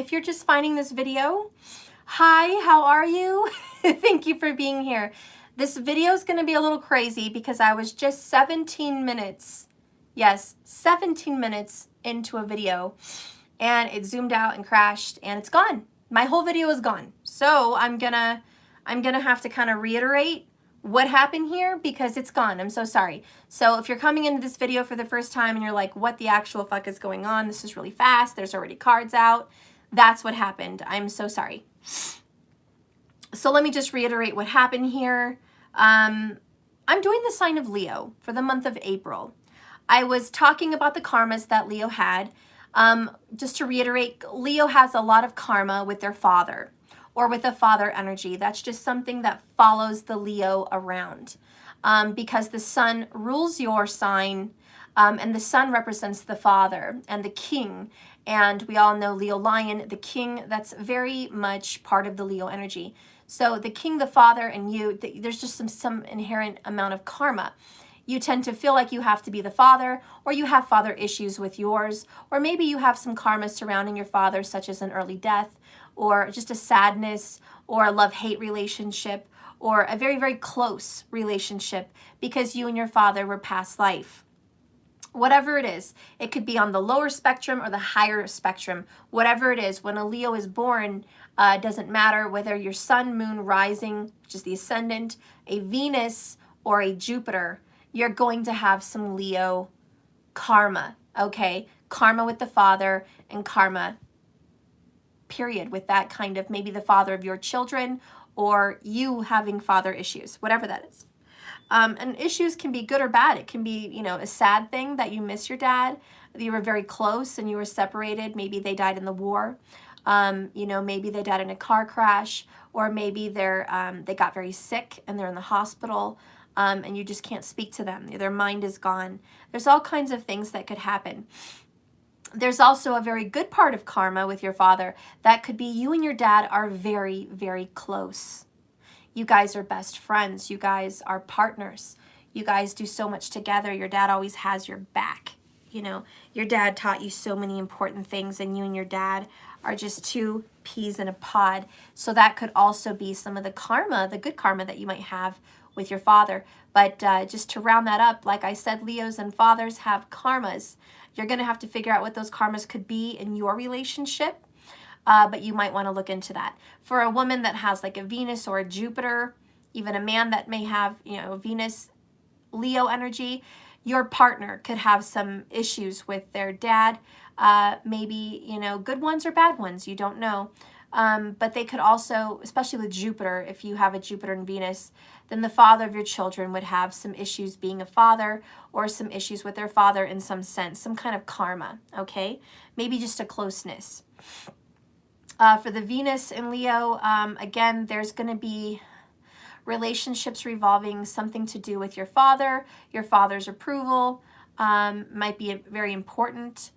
if you're just finding this video, hi, how are you? Thank you for being here. This video is going to be a little crazy because I was just 17 minutes, yes, 17 minutes into a video and it zoomed out and crashed and it's gone. My whole video is gone. So I'm gonna have to kind of reiterate what happened here because it's gone. I'm so sorry. So if you're coming into this video for the first time and you're like, what the actual fuck is going on? This is really fast. There's already cards out. That's what happened. I'm so sorry. So let me just reiterate what happened here. I'm doing the sign of Leo for the month of April. I was talking about the karmas that Leo had. Just to reiterate, Leo has a lot of karma with their father or with a father energy. That's just something that follows the Leo around because the sun rules your sign and the sun represents the father and the king. And we all know Leo Lion, the king, that's very much part of the Leo energy. So the king, the father, and you, there's just some inherent amount of karma. You tend to feel like you have to be the father, or you have father issues with yours, or maybe you have some karma surrounding your father, such as an early death, or just a sadness, or a love-hate relationship, or a very, very close relationship because you and your father were past life. Whatever it is, it could be on the lower spectrum or the higher spectrum. Whatever it is, when a Leo is born, doesn't matter whether your sun, moon, rising, which is the ascendant, a Venus, or a Jupiter, you're going to have some Leo karma, okay? Karma with the father and karma, period, with that kind of maybe the father of your children or you having father issues, whatever that is. And issues can be good or bad. It can be, you know, a sad thing that you miss your dad, that you were very close and you were separated. Maybe they died in the war. You know, maybe they died in a car crash, or maybe they got very sick and they're in the hospital. And you just can't speak to them. Their mind is gone. There's all kinds of things that could happen. There's also a very good part of karma with your father. That could be you and your dad are very, very close. You guys are best friends. You guys are partners. You guys do so much together. Your dad always has your back. You know, your dad taught you so many important things and you and your dad are just two peas in a pod. So that could also be some of the karma, the good karma that you might have with your father. But just to round that up, like I said, Leos and fathers have karmas. You're going to have to figure out what those karmas could be in your relationship. But you might want to look into that. For a woman that has like a Venus or a Jupiter, even a man that may have, you know, Venus, Leo energy, your partner could have some issues with their dad. Maybe, you know, good ones or bad ones, you don't know. But they could also, especially with Jupiter, if you have a Jupiter and Venus, then the father of your children would have some issues being a father or some issues with their father in some sense, some kind of karma, okay? Maybe just a closeness. For the Venus in Leo, again, there's going to be relationships revolving something to do with your father's approval might be very important.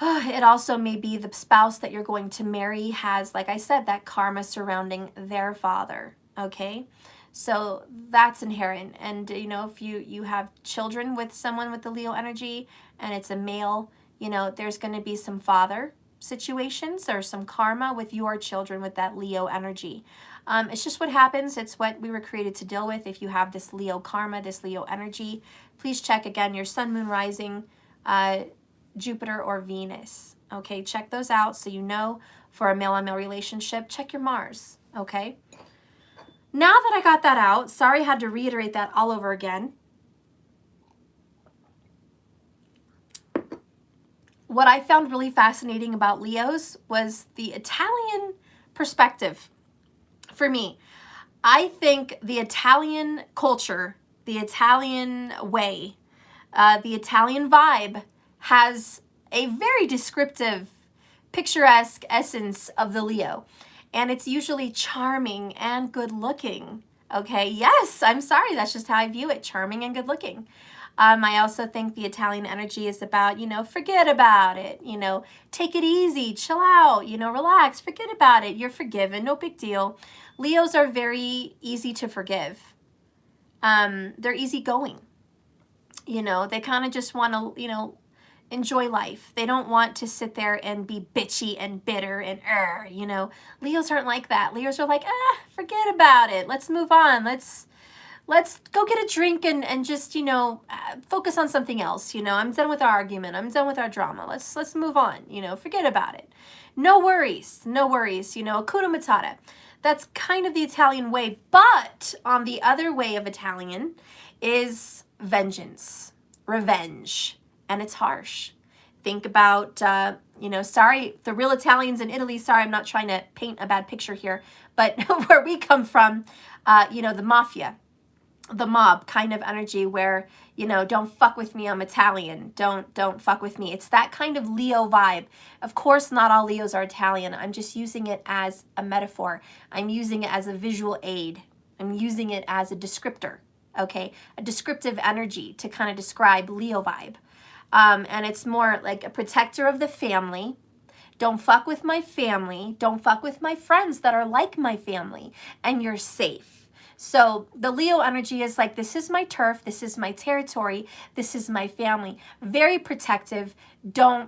It also may be the spouse that you're going to marry has, like I said, that karma surrounding their father, okay? So that's inherent. And, you know, if you have children with someone with the Leo energy and it's a male, you know, there's going to be some father situations or some karma with your children with that Leo energy. It's just what happens. It's what we were created to deal with. If you have this Leo karma, this Leo energy, please check again your sun, moon, rising, Jupiter or Venus. Okay, check those out so you know for a male-on-male relationship. Check your Mars, okay? Now that I got that out, sorry I had to reiterate that all over again. What I found really fascinating about Leos was the Italian perspective. For me, I think the Italian culture, the Italian way, the Italian vibe has a very descriptive, picturesque essence of the Leo. And it's usually charming and good looking. Okay, yes, I'm sorry, that's just how I view it, charming and good looking. I also think the Italian energy is about, you know, forget about it, you know, take it easy, chill out, you know, relax, forget about it, you're forgiven, no big deal. Leos are very easy to forgive. They're easygoing. You know, they kind of just want to, you know, enjoy life. They don't want to sit there and be bitchy and bitter and you know. Leos aren't like that. Leos are like, forget about it. Let's move on. Let's go get a drink and just, you know, focus on something else. You know, I'm done with our argument. I'm done with our drama. Let's move on. You know, forget about it. No worries. No worries. You know, Hakuna Matata. That's kind of the Italian way. But on the other way of Italian is vengeance, revenge. And it's harsh. Think about, you know, sorry, the real Italians in Italy, sorry, I'm not trying to paint a bad picture here, but where we come from, you know, the mafia, the mob kind of energy where, you know, don't fuck with me, I'm Italian. Don't fuck with me. It's that kind of Leo vibe. Of course, not all Leos are Italian. I'm just using it as a metaphor. I'm using it as a visual aid. I'm using it as a descriptor, okay? A descriptive energy to kind of describe Leo vibe. And it's more like a protector of the family. Don't fuck with my family. Don't fuck with my friends that are like my family. And you're safe. So the Leo energy is like, this is my turf. This is my territory. This is my family. Very protective.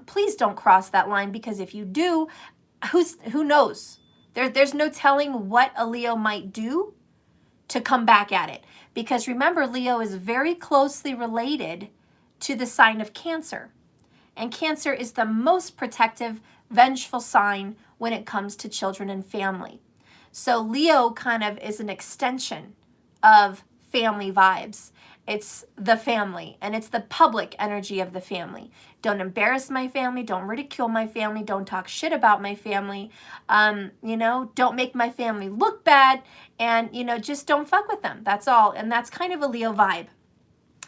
Please don't cross that line, because if you do, who knows? There's no telling what a Leo might do to come back at it. Because remember, Leo is very closely related to the sign of Cancer. And Cancer is the most protective, vengeful sign when it comes to children and family. So Leo kind of is an extension of family vibes. It's the family, and it's the public energy of the family. Don't embarrass my family. Don't ridicule my family. Don't talk shit about my family. You know, don't make my family look bad. And, you know, just don't fuck with them. That's all. And that's kind of a Leo vibe.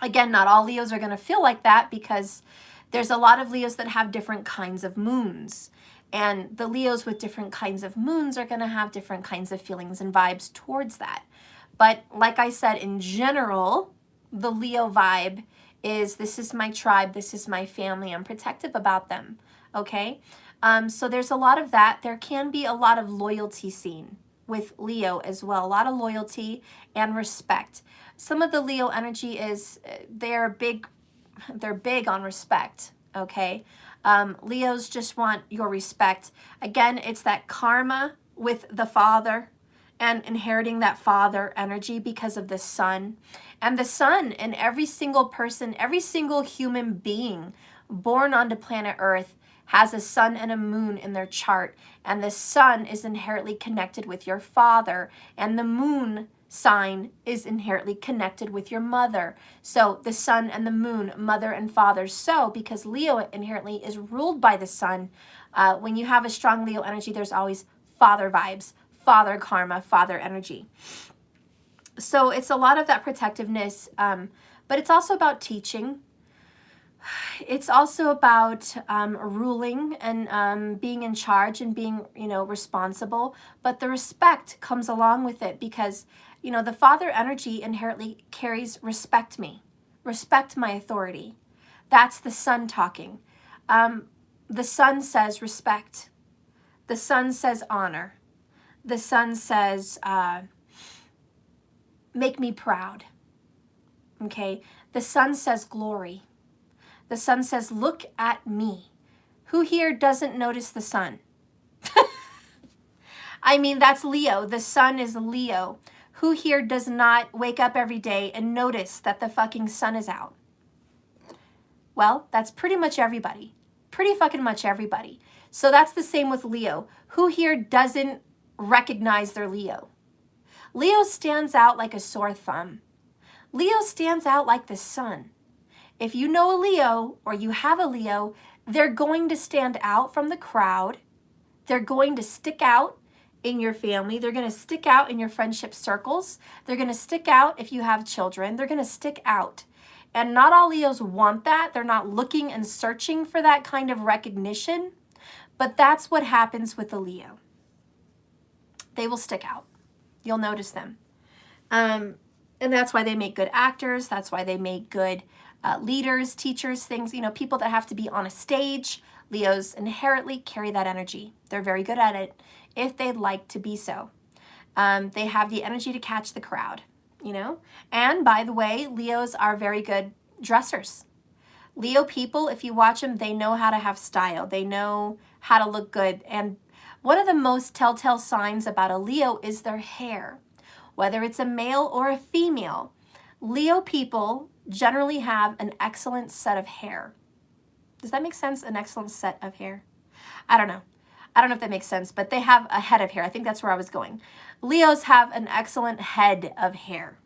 Again, not all Leos are going to feel like that, because there's a lot of Leos that have different kinds of moons. And the Leos with different kinds of moons are going to have different kinds of feelings and vibes towards that. But like I said, in general, the Leo vibe is, this is my tribe, this is my family, I'm protective about them, okay? So there's a lot of that. There can be a lot of loyalty seen with Leo as well, a lot of loyalty and respect. Some of the Leo energy is, they're big on respect, okay? Leos just want your respect. Again, it's that karma with the father and inheriting that father energy because of the sun. And the sun in every single person, every single human being born onto planet Earth has a sun and a moon in their chart. And the sun is inherently connected with your father, and the moon sign is inherently connected with your mother. So the sun and the moon, mother and father. So because Leo inherently is ruled by the sun, when you have a strong Leo energy, there's always father vibes, father karma, father energy. So it's a lot of that protectiveness, but it's also about teaching. It's also about ruling and being in charge and being, you know, responsible. But the respect comes along with it, because, you know, the father energy inherently carries respect me, respect my authority. That's the sun talking. The sun says respect. The sun says honor. The sun says make me proud. Okay. The sun says glory. The sun says, look at me. Who here doesn't notice the sun? I mean, that's Leo. The sun is Leo. Who here does not wake up every day and notice that the fucking sun is out? Well, that's pretty much everybody. Pretty fucking much everybody. So that's the same with Leo. Who here doesn't recognize their Leo? Leo stands out like a sore thumb. Leo stands out like the sun. If you know a Leo or you have a Leo, they're going to stand out from the crowd. They're going to stick out in your family. They're going to stick out in your friendship circles. They're going to stick out if you have children. They're going to stick out. And not all Leos want that. They're not looking and searching for that kind of recognition. But that's what happens with a Leo. They will stick out. You'll notice them. And that's why they make good actors. That's why they make good leaders, teachers, things, you know, people that have to be on a stage. Leos inherently carry that energy. They're very good at it if they'd like to be so. They have the energy to catch the crowd, you know. And by the way, Leos are very good dressers. Leo people, if you watch them, they know how to have style. They know how to look good. And one of the most telltale signs about a Leo is their hair. Whether it's a male or a female, Leo people generally have an excellent set of hair. Does that make sense? An excellent set of hair? I don't know. I don't know if that makes sense, but they have a head of hair. I think that's where I was going. Leos have an excellent head of hair.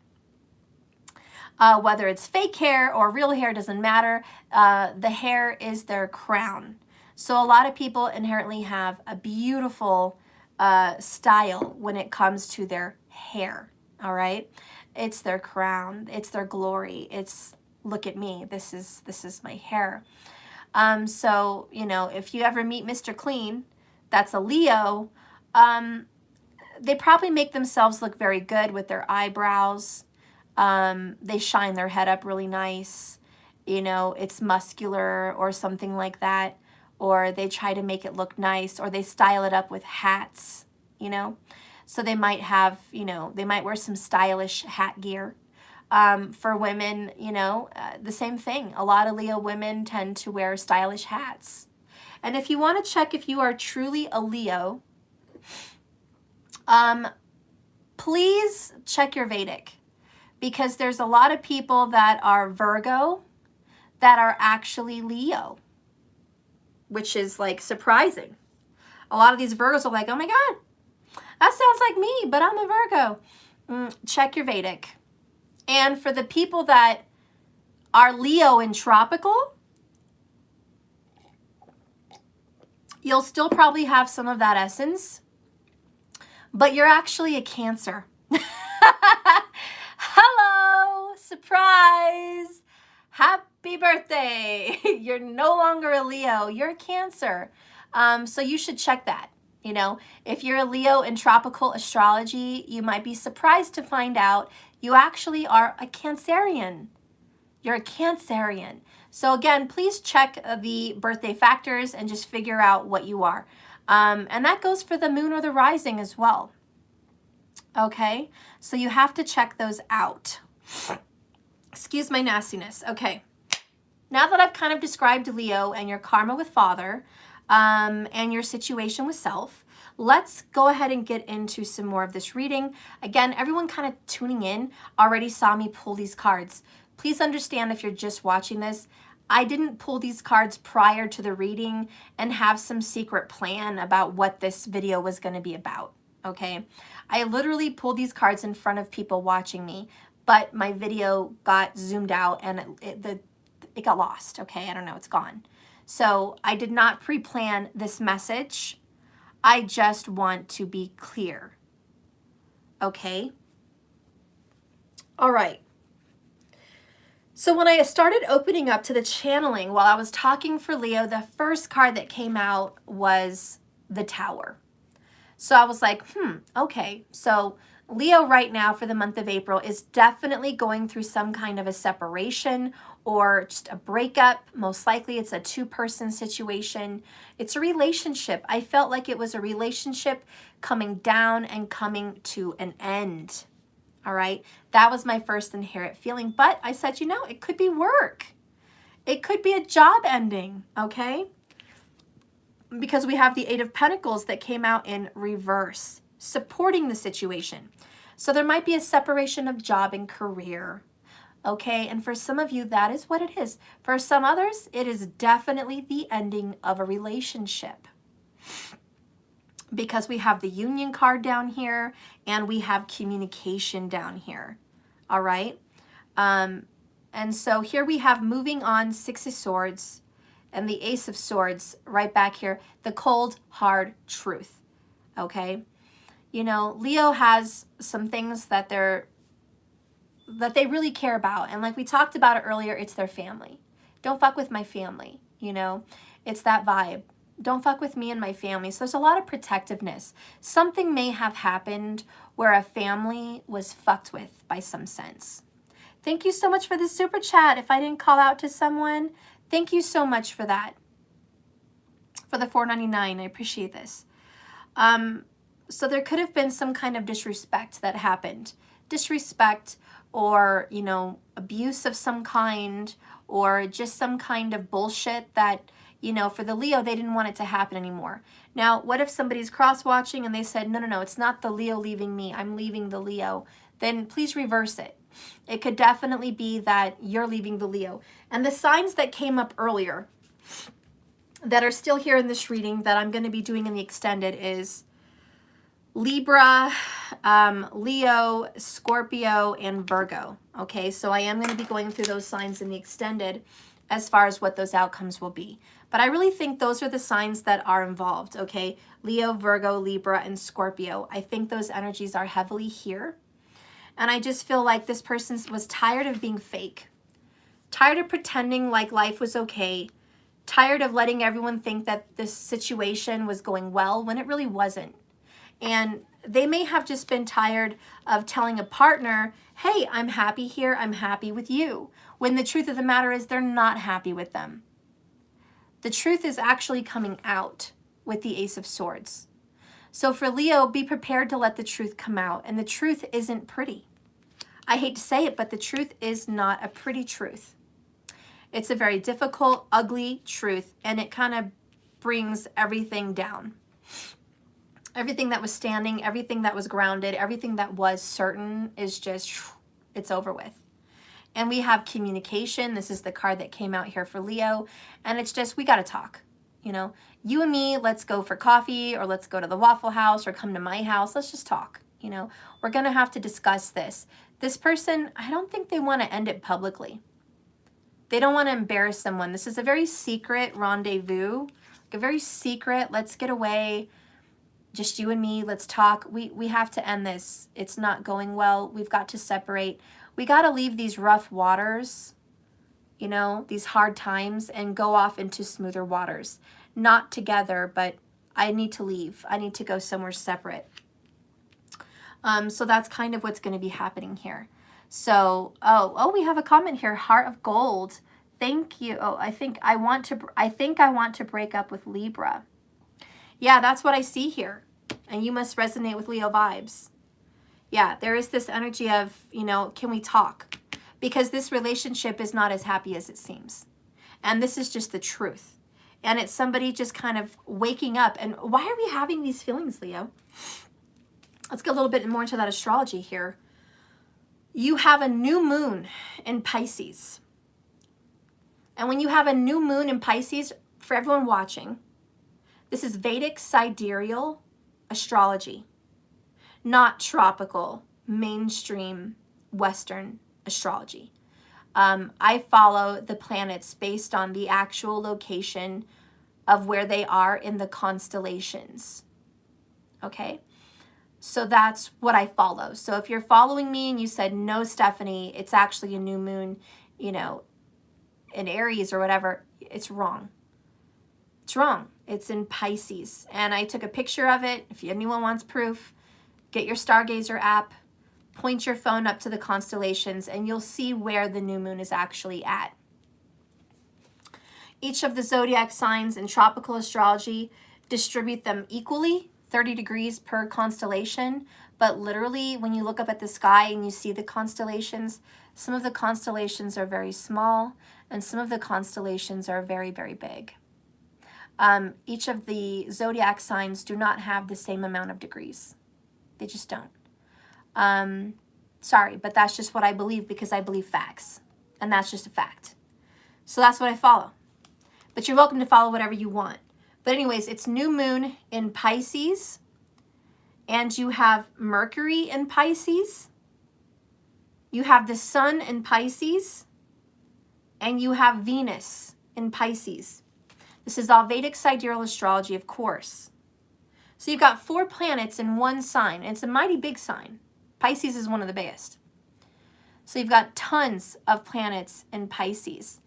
Whether it's fake hair or real hair, doesn't matter. The hair is their crown. So a lot of people inherently have a beautiful style when it comes to their hair, all right? It's their crown, it's their glory. It's, look at me, this is my hair. So, you know, if you ever meet Mr. Clean, that's a Leo, they probably make themselves look very good with their eyebrows. They shine their head up really nice. You know, it's muscular or something like that. Or they try to make it look nice, or they style it up with hats, you know. So they might have, you know, they might wear some stylish hat gear. For women, you know, the same thing. A lot of Leo women tend to wear stylish hats. And if you want to check if you are truly a Leo, please check your Vedic, because there's a lot of people that are Virgo that are actually Leo, which is like surprising. A lot of these Virgos are like, oh my God, that sounds like me, but I'm a Virgo. Check your Vedic. And for the people that are Leo in tropical, you'll still probably have some of that essence, but you're actually a Cancer. Hello, surprise, happy birthday. You're no longer a Leo, you're a Cancer. So you should check that. You know, if you're a Leo in tropical astrology, you might be surprised to find out you actually are a Cancerian. You're a Cancerian. So again, please check the birthday factors and just figure out what you are. And that goes for the moon or the rising as well. Okay, so you have to check those out. Excuse my nastiness. Okay, now that I've kind of described Leo and your karma with father, and your situation with self, let's go ahead and get into some more of this reading. Again, everyone kind of tuning in already saw me pull these cards. Please understand, if you're just watching this, I didn't pull these cards prior to the reading and have some secret plan about what this video was going to be about, okay? I literally pulled these cards in front of people watching me, but my video got zoomed out and it got lost, okay? I don't know, it's gone. So I did not pre-plan this message. I just want to be clear. Okay? All right. So when I started opening up to the channeling while I was talking for Leo, the first card that came out was the Tower. So I was like, okay. So Leo right now for the month of April is definitely going through some kind of a separation or just a breakup. Most likely it's a two-person situation. It's a relationship. I felt like it was a relationship coming down and coming to an end. All right. That was my first inherent feeling. But I said, you know, it could be work. It could be a job ending. Okay. Because we have the Eight of Pentacles that came out in reverse, supporting the situation. So there might be a separation of job and career. Okay, and for some of you, that is what it is. For some others, it is definitely the ending of a relationship. Because we have the Union card down here, and we have communication down here. All right? And so here we have moving on, Six of Swords, and the Ace of Swords right back here. The cold, hard truth. Okay? You know, Leo has some things that they really care about. And like we talked about it earlier, it's their family. Don't fuck with my family, you know? It's that vibe. Don't fuck with me and my family. So there's a lot of protectiveness. Something may have happened where a family was fucked with by some sense. Thank you so much for the super chat. If I didn't call out to someone, thank you so much for that. For the $4.99, I appreciate this. So there could have been some kind of disrespect that happened. Disrespect or, you know, abuse of some kind, or just some kind of bullshit that, you know, for the Leo, they didn't want it to happen anymore. Now, what if somebody's cross-watching and they said, no, no, no, it's not the Leo leaving me, I'm leaving the Leo. Then please reverse it. It could definitely be that you're leaving the Leo. And the signs that came up earlier that are still here in this reading that I'm going to be doing in the extended is Libra, Leo, Scorpio, and Virgo. Okay, so I am going to be going through those signs in the extended as far as what those outcomes will be. But I really think those are the signs that are involved, okay? Leo, Virgo, Libra, and Scorpio. I think those energies are heavily here. And I just feel like this person was tired of being fake, tired of pretending like life was okay, tired of letting everyone think that this situation was going well when it really wasn't. And they may have just been tired of telling a partner, hey, I'm happy here, I'm happy with you, when the truth of the matter is they're not happy with them. The truth is actually coming out with the Ace of Swords. So for Leo, be prepared to let the truth come out. And the truth isn't pretty. I hate to say it, but the truth is not a pretty truth. It's a very difficult, ugly truth, and it kind of brings everything down. Everything that was standing, everything that was grounded, everything that was certain is just, it's over with. And we have communication. This is the card that came out here for Leo. And it's just, we got to talk. You know, you and me, let's go for coffee, or let's go to the Waffle House, or come to my house. Let's just talk. You know, we're going to have to discuss this. This person, I don't think they want to end it publicly. They don't want to embarrass someone. This is a very secret rendezvous, a very secret, let's get away, just you and me, let's talk. We have to end this. It's not going well. We've got to separate. We got to leave these rough waters, you know, these hard times, and go off into smoother waters. Not together, but I need to leave. I need to go somewhere separate. So that's kind of what's going to be happening here. So, oh, we have a comment here. Heart of Gold. Thank you. Oh, I think I want to break up with Libra. Yeah, that's what I see here. And you must resonate with Leo vibes. Yeah, there is this energy of, you know, can we talk? Because this relationship is not as happy as it seems. And this is just the truth. And it's somebody just kind of waking up. And why are we having these feelings, Leo? Let's get a little bit more into that astrology here. You have a new moon in Pisces. And when you have a new moon in Pisces, for everyone watching, this is Vedic sidereal astrology, not tropical, mainstream Western astrology. I follow the planets based on the actual location of where they are in the constellations. Okay? So that's what I follow. So if you're following me and you said, no, Stephanie, it's actually a new moon, you know, in Aries or whatever, it's wrong. It's wrong. It's in Pisces. And I took a picture of it. If anyone wants proof, get your Stargazer app, point your phone up to the constellations, and you'll see where the new moon is actually at. Each of the zodiac signs in tropical astrology, distribute them equally, 30 degrees per constellation. But literally, when you look up at the sky and you see the constellations, some of the constellations are very small, and some of the constellations are very, very big. Each of the zodiac signs do not have the same amount of degrees. They just don't. Sorry, but that's just what I believe, because I believe facts. And that's just a fact. So that's what I follow. But you're welcome to follow whatever you want. But anyways, it's new moon in Pisces. And you have Mercury in Pisces. You have the sun in Pisces. And you have Venus in Pisces. This is all Vedic sidereal astrology, of course. So you've got 4 planets in one sign. And it's a mighty big sign. Pisces is one of the biggest. So you've got tons of planets in Pisces.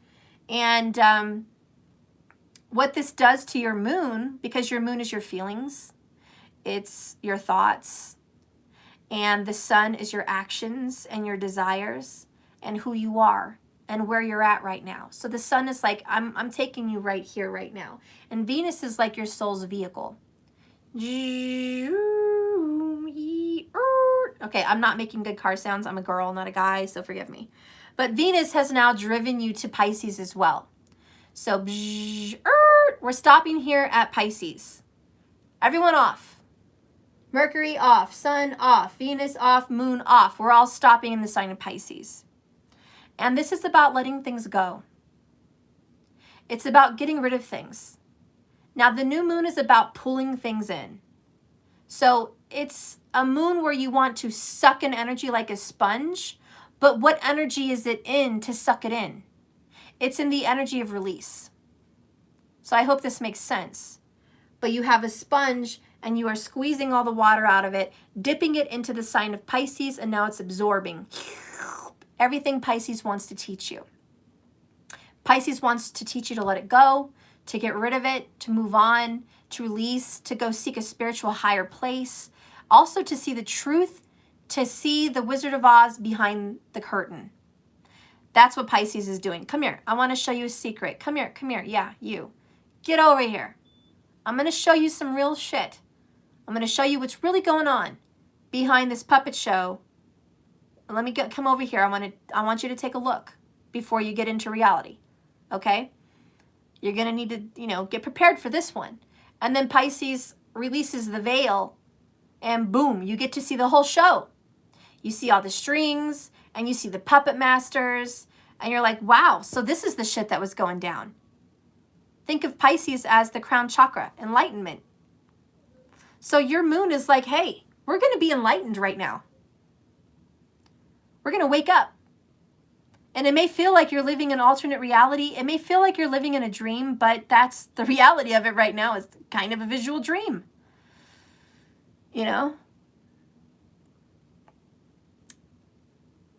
And what this does to your moon, because your moon is your feelings, it's your thoughts, and the sun is your actions and your desires and who you are and where you're at right now. So the sun is like, I'm taking you right here, right now. And Venus is like your soul's vehicle. Okay, I'm not making good car sounds. I'm a girl, not a guy, so forgive me. But Venus has now driven you to Pisces as well. So we're stopping here at Pisces. Everyone off. Mercury off, Sun off, Venus off, Moon off. We're all stopping in the sign of Pisces. And this is about letting things go. It's about getting rid of things. Now, the new moon is about pulling things in. So it's a moon where you want to suck in energy like a sponge, but what energy is it in to suck it in? It's in the energy of release. So I hope this makes sense. But you have a sponge and you are squeezing all the water out of it, dipping it into the sign of Pisces, and now it's absorbing everything Pisces wants to teach you. Pisces wants to teach you to let it go, to get rid of it, to move on, to release, to go seek a spiritual higher place, also to see the truth, to see the Wizard of Oz behind the curtain. That's what Pisces is doing. Come here. I want to show you a secret. Come here. Come here. Yeah, you. Get over here. I'm going to show you some real shit. I'm going to show you what's really going on behind this puppet show. Let me come over here. I want you to take a look before you get into reality. Okay? You're going to need to, get prepared for this one. And then Pisces releases the veil and boom, you get to see the whole show. You see all the strings and you see the puppet masters and you're like, wow, so this is the shit that was going down. Think of Pisces as the crown chakra, enlightenment. So your moon is like, hey, we're going to be enlightened right now. We're going to wake up. And it may feel like you're living an alternate reality. It may feel like you're living in a dream, but that's the reality of it right now. Is kind of a visual dream.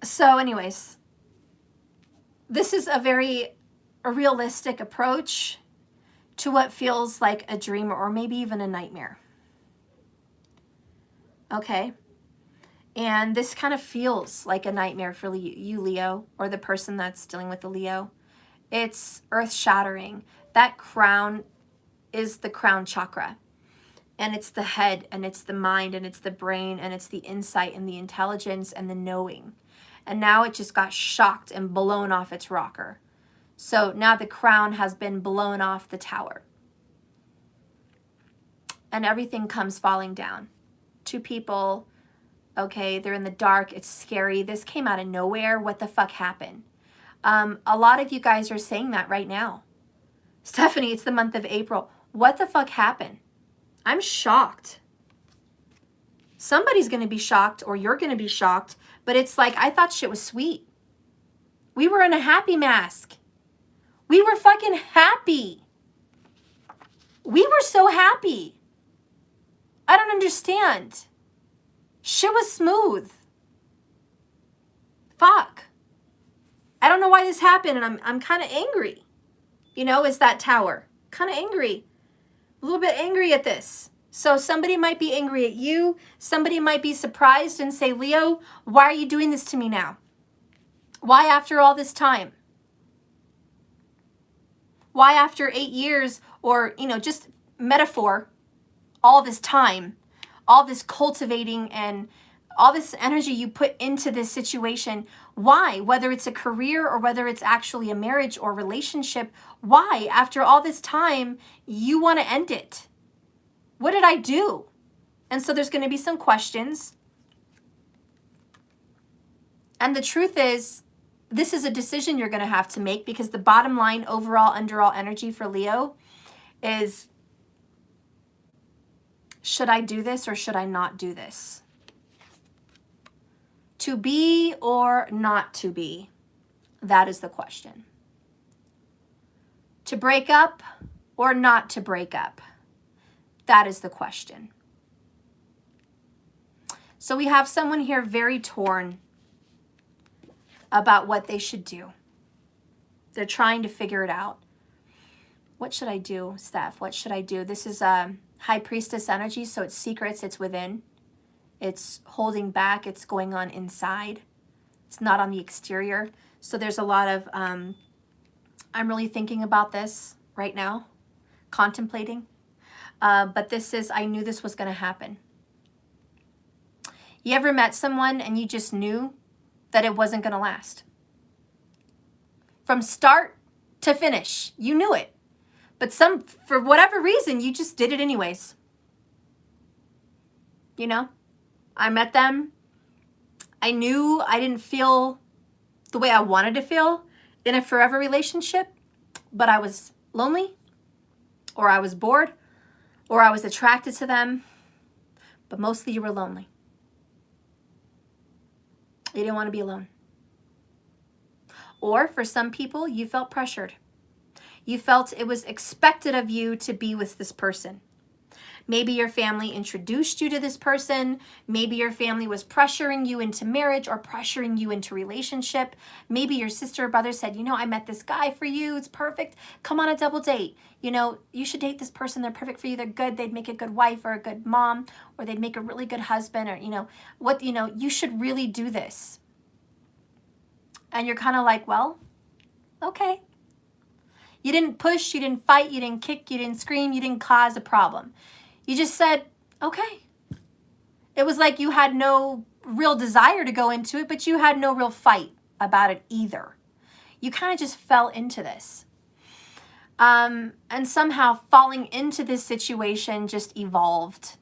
So anyways, this is a very realistic approach to what feels like a dream or maybe even a nightmare. Okay? And this kind of feels like a nightmare for you, Leo, or the person that's dealing with the Leo. It's earth-shattering. That crown is the crown chakra. And it's the head, and it's the mind, and it's the brain, and it's the insight, and the intelligence, and the knowing. And now it just got shocked and blown off its rocker. So now the crown has been blown off the tower. And everything comes falling down. Two people... Okay, they're in the dark. It's scary. This came out of nowhere. What the fuck happened? A lot of you guys are saying that right now. Stephanie, it's the month of April. What the fuck happened? I'm shocked. Somebody's going to be shocked or you're going to be shocked. But it's like, I thought shit was sweet. We were in a happy mask. We were fucking happy. We were so happy. I don't understand. Shit was smooth. Fuck. I don't know why this happened and I'm kind of angry. Is that tower. Kind of angry. A little bit angry at this. So somebody might be angry at you. Somebody might be surprised and say, Leo, why are you doing this to me now? Why after all this time? Why after 8 years or, just metaphor, all this time? All this cultivating and all this energy you put into this situation. Why? Whether it's a career or whether it's actually a marriage or relationship, why, after all this time, you want to end it? What did I do? And so there's going to be some questions. And the truth is, this is a decision you're going to have to make because the bottom line, overall, underall energy for Leo is, should I do this or should I not do this? To be or not to be? That is the question. To break up or not to break up? That is the question. So we have someone here very torn about what they should do. They're trying to figure it out. What should I do, Steph? What should I do? This is High Priestess energy, so it's secrets, it's within. It's holding back, it's going on inside. It's not on the exterior. So there's a lot of, I'm really thinking about this right now, contemplating. But this is, I knew this was going to happen. You ever met someone and you just knew that it wasn't going to last? from start to finish. You knew it. But for whatever reason, you just did it anyways. You know, I met them. I knew I didn't feel the way I wanted to feel in a forever relationship, but I was lonely, or I was bored, or I was attracted to them, but mostly you were lonely. You didn't want to be alone. Or for some people, you felt pressured. You felt it was expected of you to be with this person. Maybe your family introduced you to this person. Maybe your family was pressuring you into marriage or pressuring you into relationship. Maybe your sister or brother said, you know, I met this guy for you. It's perfect. Come on a double date. You know, you should date this person. They're perfect for you. They're good. They'd make a good wife or a good mom, or they'd make a really good husband, or, you should really do this. And you're kind of like, well, okay. You didn't push, you didn't fight, you didn't kick, you didn't scream, you didn't cause a problem. You just said, okay. It was like you had no real desire to go into it, but you had no real fight about it either. You kind of just fell into this. And somehow falling into this situation just evolved.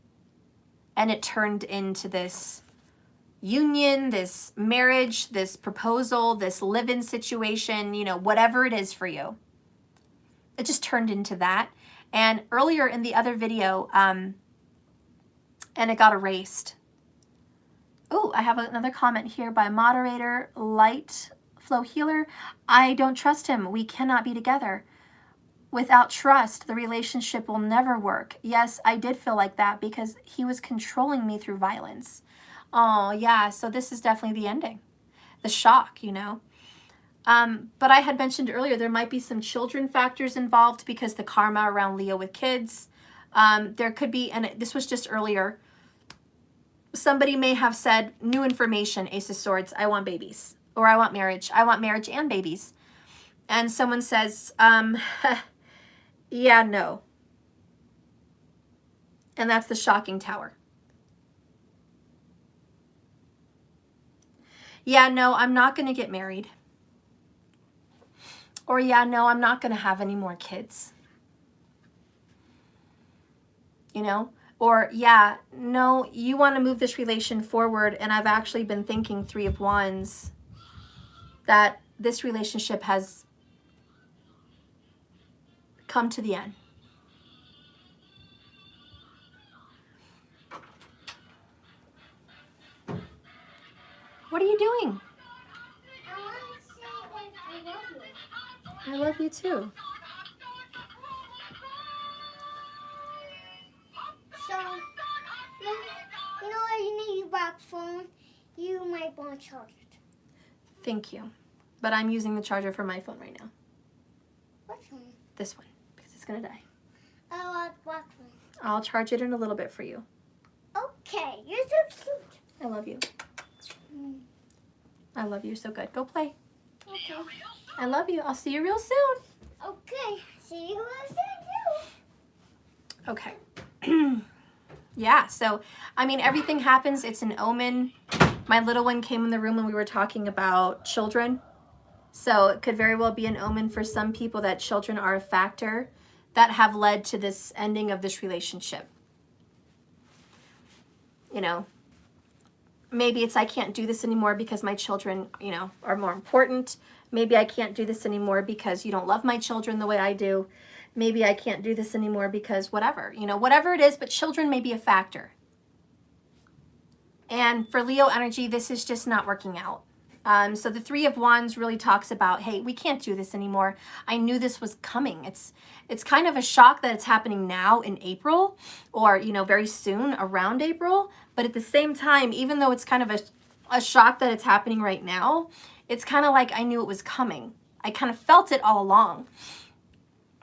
And it turned into this union, this marriage, this proposal, this live-in situation, whatever it is for you. It just turned into that. And earlier in the other video, and it got erased. Oh, I have another comment here by moderator, Light Flow Healer. I don't trust him. We cannot be together. Without trust, the relationship will never work. Yes, I did feel like that because he was controlling me through violence. Oh, yeah, so this is definitely the ending. The shock, But I had mentioned earlier there might be some children factors involved because the karma around Leo with kids. There could be, and this was just earlier, somebody may have said, new information, Ace of Swords, I want babies. Or I want marriage. I want marriage and babies. And someone says, yeah, no. And that's the shocking tower. Yeah, no, I'm not going to get married. Or yeah, no, I'm not going to have any more kids. Or yeah, no, you want to move this relation forward, and I've actually been thinking, Three of Wands, that this relationship has come to the end. What are you doing? I want to say that I love you. I love you too. So, you need your box phone. You might want to charge it. Thank you. But I'm using the charger for my phone right now. What phone? This one, because it's going to die. Oh, what phone? I'll charge it in a little bit for you. Okay, you're so cute. I love you. I love you. You're so good. Go play. Okay. I love you. I'll see you real soon. Okay. See you later too. Okay. Yeah, so, everything happens. It's an omen. My little one came in the room when we were talking about children. So it could very well be an omen for some people that children are a factor that have led to this ending of this relationship. Maybe it's I can't do this anymore because my children, are more important. Maybe I can't do this anymore because you don't love my children the way I do. Maybe I can't do this anymore because whatever, whatever it is, but children may be a factor. And for Leo energy, this is just not working out. So the Three of Wands really talks about, hey, we can't do this anymore. I knew this was coming. It's kind of a shock that it's happening now in April or, very soon around April. But at the same time, even though it's kind of a shock that it's happening right now, it's kind of like I knew it was coming. I kind of felt it all along.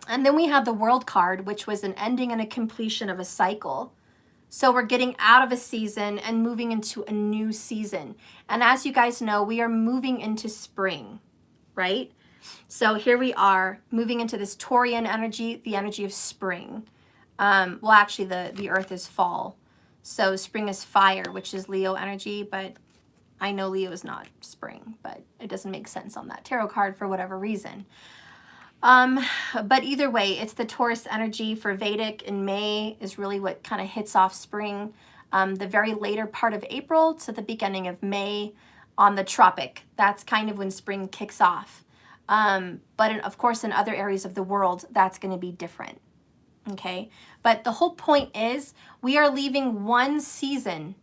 And then we had the World card, which was an ending and a completion of a cycle. So we're getting out of a season and moving into a new season. And as you guys know, we are moving into spring, right? So here we are moving into this Taurian energy, the energy of spring. Well, actually, the earth is fall. So spring is fire, which is Leo energy, but I know Leo is not spring, but it doesn't make sense on that tarot card for whatever reason. But either way, it's the Taurus energy for Vedic in May is really what kind of hits off spring. The very later part of April to the beginning of May on the tropic. That's kind of when spring kicks off. But of course, in other areas of the world, that's going to be different. Okay. But the whole point is we are leaving one season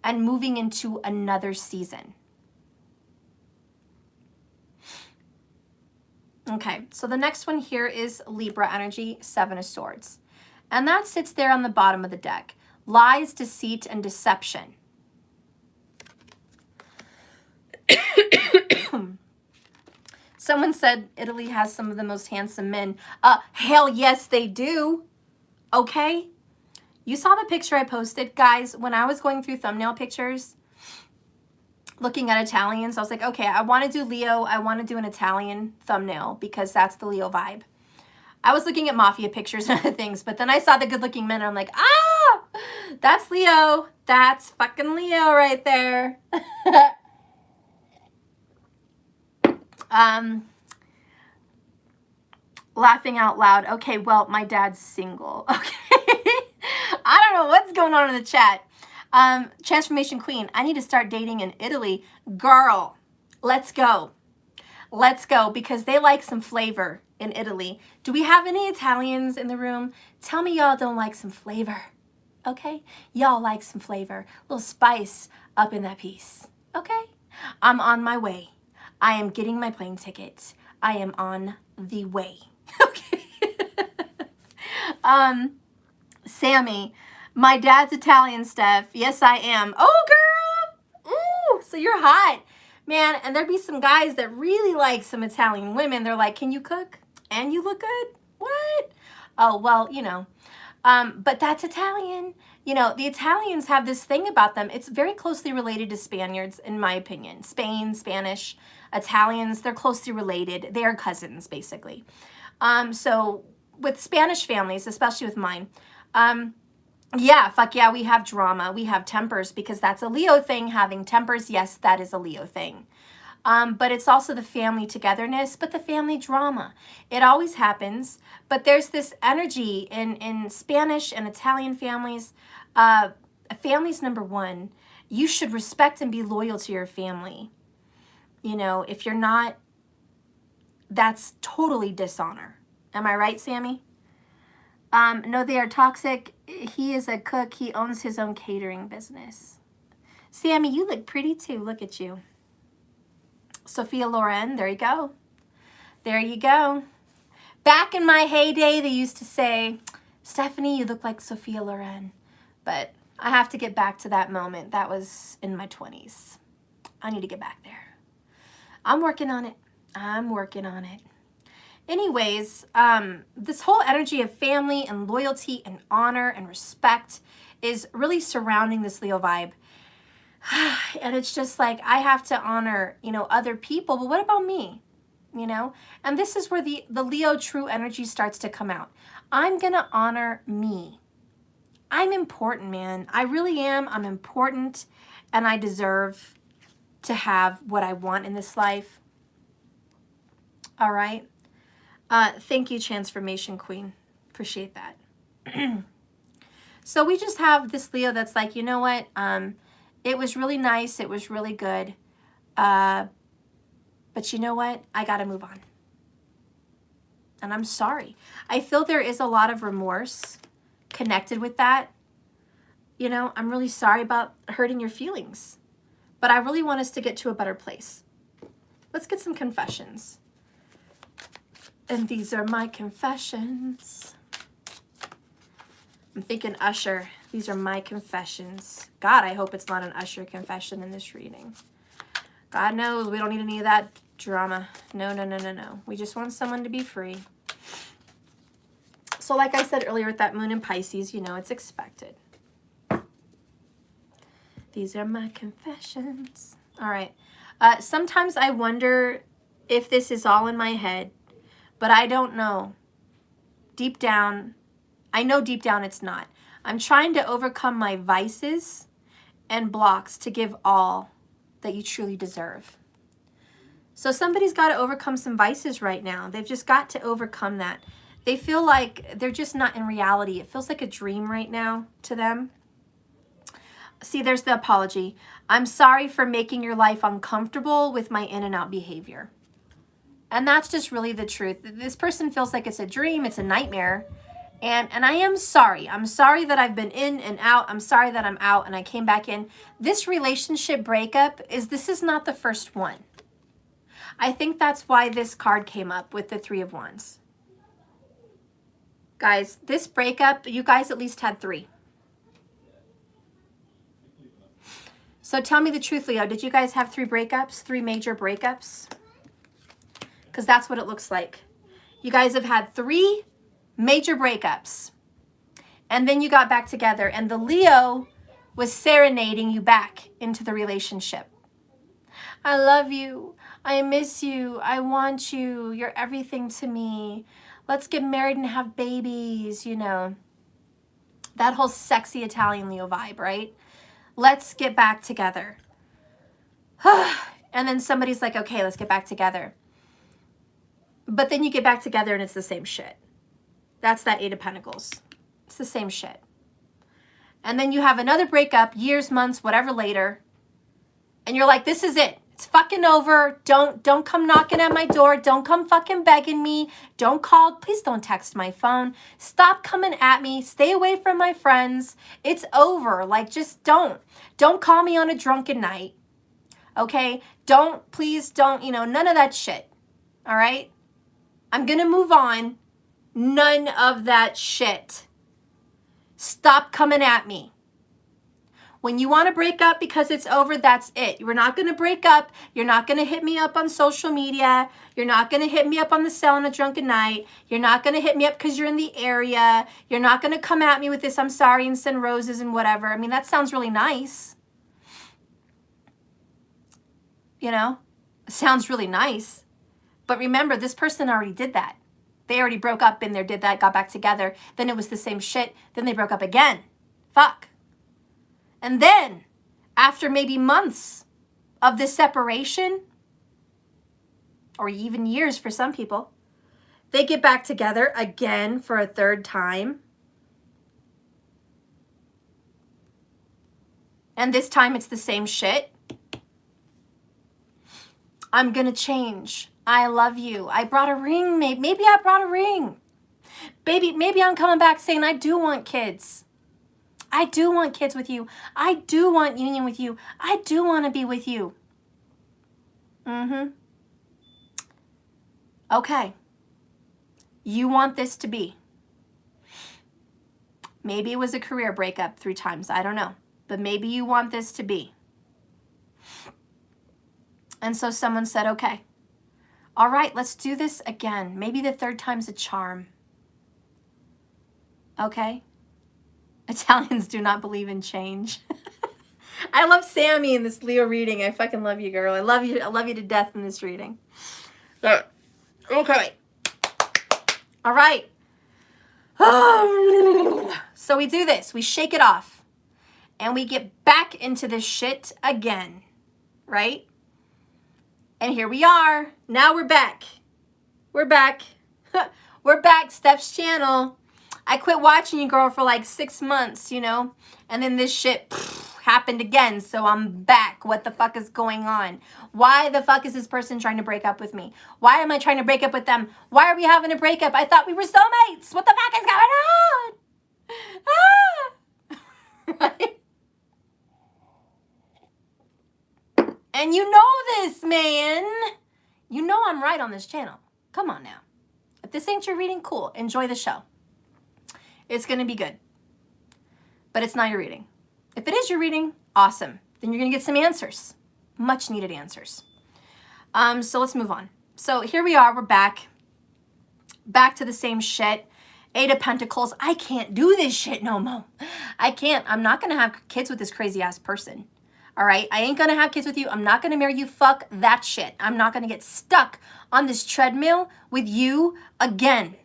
and moving into another season. Okay, so the next one here is Libra energy, Seven of Swords. And that sits there on the bottom of the deck. Lies, deceit, and deception. Someone said Italy has some of the most handsome men. Hell yes, they do. Okay? You saw the picture I posted. Guys, when I was going through thumbnail pictures, looking at Italians, I was like, okay, I want to do Leo. I want to do an Italian thumbnail because that's the Leo vibe. I was looking at mafia pictures and other things, but then I saw the good-looking men and I'm like, ah, that's Leo. That's fucking Leo right there. Laughing out loud. Okay, well, my dad's single. Okay. I don't know what's going on in the chat. Transformation Queen, I need to start dating in Italy. Girl, let's go. Let's go because they like some flavor in Italy. Do we have any Italians in the room? Tell me y'all don't like some flavor. Okay? Y'all like some flavor. A little spice up in that piece. Okay? I'm on my way. I am getting my plane ticket. I am on the way. Okay. Sammy, my dad's Italian, Steph. Yes, I am. Oh, girl. Ooh, so you're hot. Man, and there'd be some guys that really like some Italian women. They're like, can you cook? And you look good? What? Oh, well, you know. But that's Italian. You know, the Italians have this thing about them. It's very closely related to Spaniards, in my opinion. Spain, Spanish, Italians, they're closely related. They are cousins, basically. So with Spanish families, especially with mine, yeah, fuck yeah, we have drama. We have tempers because that's a Leo thing, having tempers. Yes, that is a Leo thing. But it's also the family togetherness, but the family drama. It always happens, but there's this energy in Spanish and Italian families. Family's number one. You should respect and be loyal to your family. You know, if you're not, that's totally dishonor. Am I right, Sammy? No, they are toxic. He is a cook. He owns his own catering business. Sammy, you look pretty too. Look at you. Sophia Loren, there you go. There you go. Back in my heyday, they used to say, Stephanie, you look like Sophia Loren. But I have to get back to that moment. That was in my 20s. I need to get back there. I'm working on it. I'm working on it. Anyways, this whole energy of family and loyalty and honor and respect is really surrounding this Leo vibe. And it's just like, I have to honor, you know, other people, but what about me? You know? And this is where the Leo true energy starts to come out. I'm going to honor me. I'm important, man. I really am. I'm important, and I deserve to have what I want in this life. All right? Thank you, Transformation Queen. Appreciate that. So we just have this Leo that's like, you know what? It was really nice. It was really good. But you know what? I got to move on. And I'm sorry. I feel there is a lot of remorse connected with that. You know, I'm really sorry about hurting your feelings. But I really want us to get to a better place. Let's get some confessions. And these are my confessions. I'm thinking Usher. These are my confessions. God, I hope it's not an Usher confession in this reading. God knows we don't need any of that drama. No, no, no, no, no. We just want someone to be free. So like I said earlier with that moon in Pisces, you know, it's expected. These are my confessions. All right. Sometimes I wonder if this is all in my head, but I don't know. Deep down, I know deep down it's not. I'm trying to overcome my vices and blocks to give all that you truly deserve. So somebody's got to overcome some vices right now. They've just got to overcome that. They feel like they're just not in reality. It feels like a dream right now to them. See, there's the apology. I'm sorry for making your life uncomfortable with my in and out behavior. And that's just really the truth. This person feels like it's a dream, it's a nightmare. And I am sorry. I'm sorry that I've been in and out. I'm sorry that I'm out and I came back in. This relationship breakup this is not the first one. I think that's why this card came up with the Three of Wands. Guys, this breakup, you guys at least had 3. So tell me the truth, Leo. Did you guys have 3 breakups? 3 major breakups? Because that's what it looks like. You guys have had 3 major breakups. And then you got back together. And the Leo was serenading you back into the relationship. I love you. I miss you. I want you. You're everything to me. Let's get married and have babies, you know. That whole sexy Italian Leo vibe, right? Let's get back together. And then somebody's like, okay, let's get back together. But then you get back together and it's the same shit. That's that 8 of Pentacles. It's the same shit. And then you have another breakup, years, months, whatever later. And you're like, this is it. It's fucking over. Don't come knocking at my door. Don't come fucking begging me. Don't call. Please don't text my phone. Stop coming at me. Stay away from my friends. It's over. Like, just don't. Don't call me on a drunken night. Okay? Please don't, none of that shit. All right? I'm going to move on. None of that shit. Stop coming at me. When you want to break up because it's over, that's it. We're not going to break up. You're not going to hit me up on social media. You're not going to hit me up on the cell on a drunken night. You're not going to hit me up because you're in the area. You're not going to come at me with this, I'm sorry, and send roses and whatever. I mean, that sounds really nice. It sounds really nice. But remember, this person already did that. They already broke up, been there, did that, got back together. Then it was the same shit. Then they broke up again. Fuck. And then, after maybe months of this separation, or even years for some people, they get back together again for a 3rd time. And this time it's the same shit. I'm gonna change. I love you. I brought a ring. Maybe I brought a ring. Baby, maybe I'm coming back saying I do want kids. I do want kids with you. I do want union with you. I do want to be with you. Okay. You want this to be. Maybe it was a career breakup 3 times. I don't know. But maybe you want this to be. And so someone said, okay. All right, let's do this again. Maybe the 3rd time's a charm. Okay? Italians do not believe in change. I love Sammy in this Leo reading. I fucking love you, girl. I love you to death in this reading. Okay. All right. So we do this. We shake it off. And we get back into this shit again. Right? And here we are. Now we're back. We're back. We're back. Steph's channel. I quit watching you, girl, for like 6 months, And then this shit happened again. So I'm back. What the fuck is going on? Why the fuck is this person trying to break up with me? Why am I trying to break up with them? Why are we having a breakup? I thought we were soulmates. What the fuck is going on? Right? And you know this, man. You know I'm right on this channel. Come on now. If this ain't your reading, cool. Enjoy the show. It's going to be good. But it's not your reading. If it is your reading, awesome. Then you're going to get some answers. Much needed answers. So let's move on. So here we are. We're back. Back to the same shit. 8 of Pentacles. I can't do this shit no more. I can't. I'm not going to have kids with this crazy ass person. All right? I ain't going to have kids with you. I'm not going to marry you. Fuck that shit. I'm not going to get stuck on this treadmill with you again.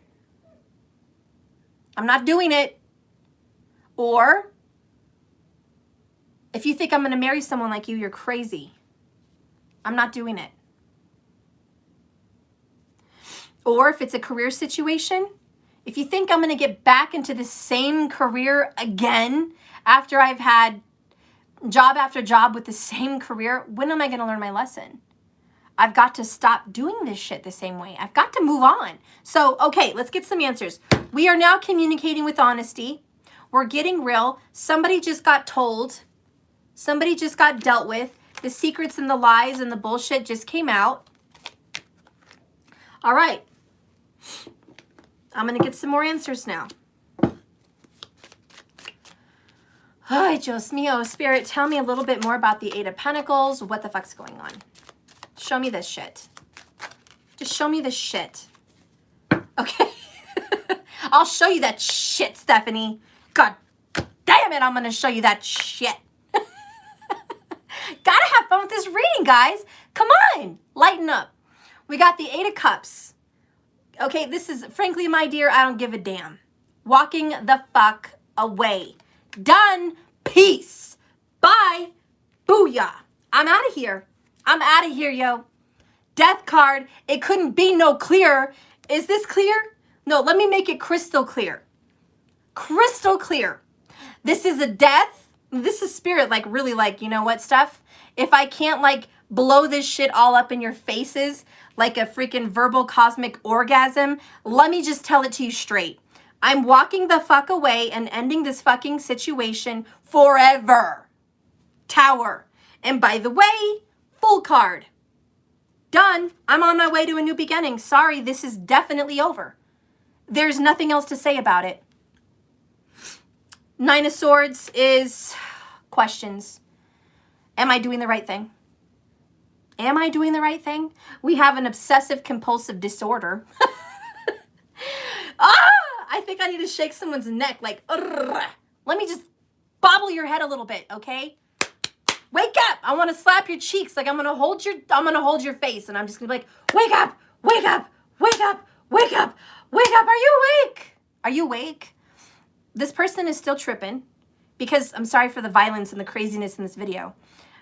I'm not doing it. Or, if you think I'm going to marry someone like you, you're crazy. I'm not doing it. Or if it's a career situation, if you think I'm going to get back into the same career again after I've had job after job with the same career, when am I going to learn my lesson? I've got to stop doing this shit the same way. I've got to move on. So, okay, let's get some answers. We are now communicating with honesty. We're getting real. Somebody just got told. Somebody just got dealt with. The secrets and the lies and the bullshit just came out. All right. I'm going to get some more answers now. Ay, Dios mío, Spirit, tell me a little bit more about the Eight of Pentacles. What the fuck's going on? Show me this shit. Just show me this shit. Okay. I'll show you that shit, Stephanie. God damn it, I'm going to show you that shit. Gotta have fun with this reading, guys. Come on. Lighten up. We got the Eight of Cups. Okay, this is, frankly, my dear, I don't give a damn. Walking the fuck away. Done. Peace. Bye. Booyah. I'm out of here. I'm out of here, yo. Death card. It couldn't be no clearer. Is this clear? No, let me make it crystal clear. Crystal clear. This is a death. This is Spirit, like, really, like, you know what, stuff? If I can't, like, blow this shit all up in your faces like a freaking verbal cosmic orgasm, let me just tell it to you straight. I'm walking the fuck away and ending this fucking situation forever. Tower. And by the way, full card. Done. I'm on my way to a new beginning. Sorry, this is definitely over. There's nothing else to say about it. Nine of Swords is questions. Am I doing the right thing? Am I doing the right thing? We have an obsessive compulsive disorder. I think I need to shake someone's neck like, let me just bobble your head a little bit, okay? Wake up. I want to slap your cheeks. Like I'm going to hold your face and I'm just going to be like, wake up, wake up, wake up, wake up, wake up. Are you awake? Are you awake? This person is still tripping because I'm sorry for the violence and the craziness in this video,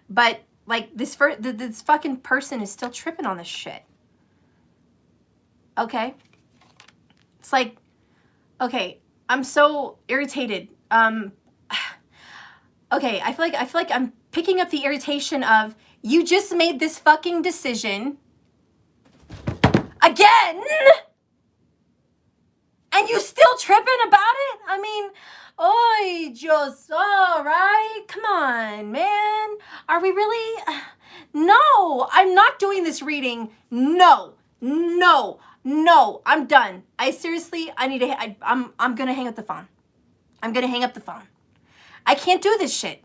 but like this fucking person is still tripping on this shit. Okay. It's like, okay, I'm so irritated. Okay, I feel like I'm picking up the irritation of you just made this fucking decision again and you still tripping about it? I mean, oi, just all right. Come on, man. Are we really? No, I'm not doing this reading. No. I'm done. I need to, I'm going to hang up the phone. I'm going to hang up the phone. I can't do this shit.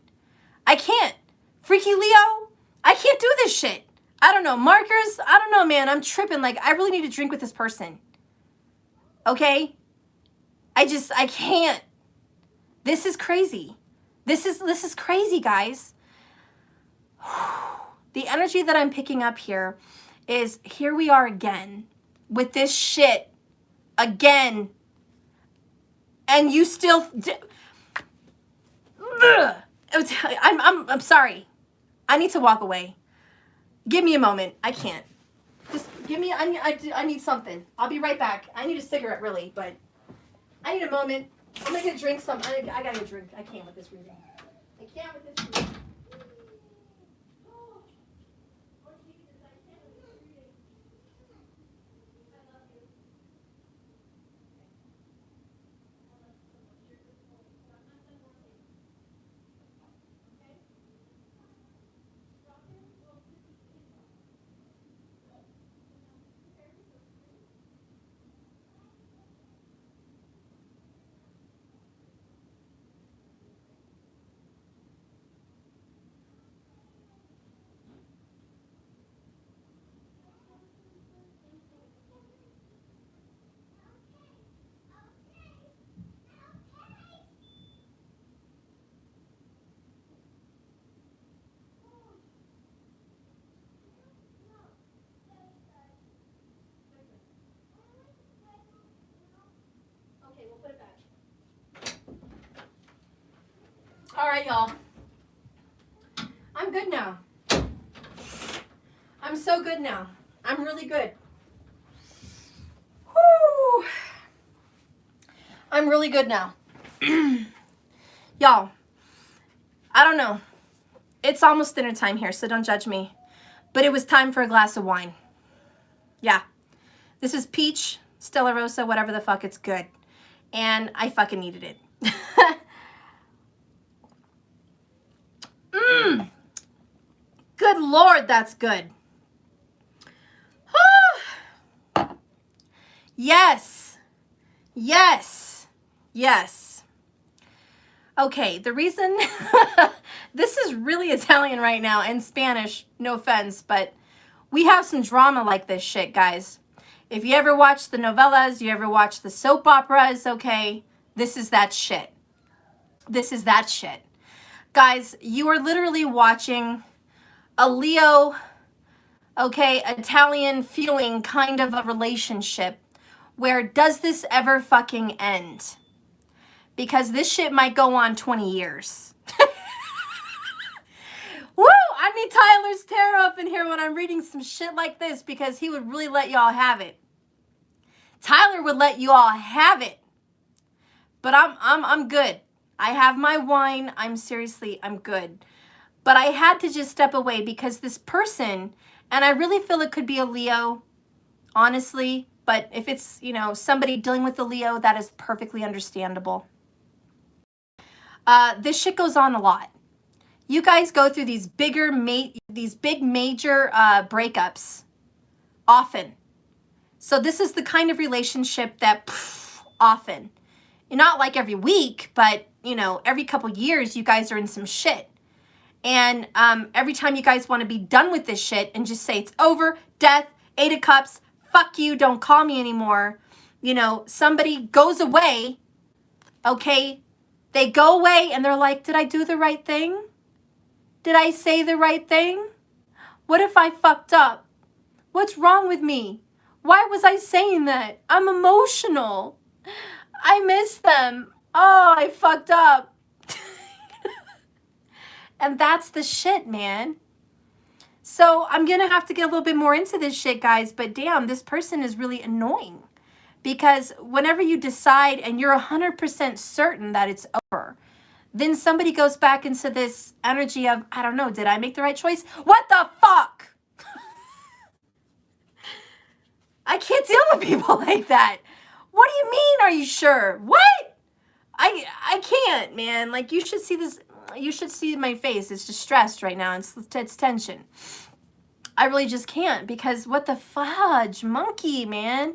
I can't. Freaky Leo, I can't do this shit. I don't know. Markers, I don't know, man. I'm tripping. Like, I really need to drink with this person. Okay? I can't. This is crazy. This is crazy, guys. The energy that I'm picking up here is here we are again with this shit again. And you still I'm sorry. I need to walk away. Give me a moment. I can't. Just give me, I need something. I'll be right back. I need a cigarette, really, but I need a moment. I'm going to get a drink. I got to get a drink. I can't with this reading. I can't with this reading. Okay, we'll put it back. All right, y'all. I'm good now. I'm so good now. I'm really good. Whew. I'm really good now. Y'all, I don't know. It's almost dinner time here, so don't judge me. But it was time for a glass of wine. Yeah. This is peach, Stella Rosa, whatever the fuck, it's good. And I fucking needed it. Good Lord, that's good. Yes. Yes. Yes. Okay, the reason this is really Italian right now and Spanish, no offense, but we have some drama like this shit, guys. If you ever watch the novellas, you ever watch the soap operas, okay, this is that shit. This is that shit. Guys, you are literally watching a Leo, okay, Italian feeling kind of a relationship where does this ever fucking end? Because this shit might go on 20 years. Woo! I need Tyler's tarot up in here when I'm reading some shit like this because he would really let y'all have it. Tyler would let you all have it. But I'm good. I have my wine. I'm good. But I had to just step away because this person, and I really feel it could be a Leo, honestly, but if it's, you know, somebody dealing with a Leo, that is perfectly understandable. This shit goes on a lot. You guys go through these big major breakups often. So this is the kind of relationship that often, not like every week, but you know, every couple years you guys are in some shit. And every time you guys want to be done with this shit and just say it's over, death, 8 of cups, fuck you, don't call me anymore. You know, somebody goes away, okay? They go away and they're like, did I do the right thing? Did I say the right thing? What if I fucked up? What's wrong with me? Why was I saying that? I'm emotional. I miss them. Oh, I fucked up. And that's the shit, man. So I'm going to have to get a little bit more into this shit, guys. But damn, this person is really annoying. Because whenever you decide and you're 100% certain that it's over, then somebody goes back into this energy of, I don't know, did I make the right choice? What the fuck? I can't deal with people like that. What do you mean, are you sure? What? I can't, man. Like, you should see this. You should see my face. It's just stressed right now. It's tension. I really just can't because what the fudge? Monkey, man.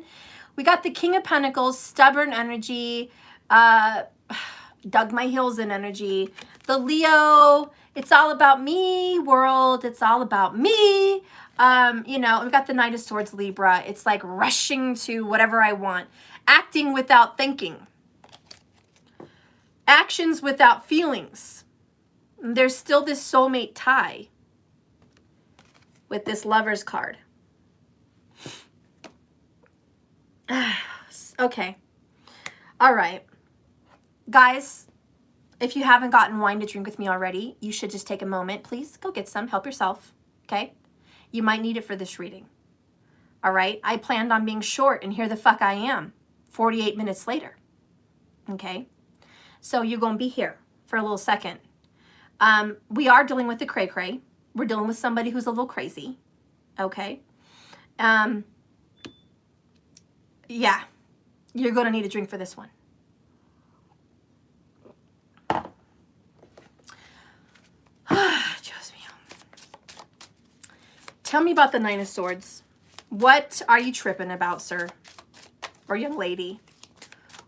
We got the King of Pentacles, stubborn energy, dug my heels in energy. The Leo, it's all about me, world. It's all about me. You know, we've got the Knight of Swords, Libra. It's like rushing to whatever I want. Acting without thinking. Actions without feelings. There's still this soulmate tie with this Lover's card. Okay. All right. Guys, if you haven't gotten wine to drink with me already, you should just take a moment. Please go get some. Help yourself. Okay? You might need it for this reading. All right? I planned on being short, and here the fuck I am, 48 minutes later. Okay? So you're going to be here for a little second. We are dealing with the cray-cray. We're dealing with somebody who's a little crazy. Okay? Yeah. You're going to need a drink for this one. Tell me about the Nine of Swords. What are you tripping about, sir? Or young lady?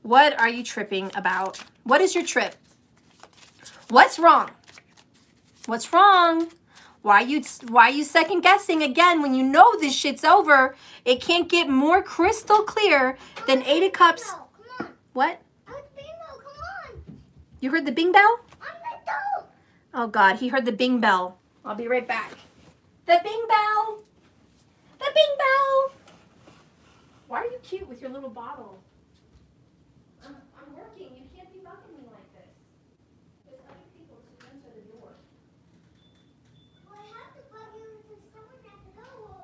What are you tripping about? What is your trip? What's wrong? What's wrong? Why are you second guessing again when you know this shit's over? It can't get more crystal clear than 8 of Cups. Come on. What? Bingo, come on. You heard the bing bell? I'm the dog. Oh God, he heard the bing bell. I'll be right back. The bing bell. The bing bell. Why are you cute with your little bottle? I'm working. You can't be bugging me like this. There's other people to answer the door. Well, I have to bug you because someone has to go.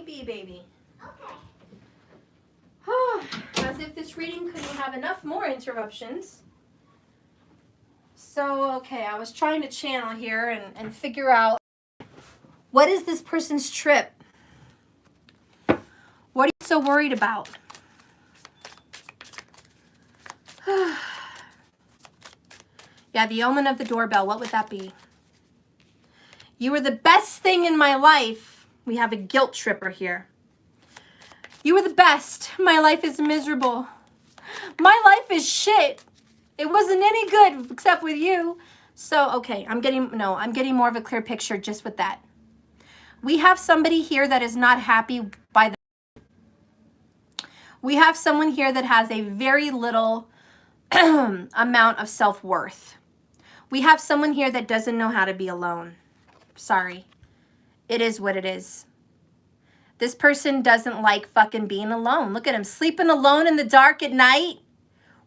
me be, baby. Okay. As if this reading couldn't have enough more interruptions. So, okay, I was trying to channel here and figure out, what is this person's trip? What are you so worried about? Yeah, the omen of the doorbell, what would that be? You were the best thing in my life. We have a guilt tripper here. You were the best. My life is miserable. My life is shit. It wasn't any good except with you. So, okay, I'm getting more of a clear picture just with that. We have somebody here that is not happy by the... We have someone here that has a very little amount of self-worth. We have someone here that doesn't know how to be alone. Sorry. It is what it is. This person doesn't like fucking being alone. Look at him, sleeping alone in the dark at night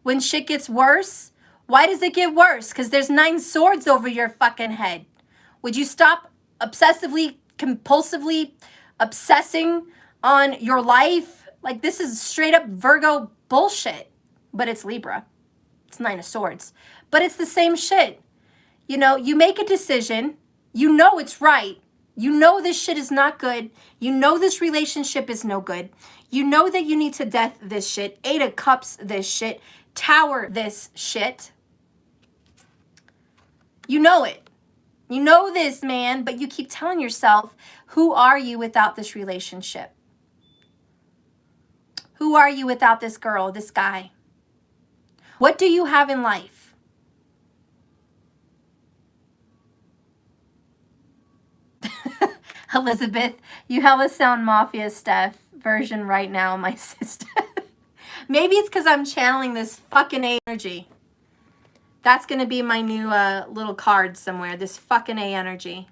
when shit gets worse. Why does it get worse? Because there's 9 swords over your fucking head. Would you stop obsessively, compulsively obsessing on your life? Like, this is straight up Virgo bullshit. But it's Libra. It's 9 of swords. But it's the same shit. You know, you make a decision. You know it's right. You know this shit is not good. You know this relationship is no good. You know that you need to death this shit. 8 of Cups this shit. Tower this shit. You know it. You know this, man, but you keep telling yourself, who are you without this relationship? Who are you without this girl, this guy? What do you have in life? Elizabeth, you hella sound Mafia Steph version right now, my sister. Maybe it's because I'm channeling this fucking A energy. That's going to be my new little card somewhere, this fucking A energy.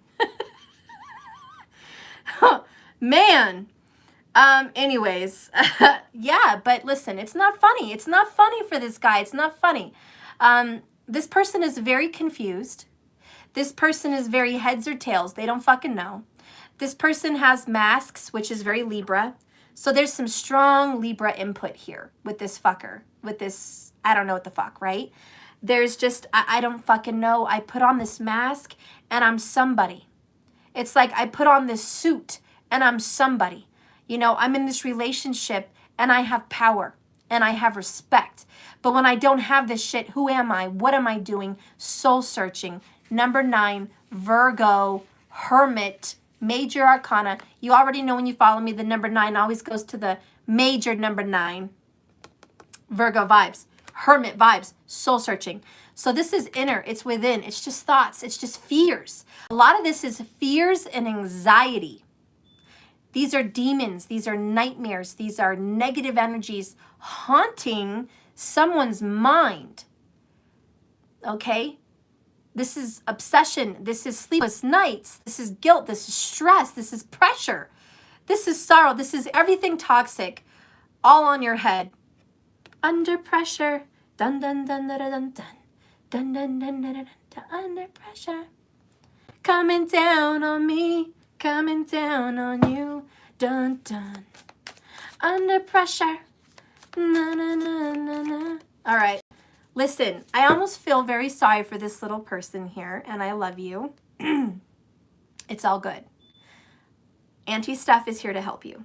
Man. Anyways, yeah, but listen, it's not funny. It's not funny for this guy. It's not funny. This person is very confused. This person is very heads or tails. They don't fucking know. This person has masks, which is very Libra. So there's some strong Libra input here with this fucker, with this, I don't know what the fuck, right? There's just, I don't fucking know. I put on this mask and I'm somebody. It's like I put on this suit and I'm somebody. You know, I'm in this relationship and I have power and I have respect. But when I don't have this shit, who am I? What am I doing? Soul searching. Number 9, Virgo, Hermit, Major Arcana. You already know when you follow me, the number 9 always goes to the major number 9. Virgo vibes, Hermit vibes, soul searching. So this is inner, it's within, it's just thoughts, it's just fears. A lot of this is fears and anxiety. These are demons, these are nightmares, these are negative energies haunting someone's mind. Okay? This is obsession, this is sleepless nights, this is guilt, this is stress, this is pressure, this is sorrow, this is everything toxic, all on your head. Under pressure, dun dun dun dun dun dun dun dun dun dun dun dun, under pressure. Coming down on me, coming down on you, dun dun. Under pressure, na na na na na. All right. Listen, I almost feel very sorry for this little person here, and I love you. It's all good. Auntie Steph is here to help you.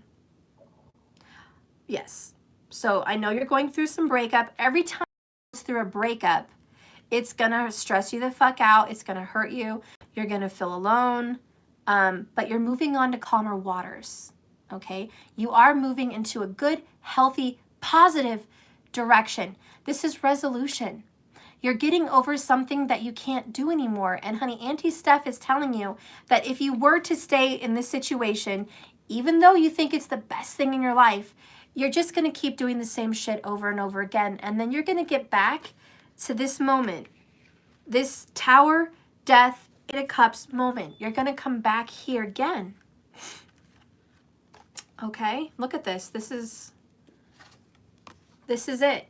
Yes. So I know you're going through some breakup. Every time you go through a breakup, it's going to stress you the fuck out. It's going to hurt you. You're going to feel alone. But you're moving on to calmer waters. Okay? You are moving into a good, healthy, positive direction. This is resolution. You're getting over something that you can't do anymore. And honey, Auntie Steph is telling you that if you were to stay in this situation, even though you think it's the best thing in your life, you're just going to keep doing the same shit over and over again. And then you're going to get back to this moment, this Tower, Death, 8 of Cups moment. You're going to come back here again. Okay, look at this. This is it.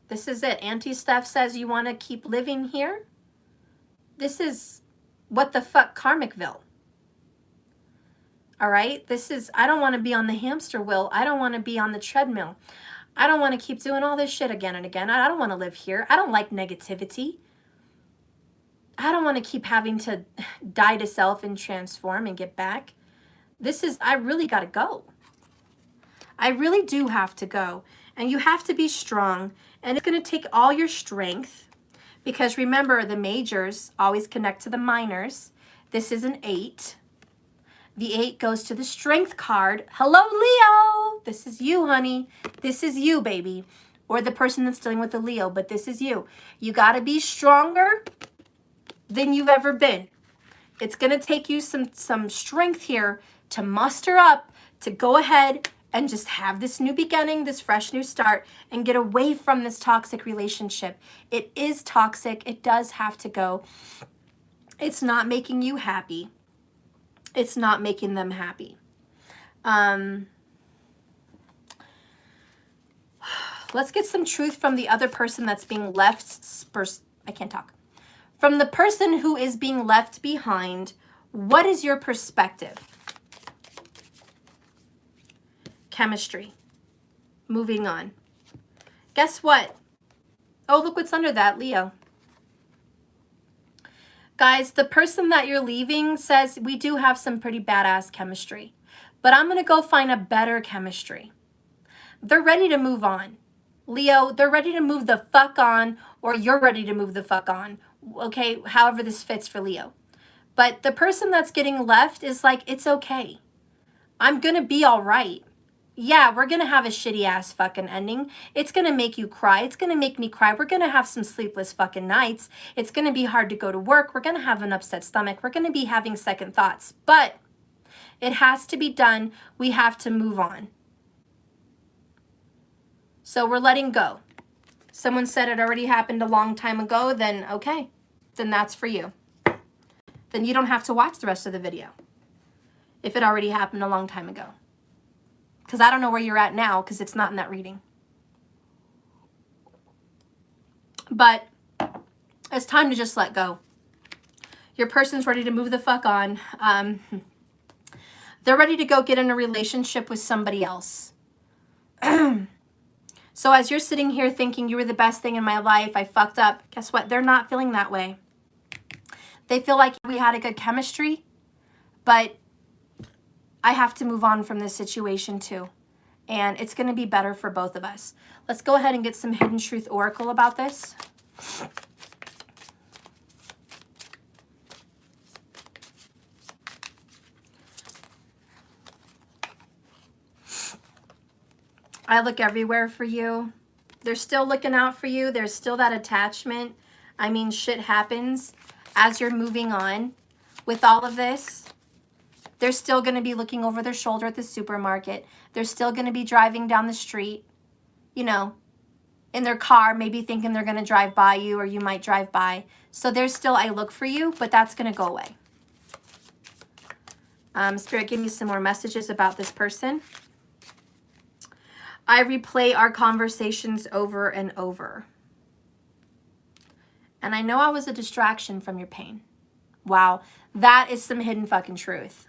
This is it. Auntie Steph says you want to keep living here. This is what the fuck Karmicville. All right? I don't want to be on the hamster wheel. I don't want to be on the treadmill. I don't want to keep doing all this shit again and again. I don't want to live here. I don't like negativity. I don't want to keep having to die to self and transform and get back. I really got to go. I really do have to go. And you have to be strong. And it's going to take all your strength. Because remember, the majors always connect to the minors. This is an 8. The 8 goes to the strength card. Hello, Leo. This is you, honey. This is you, baby. Or the person that's dealing with the Leo, but this is you. You got to be stronger than you've ever been. It's going to take you some strength here to muster up, to go ahead and just have this new beginning, this fresh new start, and get away from this toxic relationship. It is toxic. It does have to go. It's not making you happy. It's not making them happy. Let's get some truth from the other person that's being left. I can't talk. From the person who is being left behind, what is your perspective? Chemistry. Moving on. Guess what? Oh, look what's under that, Leo. Guys, the person that you're leaving says we do have some pretty badass chemistry, but I'm going to go find a better chemistry. They're ready to move on. Leo, they're ready to move the fuck on, or you're ready to move the fuck on. Okay, however this fits for Leo. But the person that's getting left is like, it's okay. I'm going to be all right. Yeah, we're going to have a shitty ass fucking ending. It's going to make you cry. It's going to make me cry. We're going to have some sleepless fucking nights. It's going to be hard to go to work. We're going to have an upset stomach. We're going to be having second thoughts. But it has to be done. We have to move on. So we're letting go. Someone said it already happened a long time ago. Then okay. Then that's for you. Then you don't have to watch the rest of the video if it already happened a long time ago. Because I don't know where you're at now because it's not in that reading. But it's time to just let go. Your person's ready to move the fuck on. They're ready to go get in a relationship with somebody else. So as you're sitting here thinking you were the best thing in my life, I fucked up, guess what? They're not feeling that way. They feel like we had a good chemistry, but I have to move on from this situation too. And it's going to be better for both of us. Let's go ahead and get some Hidden Truth Oracle about this. I look everywhere for you. They're still looking out for you. There's still that attachment. I mean, shit happens as you're moving on with all of this. They're still going to be looking over their shoulder at the supermarket. They're still going to be driving down the street, you know, in their car, maybe thinking they're going to drive by you or you might drive by. So there's still, I look for you, but that's going to go away. Spirit, give me some more messages about this person. I replay our conversations over and over. And I know I was a distraction from your pain. Wow, that is some hidden fucking truth.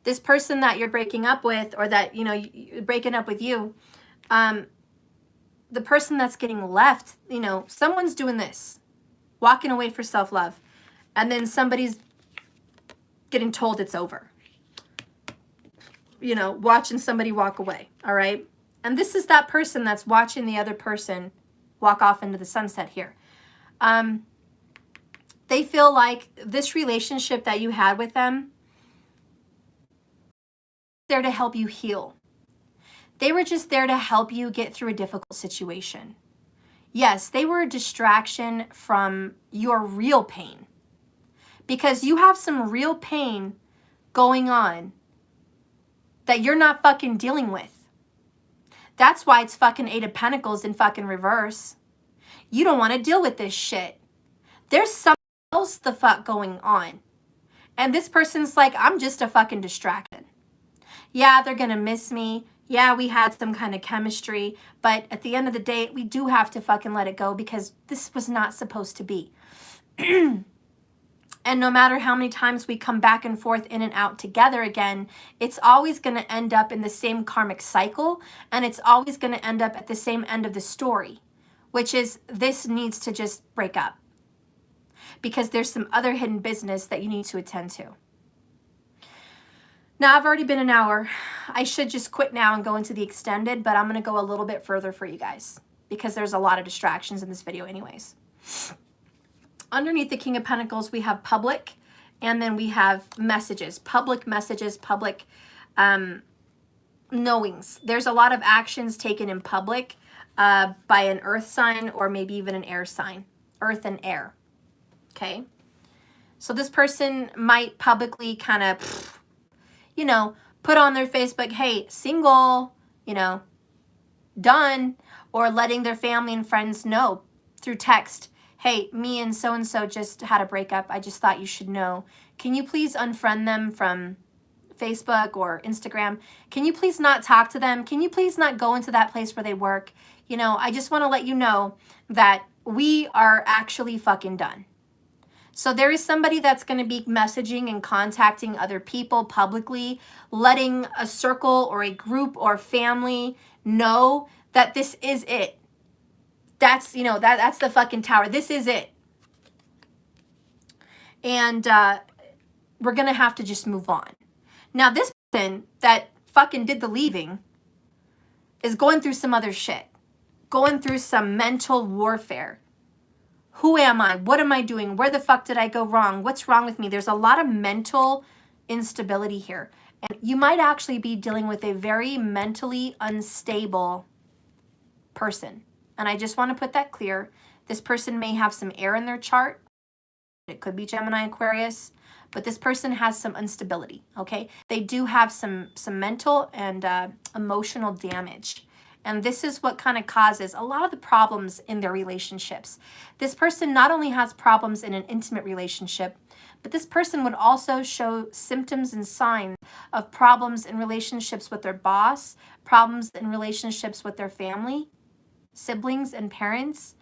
This person that you're breaking up with, or that, you know, breaking up with you, the person that's getting left, you know, someone's doing this, walking away for self-love, and then somebody's getting told it's over. You know, watching somebody walk away, all right? And this is that person that's watching the other person walk off into the sunset here. They feel like this relationship that you had with them, there to help you heal. They were just there to help you get through a difficult situation. Yes, they were a distraction from your real pain, because you have some real pain going on that you're not fucking dealing with. That's why it's fucking 8 of Pentacles in fucking reverse. You don't want to deal with this shit. There's something else the fuck going on. And this person's like, I'm just a fucking distraction. Yeah, they're going to miss me. Yeah, we had some kind of chemistry. But at the end of the day, we do have to fucking let it go because this was not supposed to be. And no matter how many times we come back and forth in and out together again, it's always going to end up in the same karmic cycle, and it's always going to end up at the same end of the story, which is this needs to just break up because there's some other hidden business that you need to attend to. Now, I've already been an hour. I should just quit now and go into the extended, but I'm going to go a little bit further for you guys because there's a lot of distractions in this video anyways. Underneath the King of Pentacles, we have public, and then we have messages, public knowings. There's a lot of actions taken in public by an earth sign or maybe even an air sign, earth and air, okay? So this person might publicly kind of, you know, put on their Facebook, hey, single, you know, done, or letting their family and friends know through text, hey, me and so just had a breakup. I just thought you should know. Can you please unfriend them from Facebook or Instagram? Can you please not talk to them? Can you please not go into that place where they work? You know, I just want to let you know that we are actually fucking done. So there is somebody that's going to be messaging and contacting other people publicly, letting a circle or a group or family know that this is it. That's, you know, that's the fucking tower. This is it. And we're going to have to just move on. Now, this person that fucking did the leaving is going through some other shit. Going through some mental warfare. Who am I? What am I doing? Where the fuck did I go wrong? What's wrong with me? There's a lot of mental instability here. And you might actually be dealing with a very mentally unstable person. And I just want to put that clear. This person may have some air in their chart. It could be Gemini, Aquarius, but this person has some instability, okay? They do have some mental and emotional damage. And this is what kind of causes a lot of the problems in their relationships. This person not only has problems in an intimate relationship, but this person would also show symptoms and signs of problems in relationships with their boss, problems in relationships with their family, siblings and parents,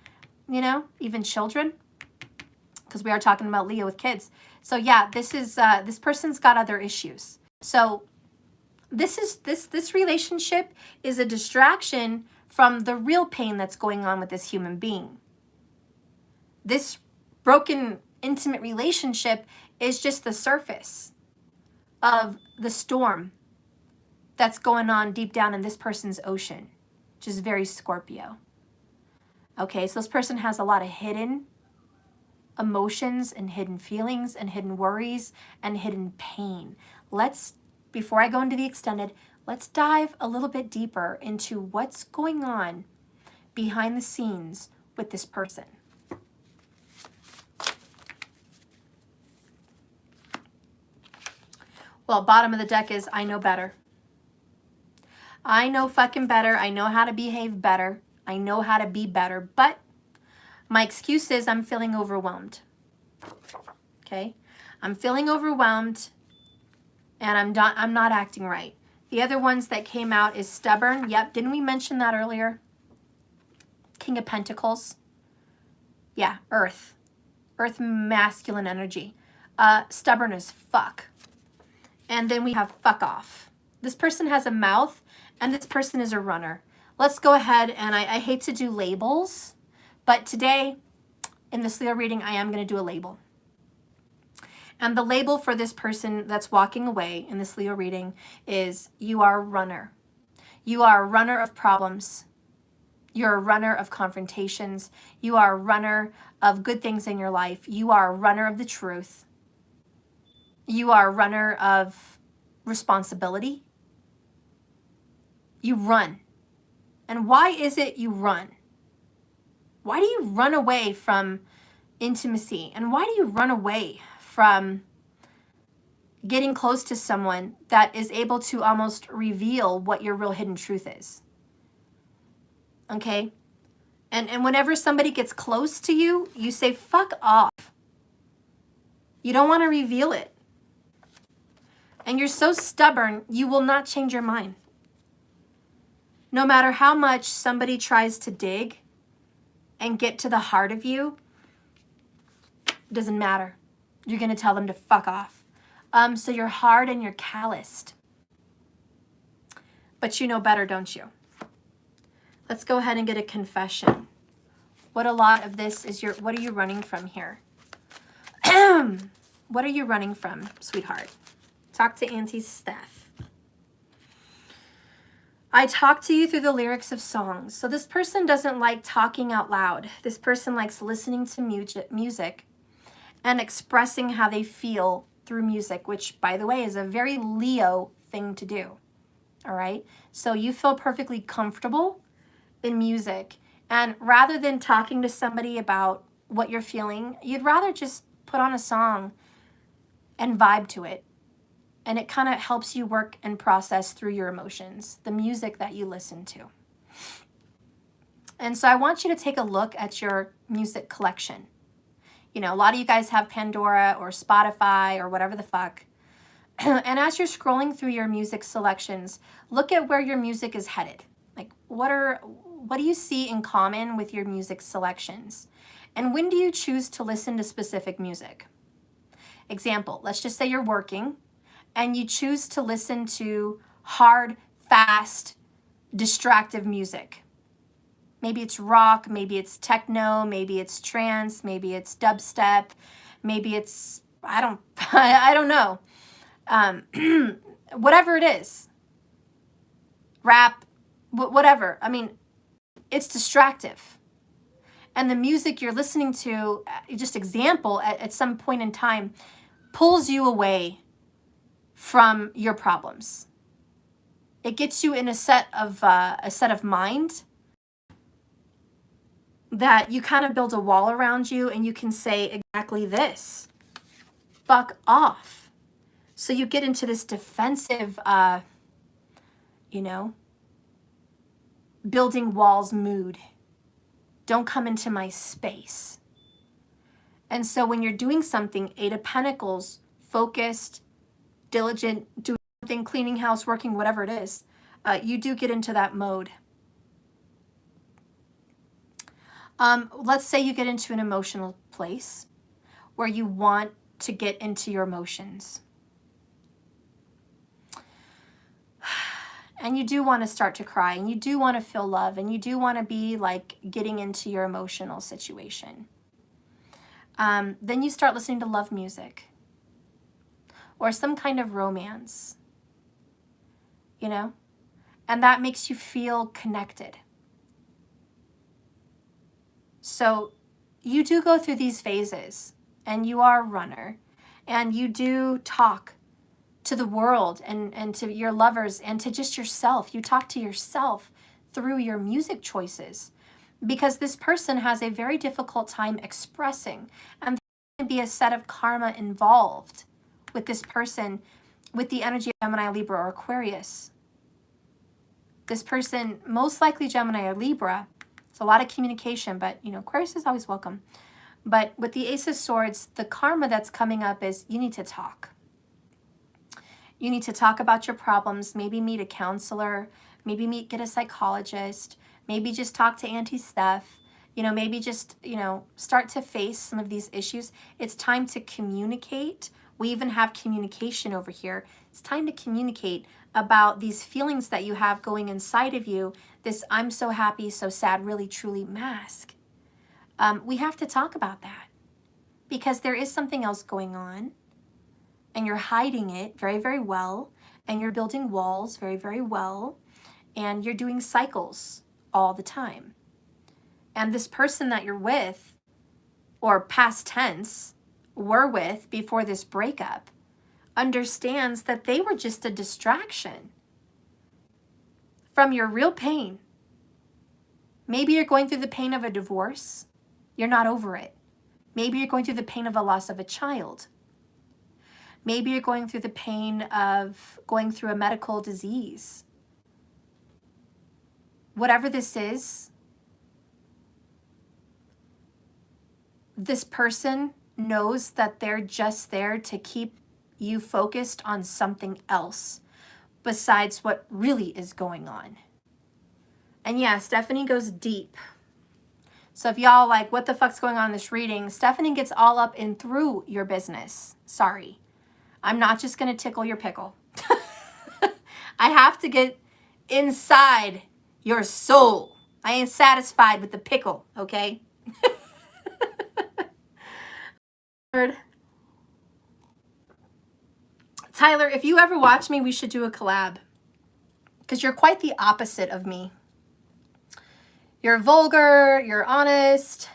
you know, even children, because we are talking about Leo with kids. So yeah, this person's got other issues. So this relationship is a distraction from the real pain that's going on with this human being. This broken intimate relationship is just the surface of the storm that's going on deep down in this person's ocean, which is very Scorpio. Okay, so this person has a lot of hidden emotions and hidden feelings and hidden worries and hidden pain. Before I go into the extended, let's dive a little bit deeper into what's going on behind the scenes with this person. Well, bottom of the deck is I know better. I know fucking better. I know how to behave better. I know how to be better, but my excuse is I'm feeling overwhelmed. Okay? I'm feeling overwhelmed and I'm not acting right. The other ones that came out is stubborn. Yep, didn't we mention that earlier? King of Pentacles. Yeah, Earth. Earth masculine energy. Stubborn as fuck. And then we have fuck off. This person has a mouth and this person is a runner. Let's go ahead and I hate to do labels, but today in this Leo reading, I am going to do a label. And the label for this person that's walking away in this Leo reading is you are a runner. You are a runner of problems. You're a runner of confrontations. You are a runner of good things in your life. You are a runner of the truth. You are a runner of responsibility. You run. And why is it you run? Why do you run away from intimacy? And why do you run away from getting close to someone that is able to almost reveal what your real hidden truth is? Okay? And whenever somebody gets close to you, you say, fuck off. You don't want to reveal it. And you're so stubborn, you will not change your mind. No matter how much somebody tries to dig and get to the heart of you, it doesn't matter. You're going to tell them to fuck off. So you're hard and you're calloused. But you know better, don't you? Let's go ahead and get a confession. What a lot of this is what are you running from here? What are you running from, sweetheart? Talk to Auntie Steph. I talk to you through the lyrics of songs. So this person doesn't like talking out loud. This person likes listening to music and expressing how they feel through music, which, by the way, is a very Leo thing to do. All right? So you feel perfectly comfortable in music. And rather than talking to somebody about what you're feeling, you'd rather just put on a song and vibe to it. And it kind of helps you work and process through your emotions, the music that you listen to. And so I want you to take a look at your music collection. You know, a lot of you guys have Pandora or Spotify or whatever the fuck. And as you're scrolling through your music selections, look at where your music is headed. Like, what do you see in common with your music selections? And when do you choose to listen to specific music? Example, let's just say you're working and you choose to listen to hard, fast, distractive music. Maybe it's rock, maybe it's techno, maybe it's trance, maybe it's dubstep, maybe it's, I don't know. Whatever it is, rap, whatever. I mean, it's distractive. And the music you're listening to, just example, at some point in time, pulls you away from your problems. It gets you in a set of mind that you kind of build a wall around you and you can say exactly this: fuck off. So you get into this defensive, building walls mood. Don't come into my space. And so when you're doing something, 8 of Pentacles, focused, diligent, doing something, cleaning house, working, whatever it is, you do get into that mode. Let's say you get into an emotional place where you want to get into your emotions. And you do want to start to cry, and you do want to feel love, and you do want to be like getting into your emotional situation. Then you start listening to love music or some kind of romance, and that makes you feel connected. So you do go through these phases, and you are a runner, and you do talk to the world and to your lovers and to just yourself. You talk to yourself through your music choices, because this person has a very difficult time expressing, and there can be a set of karma involved with this person with the energy of Gemini, Libra, or Aquarius. This person, most likely Gemini or Libra. It's a lot of communication, but Aquarius is always welcome. But with the Ace of Swords, the karma that's coming up is you need to talk. You need to talk about your problems, maybe meet a counselor, maybe get a psychologist, maybe just talk to Auntie Steph, maybe just, start to face some of these issues. It's time to communicate. We even have communication over here. It's time to communicate about these feelings that you have going inside of you, this I'm so happy, so sad, really, truly mask. We have to talk about that because there is something else going on. And you're hiding it very, very well. And you're building walls very, very well. And you're doing cycles all the time. And this person that you're with, or past tense, were with before this breakup, understands that they were just a distraction from your real pain. Maybe you're going through the pain of a divorce. You're not over it. Maybe you're going through the pain of a loss of a child. Maybe you're going through the pain of going through a medical disease. Whatever this is, this person knows that they're just there to keep you focused on something else besides what really is going on. And yeah, Stephanie goes deep. So if y'all like, what the fuck's going on in this reading? Stephanie gets all up and through your business. Sorry. I'm not just going to tickle your pickle. I have to get inside your soul. I ain't satisfied with the pickle, okay? Tyler, if you ever watch me, we should do a collab. Because you're quite the opposite of me. You're vulgar, you're honest,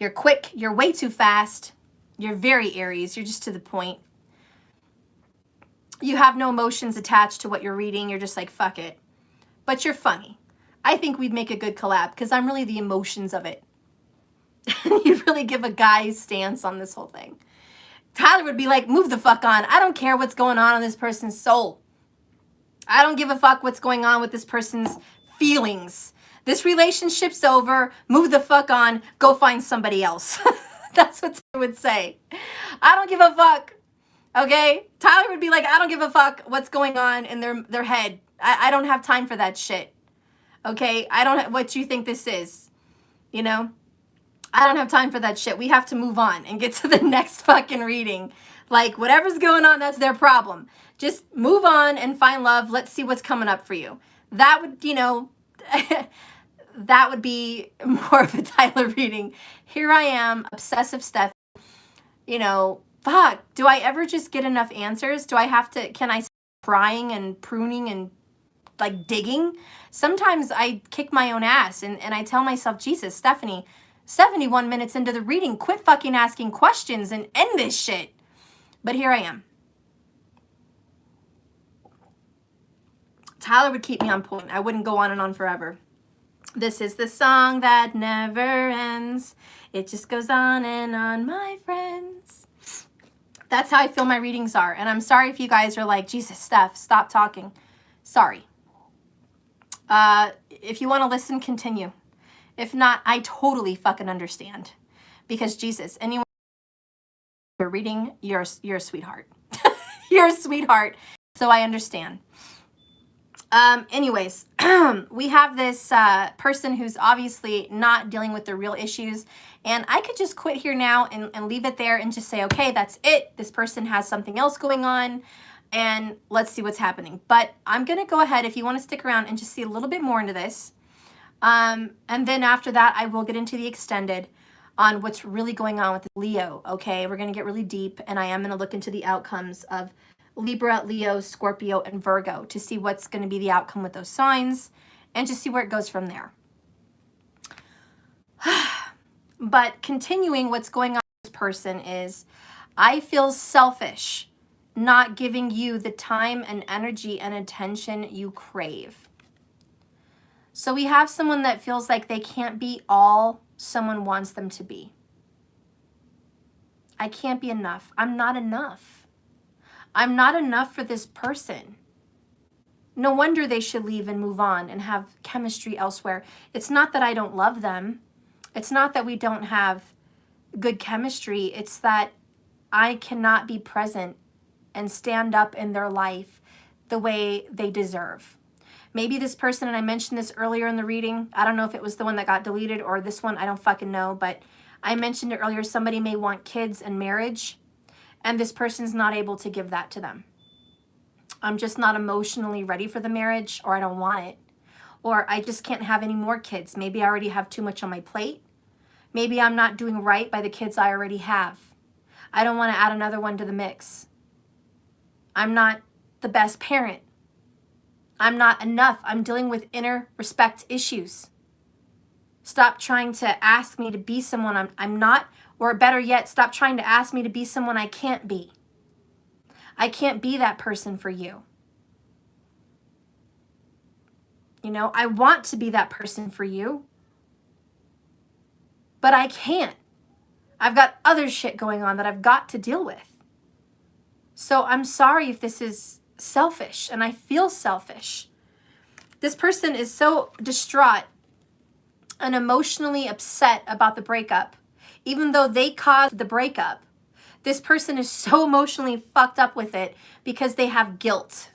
you're quick, you're way too fast. You're very Aries, you're just to the point. You have no emotions attached to what you're reading. You're just like, fuck it. But you're funny. I think we'd make a good collab because I'm really the emotions of it. You'd really give a guy's stance on this whole thing. Tyler would be like, move the fuck on. I don't care what's going on in this person's soul. I don't give a fuck what's going on with this person's feelings. This relationship's over. Move the fuck on. Go find somebody else. That's what Tyler would say. I don't give a fuck. Okay? Tyler would be like, I don't give a fuck what's going on in their head. I don't have time for that shit. Okay? I don't what you think this is. You know? I don't have time for that shit. We have to move on and get to the next fucking reading. Like, whatever's going on, that's their problem. Just move on and find love. Let's see what's coming up for you. That would, you know, that would be more of a Tyler reading. Here I am, obsessive Steph. You know, fuck, do I ever just get enough answers? Do I have to, can I stop crying and pruning and like digging? Sometimes I kick my own ass and I tell myself, Jesus, Stephanie, 71 minutes into the reading, quit fucking asking questions and end this shit. But here I am. Tyler would keep me on point. I wouldn't go on and on forever. This is the song that never ends. It just goes on and on, my friends. That's how I feel my readings are. And I'm sorry if you guys are like, Jesus, Steph, stop talking. Sorry. If you want to listen, continue. If not, I totally fucking understand. Because Jesus, anyone you're reading, you're a sweetheart. You're a sweetheart. So I understand. Anyways, we have this person who's obviously not dealing with the real issues. And I could just quit here now and leave it there and just say, okay, that's it. This person has something else going on. And let's see what's happening. But I'm going to go ahead, if you want to stick around and just see a little bit more into this. And then after that, I will get into the extended on what's really going on with Leo, okay? We're going to get really deep, and I am going to look into the outcomes of Libra, Leo, Scorpio, and Virgo to see what's going to be the outcome with those signs and just see where it goes from there. But continuing what's going on with this person is, I feel selfish not giving you the time and energy and attention you crave. So we have someone that feels like they can't be all someone wants them to be. I can't be enough. I'm not enough. I'm not enough for this person. No wonder they should leave and move on and have chemistry elsewhere. It's not that I don't love them. It's not that we don't have good chemistry. It's that I cannot be present and stand up in their life the way they deserve. Maybe this person, and I mentioned this earlier in the reading, I don't know if it was the one that got deleted or this one, I don't fucking know, but I mentioned it earlier, somebody may want kids and marriage, and this person's not able to give that to them. I'm just not emotionally ready for the marriage, or I don't want it, or I just can't have any more kids. Maybe I already have too much on my plate. Maybe I'm not doing right by the kids I already have. I don't want to add another one to the mix. I'm not the best parent. I'm not enough. I'm dealing with inner respect issues. Stop trying to ask me to be someone I'm not, or better yet, stop trying to ask me to be someone I can't be. I can't be that person for you. You know, I want to be that person for you, but I can't. I've got other shit going on that I've got to deal with. So I'm sorry if this is selfish, and I feel selfish. This person is so distraught and emotionally upset about the breakup. Even though they caused the breakup, this person is so emotionally fucked up with it because they have guilt.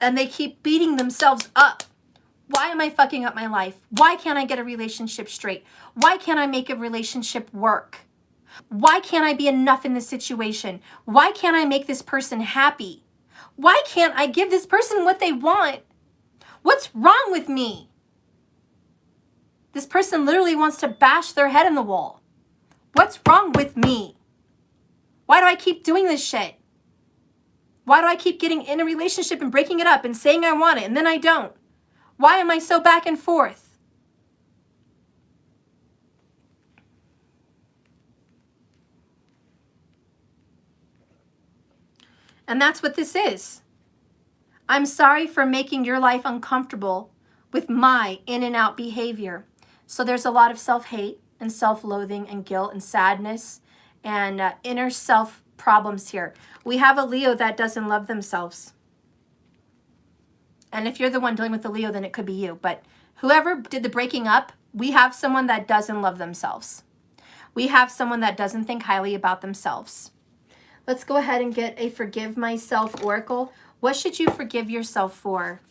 and they keep beating themselves up. Why am I fucking up my life? Why can't I get a relationship straight? Why can't I make a relationship work? Why can't I be enough in this situation? Why can't I make this person happy? Why can't I give this person what they want? What's wrong with me? This person literally wants to bash their head in the wall. What's wrong with me? Why do I keep doing this shit? Why do I keep getting in a relationship and breaking it up and saying I want it and then I don't? Why am I so back and forth? And that's what this is. I'm sorry for making your life uncomfortable with my in and out behavior. So there's a lot of self-hate and self-loathing and guilt and sadness and inner self problems here. We have a Leo that doesn't love themselves. And if you're the one dealing with the Leo, then it could be you. But whoever did the breaking up, we have someone that doesn't love themselves. We have someone that doesn't think highly about themselves. Let's go ahead and get a Forgive Myself Oracle. What should you forgive yourself for?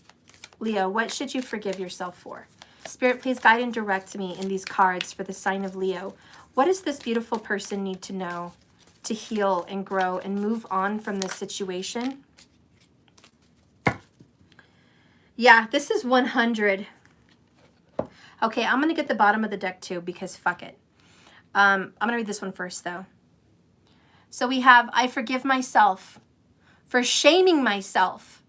Leo, what should you forgive yourself for? Spirit, please guide and direct me in these cards for the sign of Leo. What does this beautiful person need to know to heal and grow and move on from this situation? Yeah, this is 100. Okay, I'm going to get the bottom of the deck too because fuck it. I'm going to read this one first though. So we have, I forgive myself for shaming myself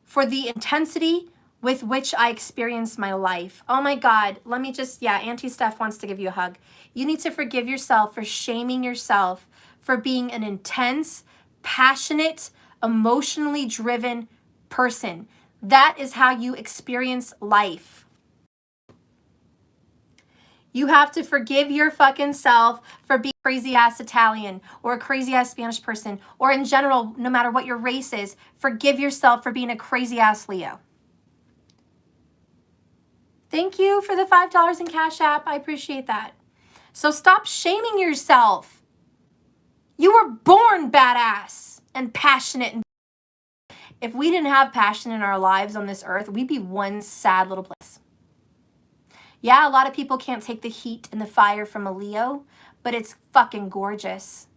for the intensity with which I experience my life. Oh my God, let me just, yeah, Auntie Steph wants to give you a hug. You need to forgive yourself for shaming yourself for being an intense, passionate, emotionally driven person. That is how you experience life. You have to forgive your fucking self for being a crazy ass Italian or a crazy ass Spanish person, or in general, no matter what your race is, forgive yourself for being a crazy ass Leo. Thank you for the $5 in Cash App. I appreciate that. So stop shaming yourself. You were born badass and passionate. If we didn't have passion in our lives on this earth, we'd be one sad little place. Yeah, a lot of people can't take the heat and the fire from a Leo, but it's fucking gorgeous.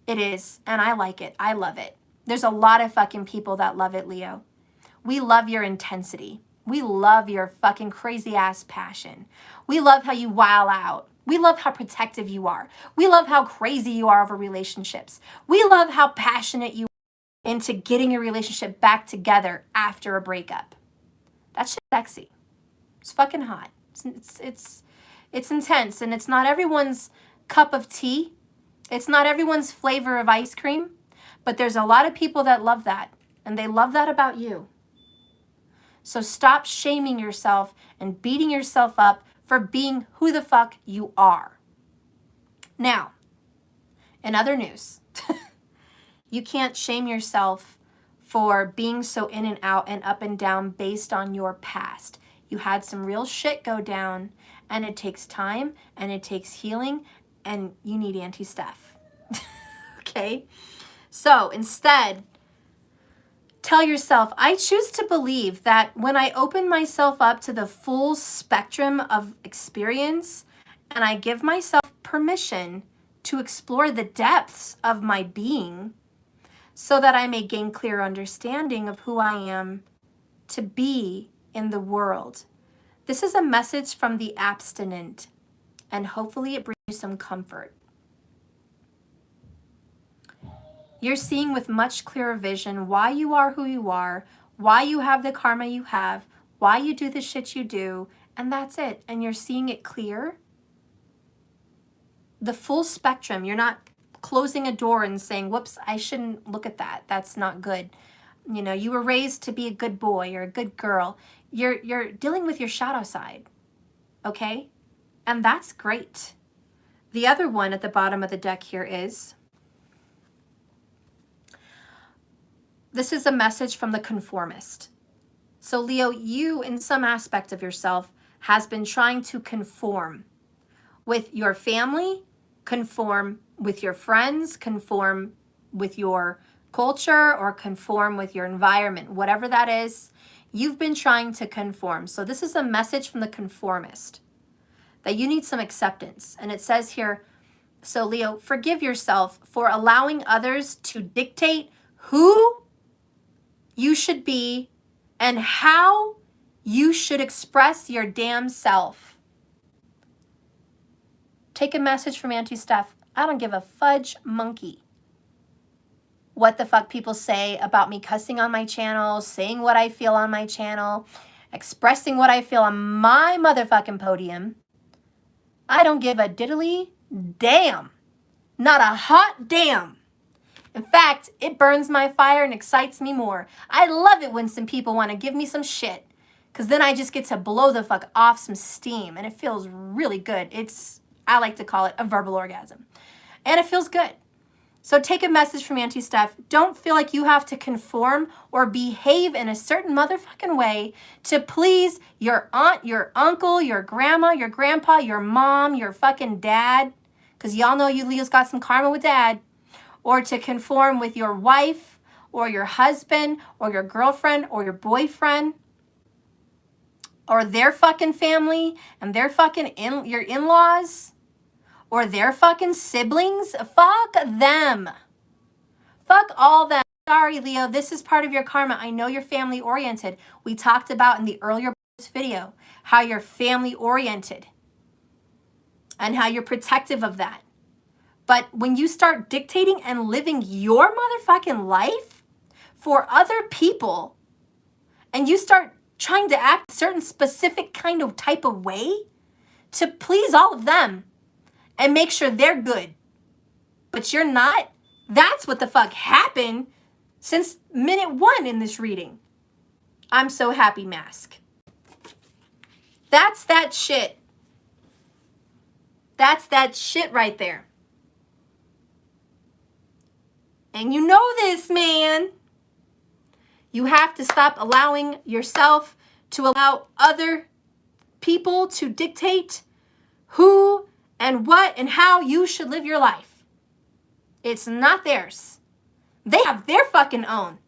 It is, and I like it. I love it. There's a lot of fucking people that love it, Leo. We love your intensity. We love your fucking crazy ass passion. We love how you wow out. We love how protective you are. We love how crazy you are over relationships. We love how passionate you are into getting a relationship back together after a breakup. That's sexy. It's fucking hot. It's intense, and it's not everyone's cup of tea. It's not everyone's flavor of ice cream, but there's a lot of people that love that, and they love that about you. So stop shaming yourself and beating yourself up for being who the fuck you are. Now, in other news, you can't shame yourself for being so in and out and up and down based on your past. You had some real shit go down, and it takes time, and it takes healing, and you need Auntie Steph. Okay? So instead, tell yourself, I choose to believe that when I open myself up to the full spectrum of experience and I give myself permission to explore the depths of my being so that I may gain clear understanding of who I am to be in the world. This is a message from the abstinent, and hopefully it brings you some comfort. You're seeing with much clearer vision why you are who you are, why you have the karma you have, why you do the shit you do, and that's it. And you're seeing it clear. The full spectrum. You're not closing a door and saying, whoops, I shouldn't look at that. That's not good. You know, you were raised to be a good boy or a good girl. You're dealing with your shadow side, okay? And that's great. The other one at the bottom of the deck here is, this is a message from the conformist. So Leo, you in some aspect of yourself has been trying to conform with your family, conform with your friends, conform with your culture or conform with your environment, whatever that is. You've been trying to conform. So this is a message from the conformist that you need some acceptance. And it says here, so Leo, forgive yourself for allowing others to dictate who you should be and how you should express your damn self. Take a message from Auntie Steph. I don't give a fudge monkey what the fuck people say about me cussing on my channel, saying what I feel on my channel, expressing what I feel on my motherfucking podium. I don't give a diddly damn. Not a hot damn. In fact, it burns my fire and excites me more. I love it when some people want to give me some shit, because then I just get to blow the fuck off some steam, and it feels really good. I like to call it a verbal orgasm. And it feels good. So take a message from Auntie Steph. Don't feel like you have to conform or behave in a certain motherfucking way to please your aunt, your uncle, your grandma, your grandpa, your mom, your fucking dad. Because y'all know you Leo's got some karma with dad. Or to conform with your wife or your husband or your girlfriend or your boyfriend. Or their fucking family and their fucking your in-laws. Or their fucking siblings. Fuck them. Fuck all them. Sorry, Leo, this is part of your karma. I know you're family oriented. We talked about in the earlier video how you're family oriented and how you're protective of that. But when you start dictating and living your motherfucking life for other people and you start trying to act a certain specific kind of type of way to please all of them, and make sure they're good, but you're not, that's what the fuck happened since minute 1 in this reading. I'm so happy, Mask. That's that shit. That's that shit right there. And you know this, man. You have to stop allowing yourself to allow other people to dictate who and what and how you should live your life. It's not theirs. They have their fucking own.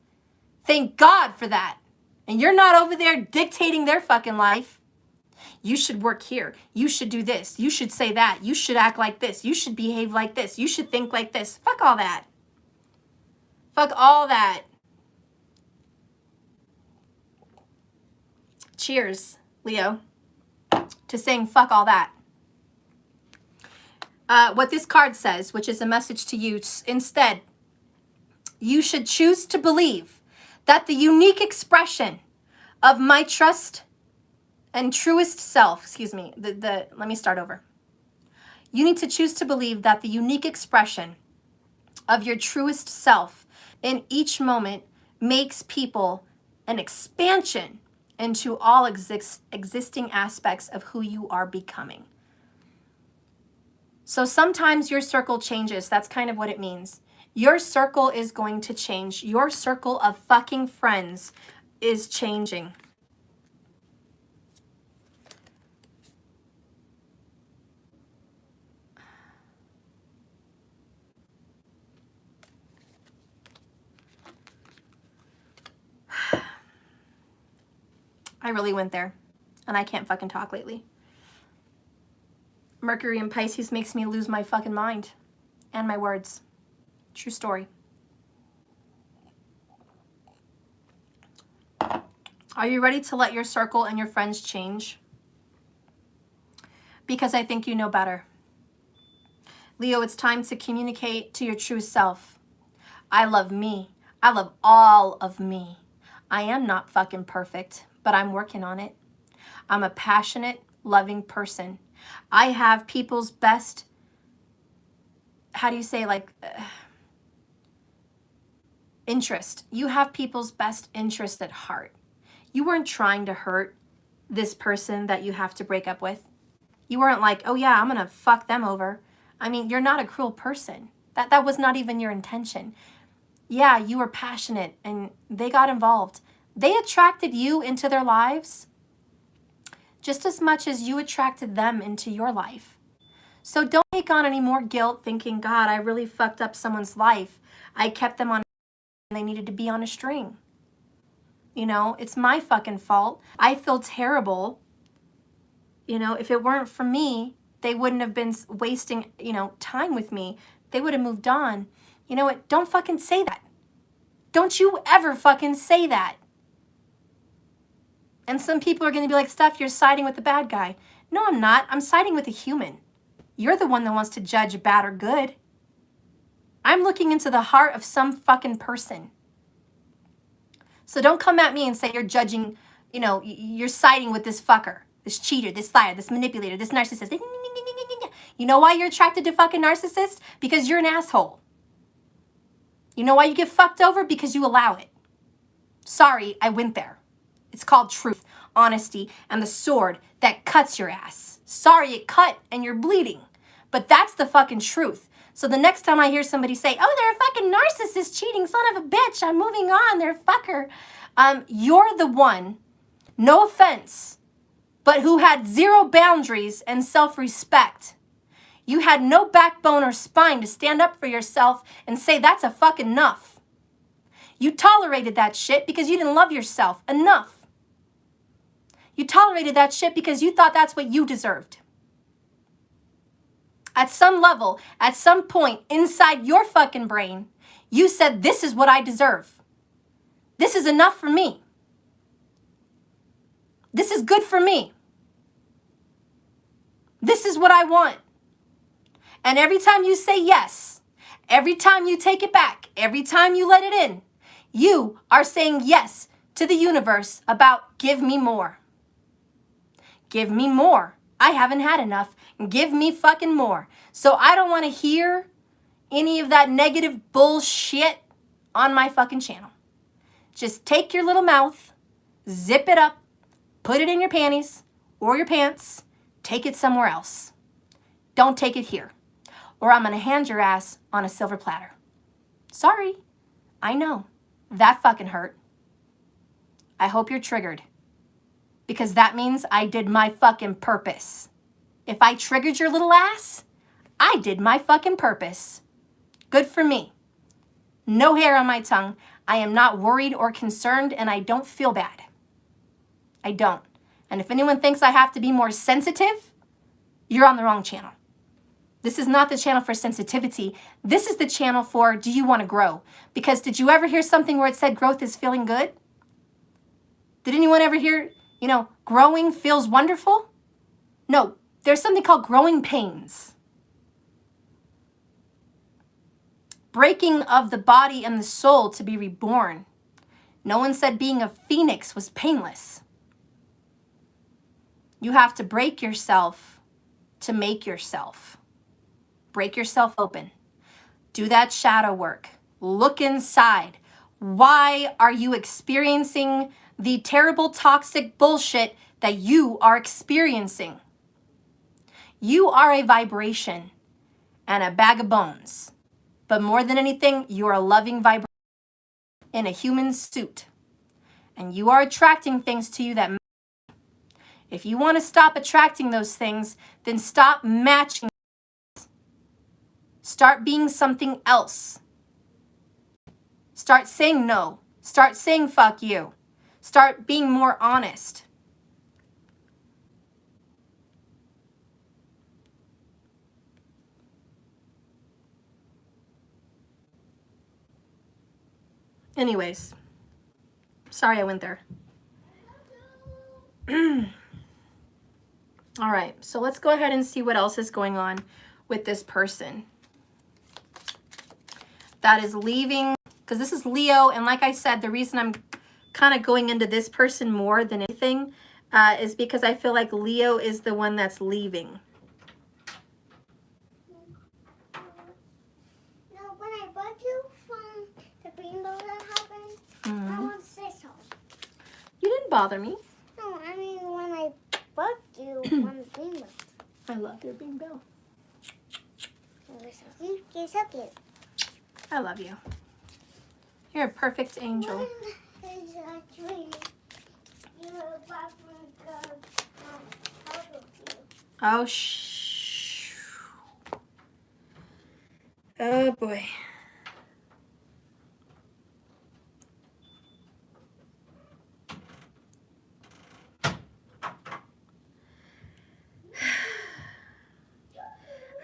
Thank God for that. And you're not over there dictating their fucking life. You should work here. You should do this. You should say that. You should act like this. You should behave like this. You should think like this. Fuck all that. Fuck all that. Cheers, Leo, to saying fuck all that. What this card says, which is a message to you, instead, you should choose to believe that the unique expression of my trust and truest self, let me start over. You need to choose to believe that the unique expression of your truest self in each moment makes people an expansion into all existing aspects of who you are becoming. So sometimes your circle changes. That's kind of what it means. Your circle is going to change. Your circle of fucking friends is changing. I really went there, and I can't fucking talk lately. Mercury in Pisces makes me lose my fucking mind and my words. True story. Are you ready to let your circle and your friends change? Because I think you know better. Leo, it's time to communicate to your true self. I love me. I love all of me. I am not fucking perfect, but I'm working on it. I'm a passionate, loving person. I have people's best, interest. You have people's best interest at heart. You weren't trying to hurt this person that you have to break up with. You weren't like, oh yeah, I'm gonna fuck them over. I mean, you're not a cruel person. That was not even your intention. Yeah, you were passionate and they got involved. They attracted you into their lives just as much as you attracted them into your life. So don't take on any more guilt thinking, God, I really fucked up someone's life. I kept them on they needed to be on a string. You know, it's my fucking fault. I feel terrible. You know, if it weren't for me, they wouldn't have been wasting, you know, time with me. They would have moved on. You know what? Don't fucking say that. Don't you ever fucking say that. And some people are going to be like, Steph, you're siding with the bad guy. No, I'm not. I'm siding with a human. You're the one that wants to judge bad or good. I'm looking into the heart of some fucking person. So don't come at me and say you're judging, you know, you're siding with this fucker, this cheater, this liar, this manipulator, this narcissist. You know why you're attracted to fucking narcissists? Because you're an asshole. You know why you get fucked over? Because you allow it. Sorry, I went there. It's called truth, honesty, and the sword that cuts your ass. Sorry it cut and you're bleeding. But that's the fucking truth. So the next time I hear somebody say, oh, they're a fucking narcissist, cheating son of a bitch, I'm moving on, they're a fucker. You're the one, no offense, but who had zero boundaries and self-respect. You had no backbone or spine to stand up for yourself and say that's a fucking enough. You tolerated that shit because you didn't love yourself enough. You tolerated that shit because you thought that's what you deserved. At some level, at some point inside your fucking brain, you said, this is what I deserve. This is enough for me. This is good for me. This is what I want. And every time you say yes, every time you take it back, every time you let it in, you are saying yes to the universe about give me more. Give me more. I haven't had enough. Give me fucking more. So I don't want to hear any of that negative bullshit on my fucking channel. Just take your little mouth, zip it up, put it in your panties or your pants, take it somewhere else. Don't take it here, or I'm going to hand your ass on a silver platter. Sorry. I know. That fucking hurt. I hope you're triggered, because that means I did my fucking purpose. If I triggered your little ass, I did my fucking purpose. Good for me. No hair on my tongue. I am not worried or concerned, and I don't feel bad. I don't. And if anyone thinks I have to be more sensitive, you're on the wrong channel. This is not the channel for sensitivity. This is the channel for, do you want to grow? Because did you ever hear something where it said growth is feeling good? Did anyone ever hear, you know, growing feels wonderful? No, there's something called growing pains. Breaking of the body and the soul to be reborn. No one said being a phoenix was painless. You have to break yourself to make yourself. Break yourself open. Do that shadow work. Look inside. Why are you experiencing the terrible toxic bullshit that you are experiencing? You are a vibration and a bag of bones. But more than anything, you're a loving vibration in a human suit. And you are attracting things to you that matter. If you want to stop attracting those things, then stop matching. Start being something else. Start saying no. Start saying fuck you. Start being more honest. Anyways, sorry I went there. All right, so let's go ahead and see what else is going on with this person that is leaving, because this is Leo, and like I said, the reason I'm kind of going into this person more than anything is because I feel like Leo is the one that's leaving. No, when I bought you from the rainbow that happened, I want to say so. You didn't bother me. No, I mean when I bought you from the rainbow. I love your Bing Bell. You're so cute. You're so cute. I love you. You're a perfect angel. When is a tree? You were bathroom girl. Oh, oh boy.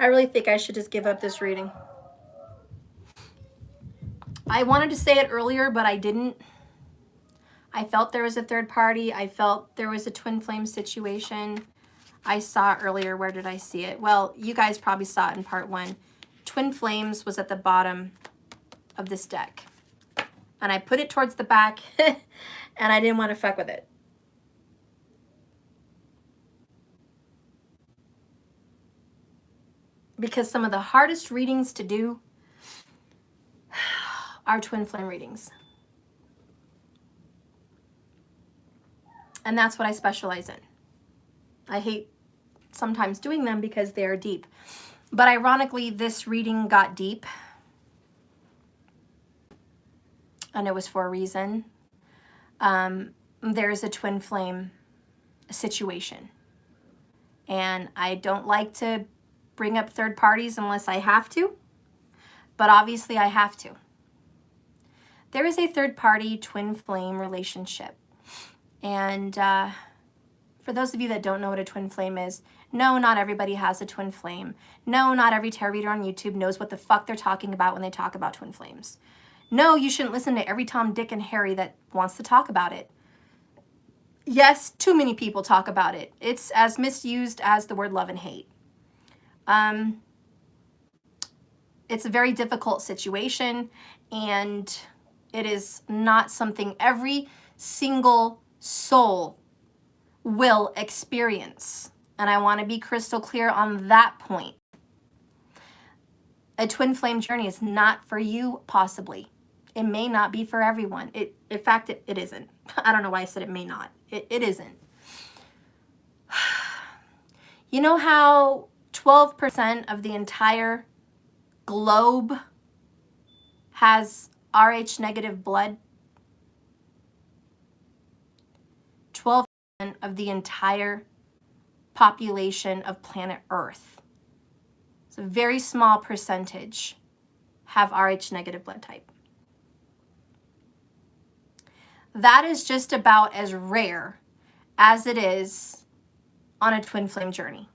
I really think I should just give up this reading. I wanted to say it earlier, but I didn't. I felt there was a third party. I felt there was a twin flame situation. I saw it earlier. Where did I see it? Well, you guys probably saw it in part 1. Twin flames was at the bottom of this deck. And I put it towards the back and I didn't want to fuck with it. Because some of the hardest readings to do are twin flame readings. And that's what I specialize in. I hate sometimes doing them because they are deep. But ironically, this reading got deep. And it was for a reason. There's a twin flame situation. And I don't like to bring up third parties unless I have to. But obviously I have to. There is a third party twin flame relationship. And for those of you that don't know what a twin flame is, no, not everybody has a twin flame. No, not every tarot reader on YouTube knows what the fuck they're talking about when they talk about twin flames. No, you shouldn't listen to every Tom, Dick, and Harry that wants to talk about it. Yes, too many people talk about it. It's as misused as the word love and hate. It's a very difficult situation, and it is not something every single soul will experience. And I want to be crystal clear on that point. A twin flame journey is not for you, possibly. It may not be for everyone. In fact, it isn't. I don't know why I said it may not. It isn't. You know how 12% of the entire globe has Rh negative blood? 12% of the entire population of planet Earth. It's a very small percentage have Rh negative blood type. That is just about as rare as it is on a twin flame journey.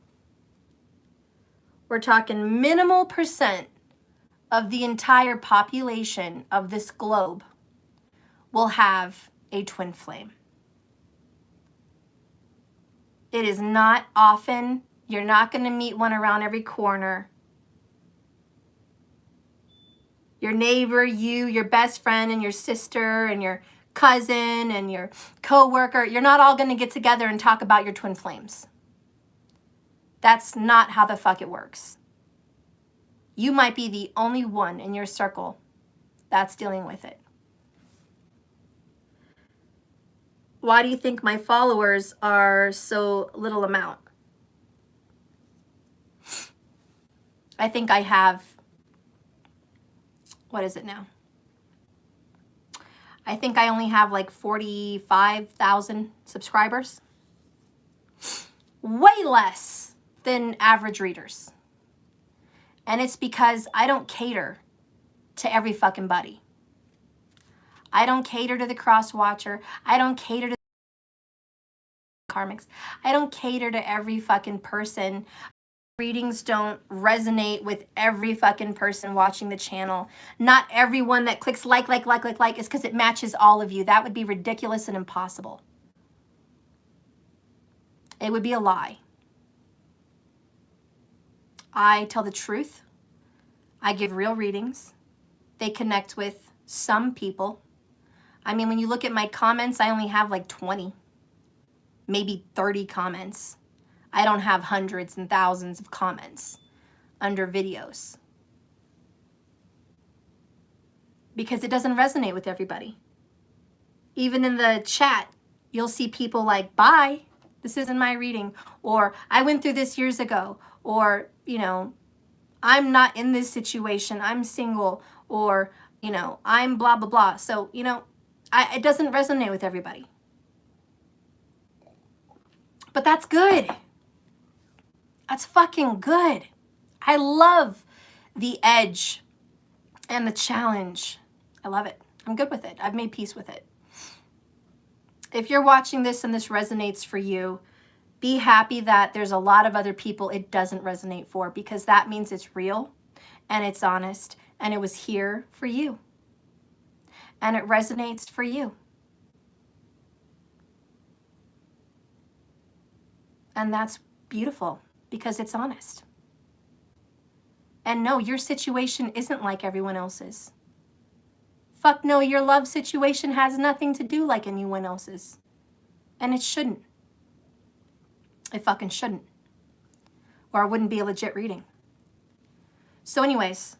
We're talking minimal percent of the entire population of this globe will have a twin flame. It is not often. You're not going to meet one around every corner. Your neighbor, you, your best friend, and your sister, and your cousin, and your coworker, you're not all going to get together and talk about your twin flames. That's not how the fuck it works. You might be the only one in your circle that's dealing with it. Why do you think my followers are so little amount? I think I have, what is it now? I think I only have like 45,000 subscribers. Way less than average readers. And it's because I don't cater to every fucking buddy. I don't cater to the cross watcher. I don't cater to karmics. I don't cater to every fucking person. Readings don't resonate with every fucking person watching the channel. Not everyone that clicks like is because it matches all of you. That would be ridiculous and impossible. It would be a lie. I tell the truth. I give real readings. They connect with some people. I mean, when you look at my comments, I only have like 20, maybe 30 comments. I don't have hundreds and thousands of comments under videos because it doesn't resonate with everybody. Even in the chat, you'll see people like, bye, this isn't my reading, or I went through this years ago, or, you know, I'm not in this situation, I'm single, or, you know, I'm blah, blah, blah. So, you know, it doesn't resonate with everybody. But that's good. That's fucking good. I love the edge and the challenge. I love it. I'm good with it. I've made peace with it. If you're watching this and this resonates for you, Be happy that there's a lot of other people it doesn't resonate for, because that means it's real and it's honest and it was here for you and it resonates for you. And that's beautiful because it's honest. And no, your situation isn't like everyone else's. Fuck no, your love situation has nothing to do like anyone else's. And it shouldn't. It fucking shouldn't. Or it wouldn't be a legit reading. So anyways,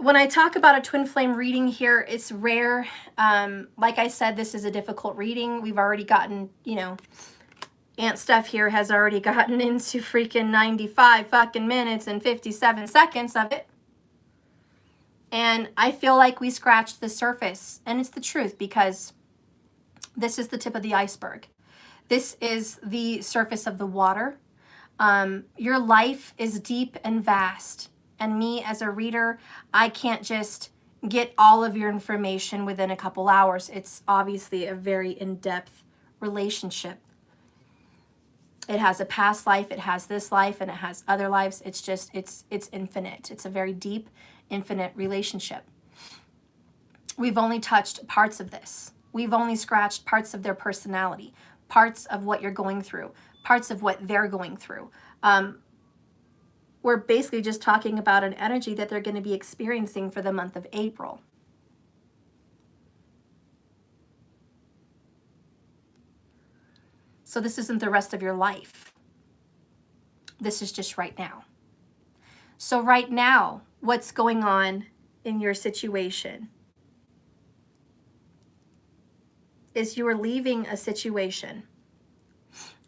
when I talk about a twin flame reading here, it's rare. Like I said, this is a difficult reading. We've already gotten, you know, Aunt Steph here has already gotten into freaking 95 fucking minutes and 57 seconds of it. And I feel like we scratched the surface. And it's the truth, because this is the tip of the iceberg. This is the surface of the water. Your life is deep and vast. And me as a reader, I can't just get all of your information within a couple hours. It's obviously a very in-depth relationship. It has a past life, it has this life, and it has other lives. It's just, it's infinite. It's a very deep, infinite relationship. We've only touched parts of this. We've only scratched parts of their personality, parts of what you're going through, parts of what they're going through. We're basically just talking about an energy that they're going to be experiencing for the month of April. So this isn't the rest of your life. This is just right now. So right now, what's going on in your situation is you are leaving a situation,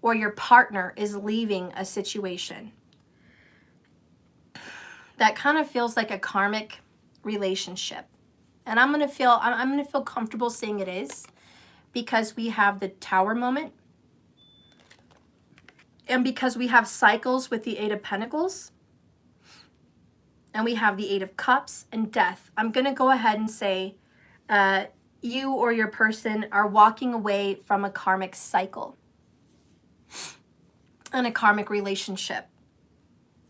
or your partner is leaving a situation that kind of feels like a karmic relationship. And I'm going to feel comfortable saying it is, because we have the Tower moment. And because we have cycles with the Eight of Pentacles, and we have the Eight of Cups and Death, I'm going to go ahead and say you or your person are walking away from a karmic cycle and a karmic relationship.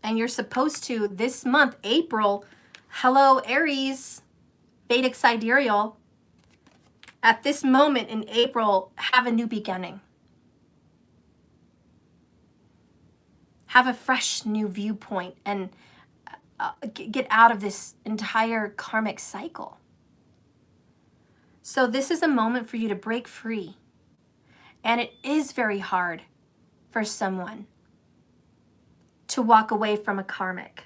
And you're supposed to, this month, April, hello Aries, Vedic sidereal, at this moment in April, have a new beginning. Have a fresh new viewpoint and get out of this entire karmic cycle. So this is a moment for you to break free. And it is very hard for someone to walk away from a karmic.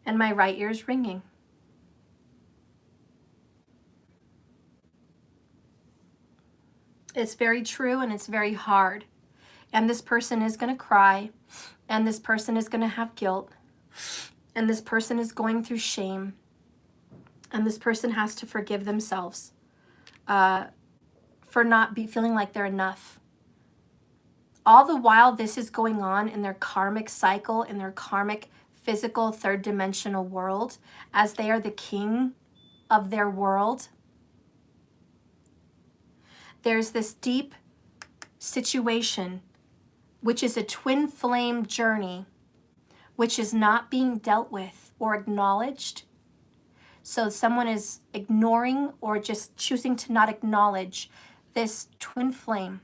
And my right ear is ringing. It's very true, and it's very hard. And this person is going to cry, and this person is going to have guilt, and this person is going through shame, and this person has to forgive themselves for not feeling like they're enough. All the while this is going on in their karmic cycle, in their karmic physical third dimensional world, as they are the king of their world, there's this deep situation, which is a twin flame journey, which is not being dealt with or acknowledged. So someone is ignoring or just choosing to not acknowledge this twin flame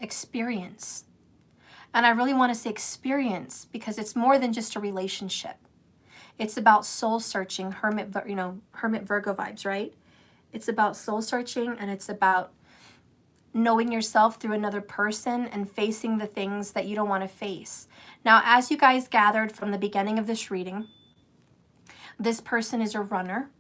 experience. And I really want to say experience, because it's more than just a relationship. It's about soul searching, hermit Virgo vibes, right? It's about soul searching, and it's about knowing yourself through another person and facing the things that you don't want to face. Now, as you guys gathered from the beginning of this reading, this person is a runner.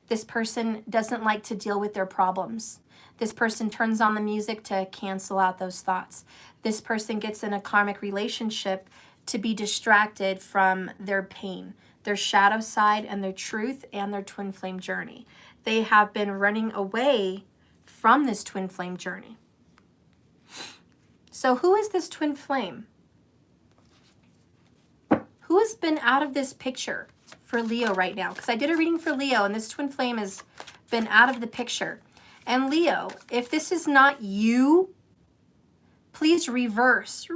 This person doesn't like to deal with their problems. This person turns on the music to cancel out those thoughts. This person gets in a karmic relationship to be distracted from their pain, their shadow side, and their truth, and their twin flame journey. They have been running away from this twin flame journey. So who is this twin flame? Who has been out of this picture for Leo right now, because I did a reading for Leo and this twin flame has been out of the picture. And Leo, if this is not you, please reverse.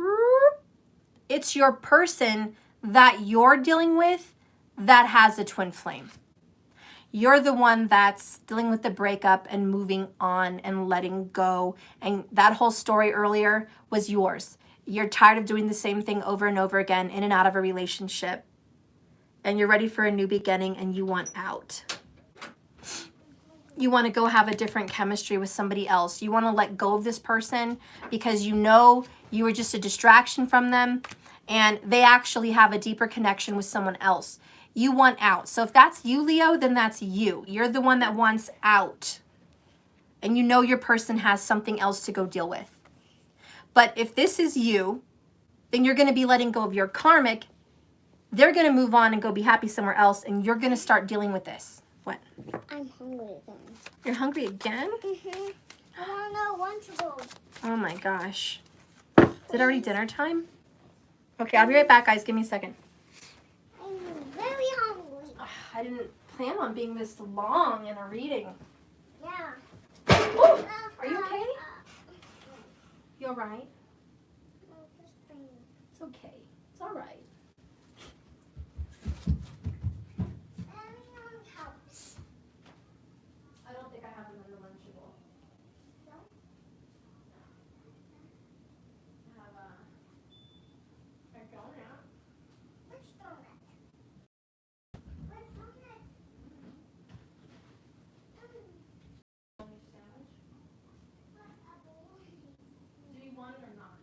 It's your person that you're dealing with that has a twin flame. You're the one that's dealing with the breakup and moving on and letting go. And that whole story earlier was yours. You're tired of doing the same thing over and over again in and out of a relationship. And you're ready for a new beginning and you want out. You want to go have a different chemistry with somebody else. You want to let go of this person because you know you were just a distraction from them and they actually have a deeper connection with someone else. You want out. So if that's you, Leo, then that's you. You're the one that wants out. And you know your person has something else to go deal with. But if this is you, then you're going to be letting go of your karmic. They're going to move on and go be happy somewhere else. And you're going to start dealing with this. What? I'm hungry again. You're hungry again? Mm-hmm. I want to go. Oh my gosh. Is it already dinner time? Okay, I'll be right back, guys. Give me a second. I'm very hungry. I didn't plan on being this long in a reading. Yeah. Oh, are you okay? You all right? It's okay. It's all right. I don't think I have them in the Lunchable. No? I have a donut. Which donut? What donut? Sandwich. Do you want it or not?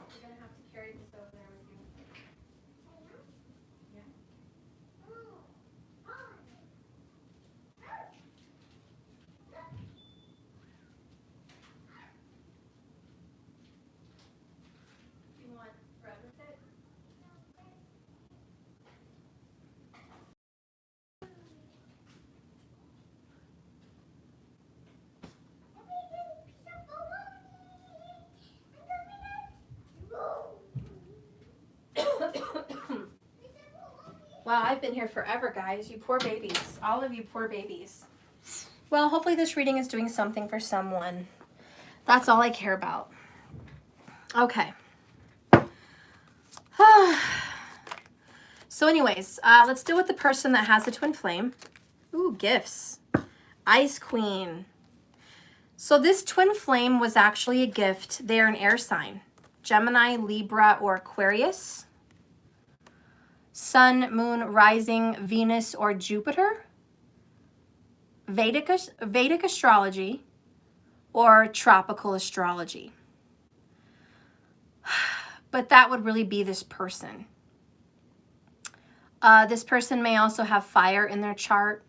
You're gonna have to carry this over there with you. Yeah. You want bread with it? Wow, I've been here forever, guys. You poor babies. All of you poor babies. Well, hopefully this reading is doing something for someone. That's all I care about. Okay. So anyways, let's deal with the person that has a twin flame. Ooh, gifts. Ice Queen. So this twin flame was actually a gift. They're an air sign. Gemini, Libra, or Aquarius. Sun, Moon, Rising, Venus, or Jupiter. Vedic astrology, or tropical astrology. But that would really be this person. This person may also have fire in their chart.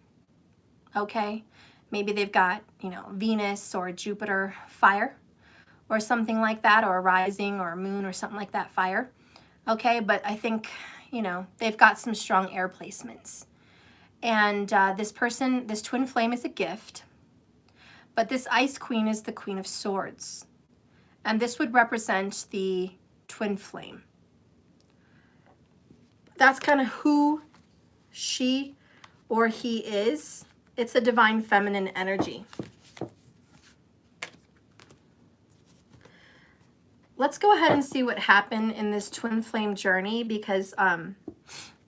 Okay, maybe they've got, Venus or Jupiter fire or something like that, or a rising or a moon or something like that fire. Okay, but I think, they've got some strong air placements. And this person, this twin flame is a gift, but this Ice Queen is the Queen of Swords. And this would represent the twin flame. That's kind of who she or he is. It's a divine feminine energy. Let's go ahead and see what happened in this twin flame journey, because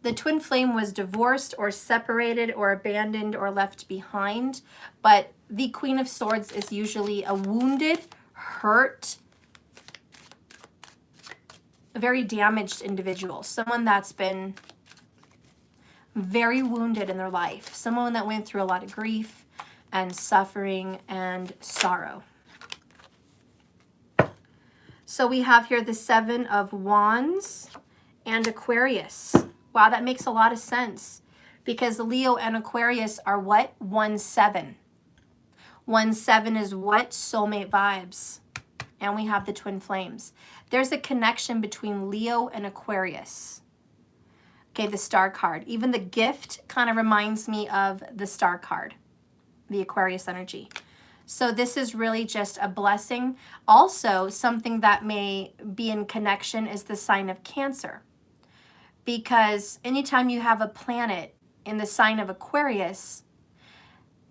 the twin flame was divorced or separated or abandoned or left behind. But the Queen of Swords is usually a wounded, hurt, a very damaged individual. Someone that's been very wounded in their life. Someone that went through a lot of grief and suffering and sorrow. So we have here the Seven of Wands and Aquarius. Wow, that makes a lot of sense, because Leo and Aquarius are what? 1-7. 1-7 is what? Soulmate vibes. and we have the twin flames. There's a connection between Leo and Aquarius. Okay, the star card. Even the gift kind of reminds me of the star card, the Aquarius energy. So this is really just a blessing. Also, something that may be in connection is the sign of Cancer. Because anytime you have a planet in the sign of Aquarius,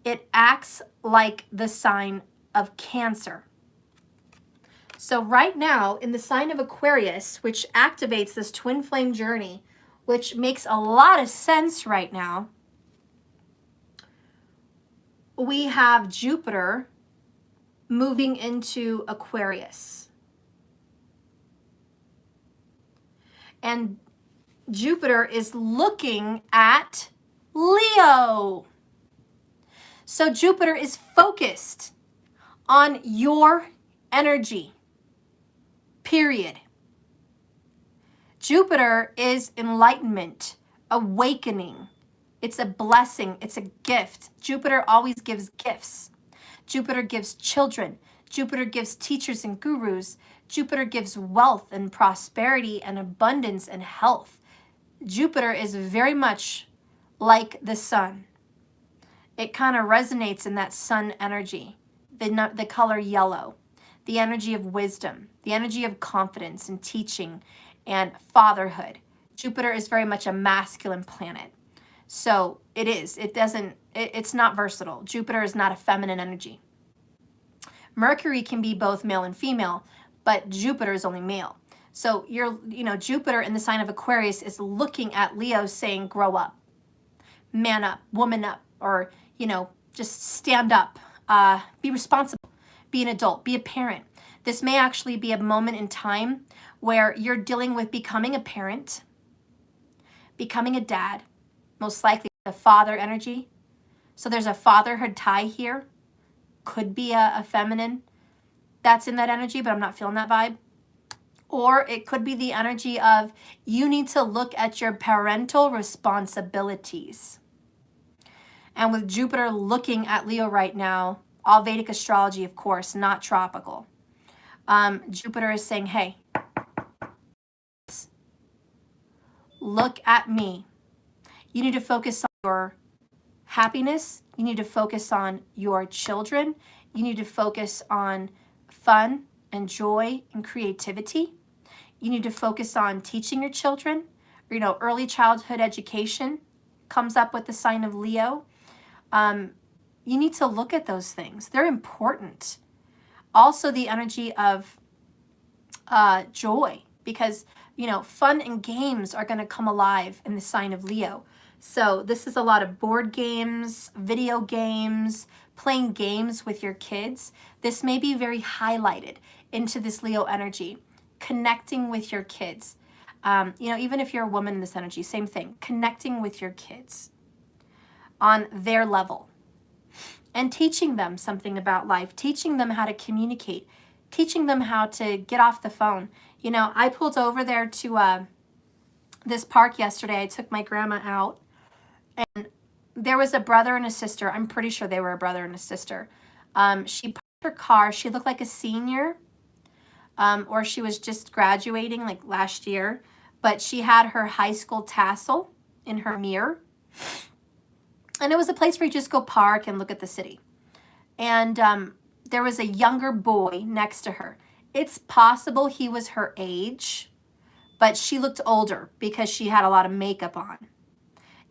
it acts like the sign of Cancer. So right now, in the sign of Aquarius, which activates this twin flame journey, which makes a lot of sense right now, we have Jupiter moving into Aquarius. And Jupiter is looking at Leo. So Jupiter is focused on your energy, period. Jupiter is enlightenment, awakening. It's a blessing. It's a gift. Jupiter always gives gifts. Jupiter gives children. Jupiter gives teachers and gurus. Jupiter gives wealth and prosperity and abundance and health. Jupiter is very much like the sun. It kind of resonates in that sun energy, the color yellow, the energy of wisdom, the energy of confidence and teaching and fatherhood. Jupiter is very much a masculine planet. So it's not versatile. Jupiter is not a feminine energy. Mercury can be both male and female, but Jupiter is only male. So Jupiter in the sign of Aquarius is looking at Leo saying, grow up, man up, woman up, or, just stand up, be responsible, be an adult, be a parent. This may actually be a moment in time where you're dealing with becoming a parent, becoming a dad, most likely the father energy. So there's a fatherhood tie here. Could be a feminine that's in that energy, but I'm not feeling that vibe. Or it could be the energy of you need to look at your parental responsibilities. And with Jupiter looking at Leo right now, all Vedic astrology, of course, not tropical. Jupiter is saying, hey, look at me. You need to focus on your happiness. You need to focus on your children. You need to focus on fun and joy and creativity. You need to focus on teaching your children. Early childhood education comes up with the sign of Leo. You need to look at those things. They're important. Also, the energy of joy, because, fun and games are going to come alive in the sign of Leo. So this is a lot of board games, video games, playing games with your kids. This may be very highlighted into this Leo energy, connecting with your kids. Even if you're a woman in this energy, same thing, connecting with your kids on their level and teaching them something about life, teaching them how to communicate, teaching them how to get off the phone. I pulled over there to this park yesterday. I took my grandma out, and there was a brother and a sister. I'm pretty sure they were a brother and a sister. She parked her car. She looked like a senior, or she was just graduating like last year, but she had her high school tassel in her mirror. And it was a place where you just go park and look at the city. And there was a younger boy next to her. It's possible he was her age, but she looked older because she had a lot of makeup on.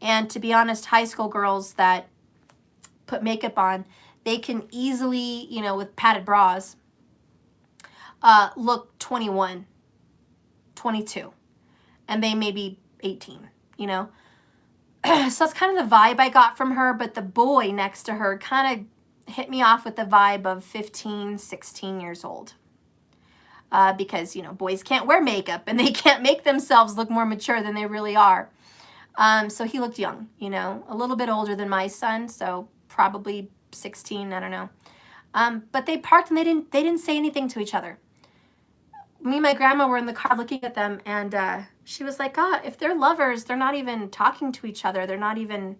And to be honest, high school girls that put makeup on, they can easily, with padded bras, look 21, 22, and they may be 18, So it's kind of the vibe I got from her, but the boy next to her kind of hit me off with the vibe of 15, 16 years old. Because, boys can't wear makeup and they can't make themselves look more mature than they really are. So he looked young, a little bit older than my son, so probably 16, I don't know. But they parked and they didn't say anything to each other. Me and my grandma were in the car looking at them, and she was like, if they're lovers, they're not even talking to each other. They're not even,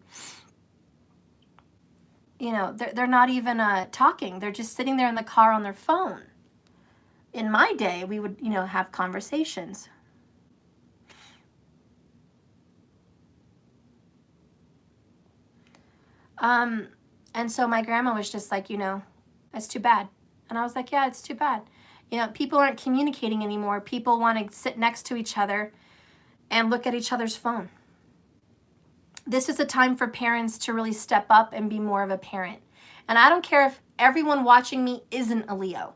they're not even talking. They're just sitting there in the car on their phone. in my day, we would, you know, have conversations. And so my grandma was just like, you know, that's too bad. And I was like, yeah, it's too bad. You know, people aren't communicating anymore. People want to sit next to each other and look at each other's phone. This is a time for parents to really step up and be more of a parent. And I don't care if everyone watching me isn't a Leo.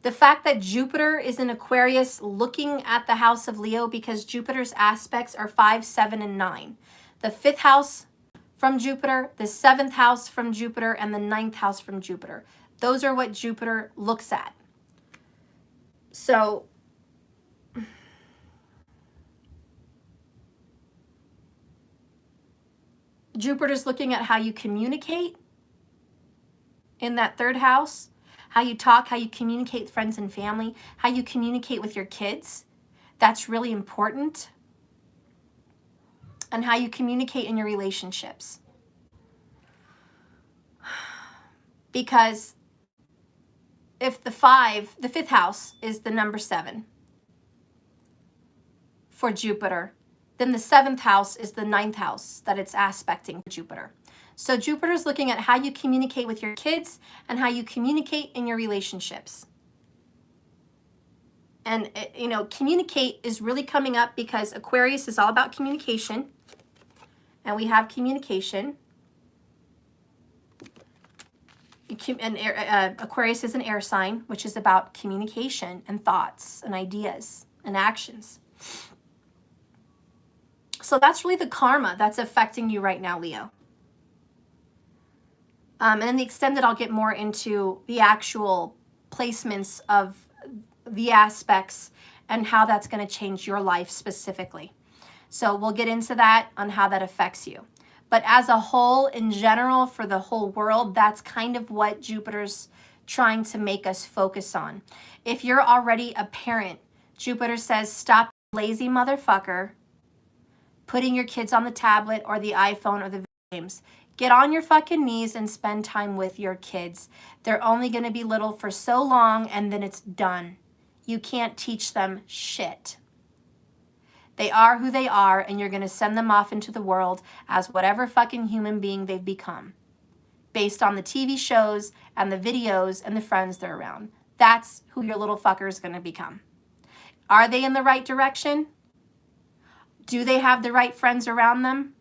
The fact that Jupiter is in Aquarius looking at the house of Leo, because Jupiter's aspects are 5, 7, and 9. The 5th house from Jupiter, the 7th house from Jupiter, and the 9th house from Jupiter. Those are what Jupiter looks at. So Jupiter's looking at how you communicate in that 3rd house, how you talk, how you communicate with friends and family, how you communicate with your kids. That's really important. And how you communicate in your relationships. Because if the 5th house is the number 7 for Jupiter, then the 7th house is the 9th house that it's aspecting Jupiter. So Jupiter's looking at how you communicate with your kids and how you communicate in your relationships. And, you know, communicate is really coming up because Aquarius is all about communication. And we have communication. And Aquarius is an air sign, which is about communication and thoughts and ideas and actions. So that's really the karma that's affecting you right now, Leo. And in the extended, I'll get more into the actual placements of the aspects and how that's going to change your life specifically. So we'll get into that on how that affects you. But as a whole, in general, for the whole world, that's kind of what Jupiter's trying to make us focus on. If you're already a parent, Jupiter says, stop, lazy motherfucker, putting your kids on the tablet or the iPhone or the video games. Get on your fucking knees and spend time with your kids. They're only going to be little for so long and then it's done. You can't teach them shit. They are who they are, and you're going to send them off into the world as whatever fucking human being they've become, based on the TV shows and the videos and the friends they're around. That's who your little fucker is going to become. Are they in the right direction? Do they have the right friends around them?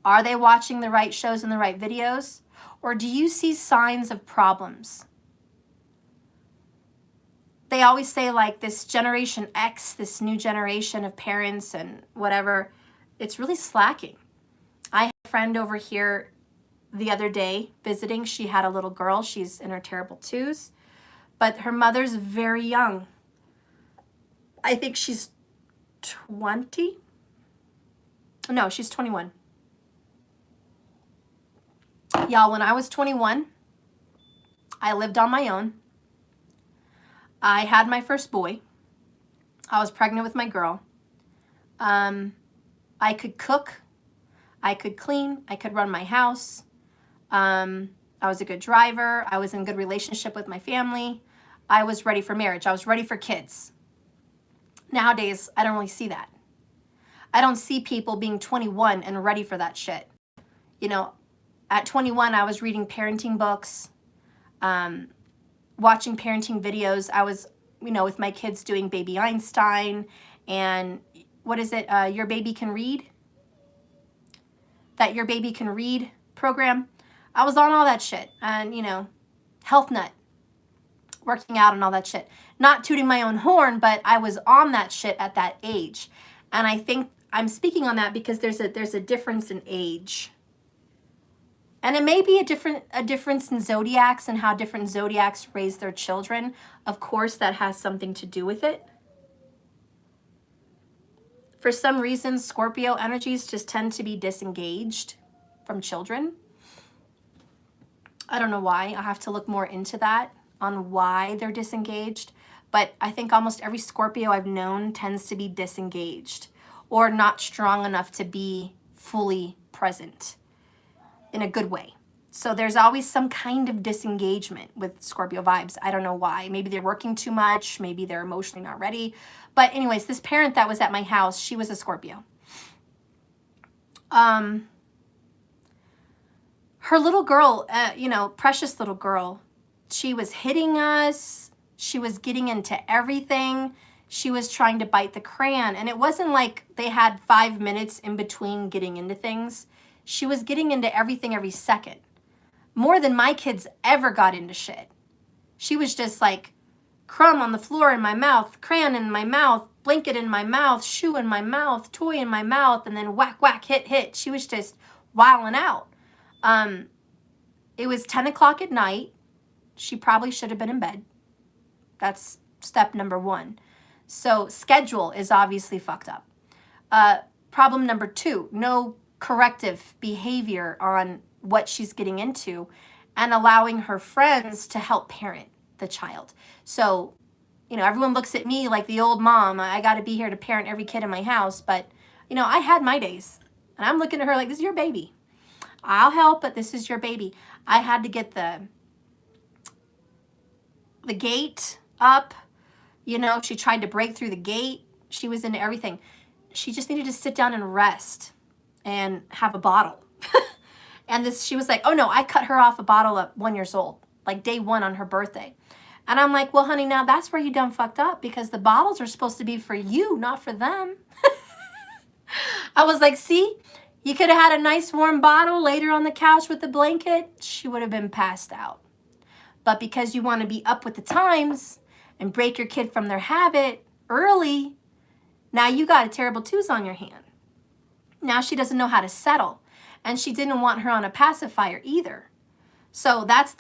Are they watching the right shows and the right videos? Or do you see signs of problems? They always say, like, this Generation X, this new generation of parents and whatever, it's really slacking. I had a friend over here the other day visiting. She had a little girl. She's in her terrible 2s. But her mother's very young. I think she's 20. No, she's 21. Y'all, when I was 21, I lived on my own. I had my first boy. I was pregnant with my girl. I could cook. I could clean. I could run my house. I was a good driver. I was in a good relationship with my family. I was ready for marriage. I was ready for kids. Nowadays, I don't really see that. I don't see people being 21 and ready for that shit. You know, at 21, I was reading parenting books, watching parenting videos. I was, you know, with my kids doing Baby Einstein and what is it? Your Baby Can Read? That Your Baby Can Read program. I was on all that shit. And, you know, Health Nut, working out and all that shit. Not tooting my own horn, but I was on that shit at that age. And I think I'm speaking on that because there's a difference in age. And it may be a difference in zodiacs and how different zodiacs raise their children. Of course, that has something to do with it. For some reason, Scorpio energies just tend to be disengaged from children. I don't know why. I have to look more into that, on why they're disengaged. But I think almost every Scorpio I've known tends to be disengaged or not strong enough to be fully present in a good way. So there's always some kind of disengagement with Scorpio vibes. I don't know why. Maybe they're working too much. Maybe they're emotionally not ready. But anyways, this parent that was at my house, she was a Scorpio. Her little girl, precious little girl, she was hitting us. She was getting into everything. She was trying to bite the crayon. And it wasn't like they had 5 minutes in between getting into things. She was getting into everything every second. More than my kids ever got into shit. She was just like crumb on the floor in my mouth, crayon in my mouth, blanket in my mouth, shoe in my mouth, toy in my mouth, and then whack, whack, hit, hit. She was just wilding out. It was 10 o'clock at night. She probably should have been in bed. That's step number 1. So schedule is obviously fucked up. Problem number 2, no corrective behavior on what she's getting into and allowing her friends to help parent the child. So, everyone looks at me like the old mom. I got to be here to parent every kid in my house. But, I had my days. And I'm looking at her like, this is your baby. I'll help, but this is your baby. I had to get the gate up. She tried to break through the gate. She was into everything. She just needed to sit down and rest and have a bottle. And she was like, oh no, I cut her off a bottle at 1 year old, like day 1 on her birthday. And I'm like, well, honey, now that's where you done fucked up, because the bottles are supposed to be for you, not for them. I was like, see, you could have had a nice warm bottle later on the couch with the blanket. She would have been passed out. But because you want to be up with the times and break your kid from their habit early, now you got a terrible twos on your hand. Now she doesn't know how to settle. And she didn't want her on a pacifier either. So that's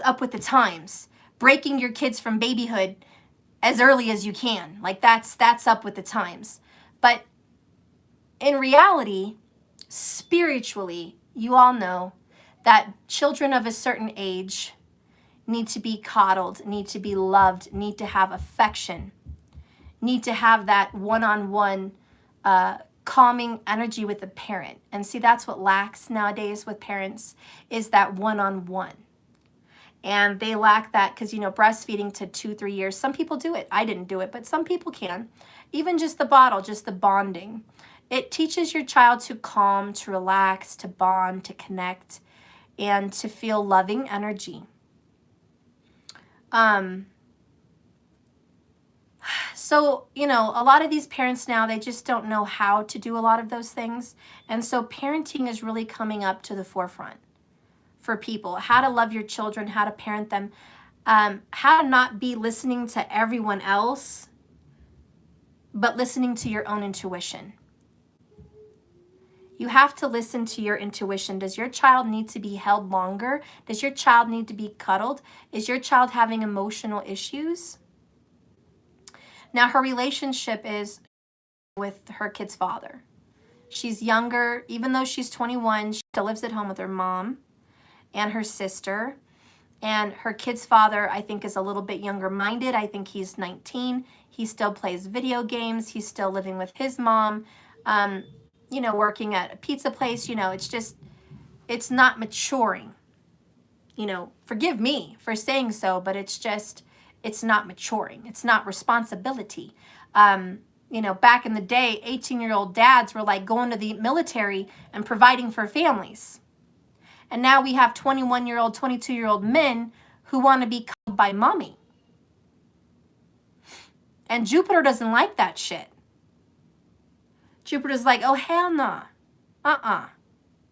up with the times. Breaking your kids from babyhood as early as you can. Like that's up with the times. But in reality, spiritually, you all know that children of a certain age need to be coddled, need to be loved, need to have affection, need to have that one-on-one calming energy with the parent. And see, that's what lacks nowadays with parents, is that one-on-one. And they lack that because, breastfeeding to 2-3 years, some people do it. I didn't do it, but some people can. Even just the bottle, just the bonding. It teaches your child to calm, to relax, to bond, to connect, and to feel loving energy. So, a lot of these parents now, they just don't know how to do a lot of those things. And so parenting is really coming up to the forefront for people. How to love your children, how to parent them, how to not be listening to everyone else, but listening to your own intuition. You have to listen to your intuition. Does your child need to be held longer? Does your child need to be cuddled? Is your child having emotional issues? Now, her relationship is with her kid's father. She's younger. Even though she's 21, she still lives at home with her mom and her sister. And her kid's father, I think, is a little bit younger minded. I think he's 19. He still plays video games. He's still living with his mom, working at a pizza place. It's not maturing. Forgive me for saying so, but it's not maturing. It's not responsibility. Back in the day, 18-year-old dads were like going to the military and providing for families. And now we have 21-year-old, 22-year-old men who want to be called by mommy. And Jupiter doesn't like that shit. Jupiter's like, oh, hell nah.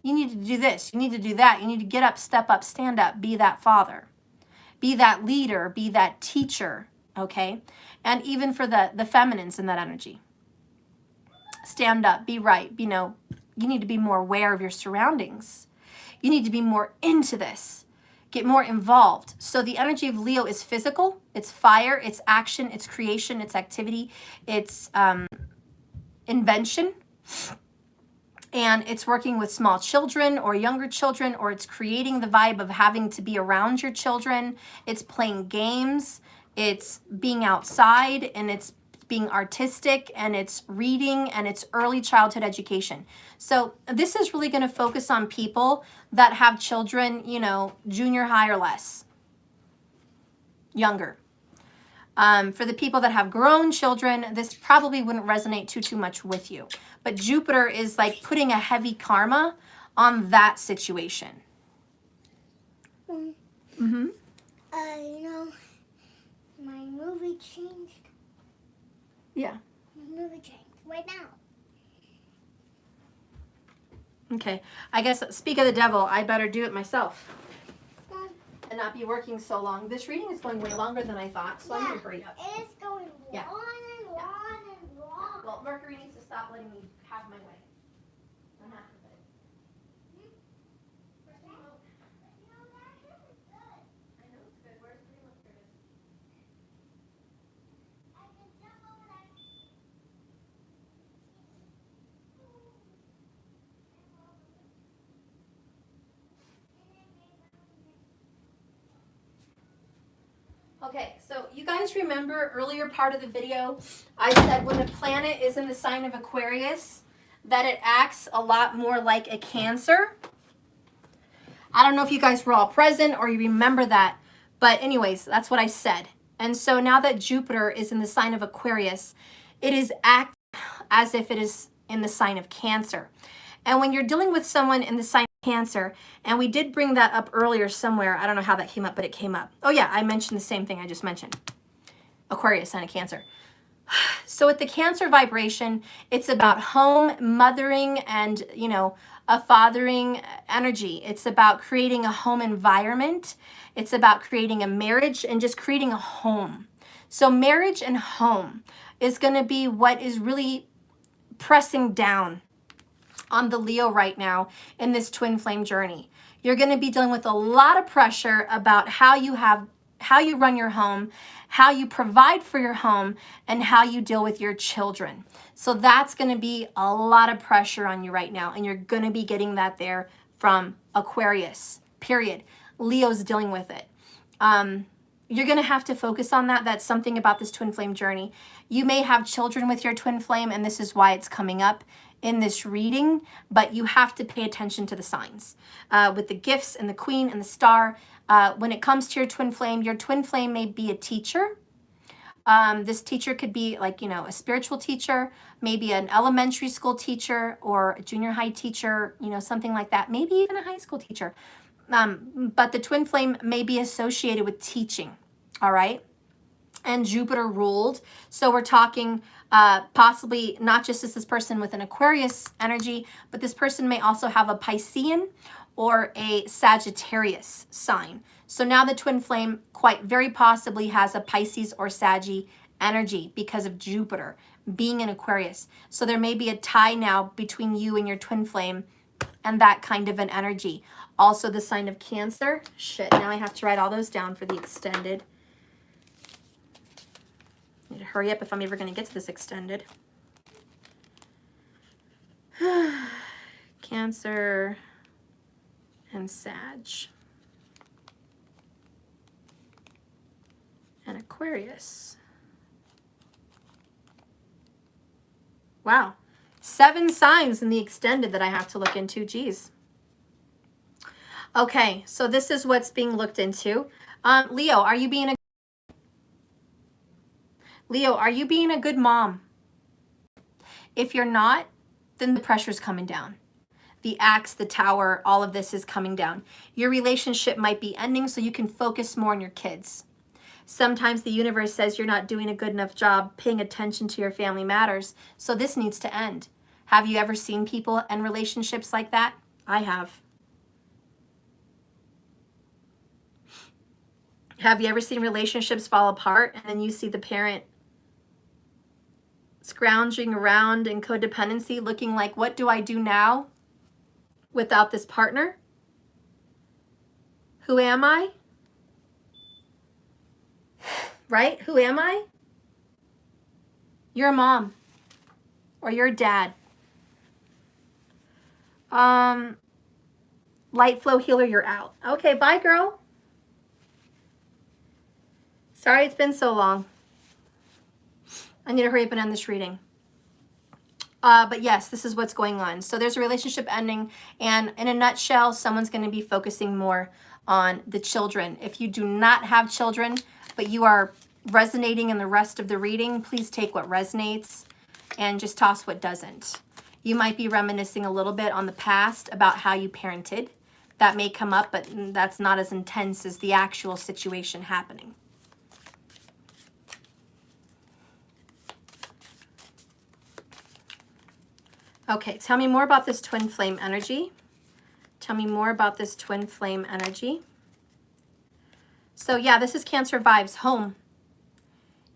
You need to do this. You need to do that. You need to get up, step up, stand up, be that father. Be that leader, be that teacher, okay? And even for the feminines in that energy. Stand up, be right. You need to be more aware of your surroundings. You need to be more into this. Get more involved. So the energy of Leo is physical, it's fire, it's action, it's creation, it's activity, it's invention. And it's working with small children or younger children, or it's creating the vibe of having to be around your children. It's playing games. It's being outside, and it's being artistic, and it's reading, and it's early childhood education. So this is really going to focus on people that have children, you know, junior high or less, younger. For the people that have grown children, this probably wouldn't resonate too much with you. But Jupiter is like putting a heavy karma on that situation. Mm-hmm. You know, my movie changed. Yeah. My movie changed right now. Okay. I guess, speak of the devil, I better do it myself and not be working so long. This reading is going way longer than I thought, so I'm going to hurry up. It's going Yeah. on and on and on. Well, Mercury needs to stop letting me have my way. I'm happy with it. I know it's good. Where's the remote? Here it is. Okay, so you guys remember earlier part of the video, I said when a planet is in the sign of Aquarius, that it acts a lot more like a Cancer. I don't know if you guys were all present or you remember that, but anyways, that's what I said. And so now that Jupiter is in the sign of Aquarius, it is acting as if it is in the sign of Cancer. And when you're dealing with someone in the sign of Cancer, and we did bring that up earlier somewhere, I don't know how that came up, but it came up. Oh yeah, I mentioned the same thing I just mentioned. Aquarius, sign of Cancer. So with the Cancer vibration, it's about home, mothering, and, you know, a fathering energy. It's about creating a home environment. It's about creating a marriage and just creating a home. So marriage and home is going to be what is really pressing down on the Leo right now in this twin flame journey. You're going to be dealing with a lot of pressure about how you run your home, how you provide for your home, and how you deal with your children. So that's going to be a lot of pressure on you right now, and you're going to be getting that there from Aquarius, period. Leo's dealing with it. You're going to have to focus on that. That's something about this twin flame journey. You may have children with your twin flame, and this is why it's coming up in this reading, but you have to pay attention to the signs. With the gifts and the queen and the star, when it comes to your twin flame may be a teacher. This teacher could be like, you know, a spiritual teacher, maybe an elementary school teacher or a junior high teacher, you know, something like that. Maybe even a high school teacher. But the twin flame may be associated with teaching, all right? And Jupiter ruled. So we're talking possibly not just as this person with an Aquarius energy, but this person may also have a Piscean or a Sagittarius sign. So now the twin flame quite very possibly has a Pisces or Saggy energy because of Jupiter being in Aquarius. So there may be a tie now between you and your twin flame and that kind of an energy. Also the sign of Cancer. Shit, now I have to write all those down for the extended. I need to hurry up if I'm ever going to get to this extended. Cancer and Sag. And Aquarius. Wow. 7 signs in the extended that I have to look into. Geez. Okay, so this is what's being looked into. Leo, are you being a good mom? If you're not, then the pressure's coming down. The axe, the tower, all of this is coming down. Your relationship might be ending so you can focus more on your kids. Sometimes the universe says you're not doing a good enough job paying attention to your family matters, so this needs to end. Have you ever seen people in relationships like that? I have. Have you ever seen relationships fall apart and then you see the parent scrounging around in codependency looking like, what do I do now without this partner? Who am I? Right? Who am I? You're a mom or you're a dad. Light flow healer, you're out. Okay, bye girl. Sorry it's been so long. I need to hurry up and end this reading. But yes, this is what's going on. So there's a relationship ending, and in a nutshell, someone's going to be focusing more on the children. If you do not have children, but you are resonating in the rest of the reading, please take what resonates and just toss what doesn't. You might be reminiscing a little bit on the past about how you parented. That may come up, but that's not as intense as the actual situation happening. Okay, tell me more about this twin flame energy. Tell me more about this twin flame energy. So yeah, this is Cancer vibes, home.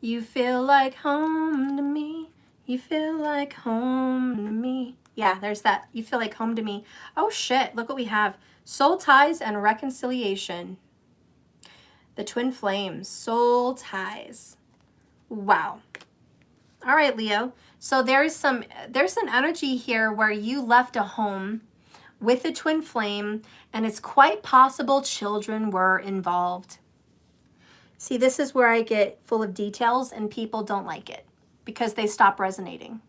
You feel like home to me. You feel like home to me. Yeah, there's that. You feel like home to me. Oh shit, look what we have. Soul ties and reconciliation. The twin flames, soul ties. Wow. All right, Leo. So there's an energy here where you left a home with a twin flame, and it's quite possible children were involved. See, this is where I get full of details and people don't like it because they stop resonating.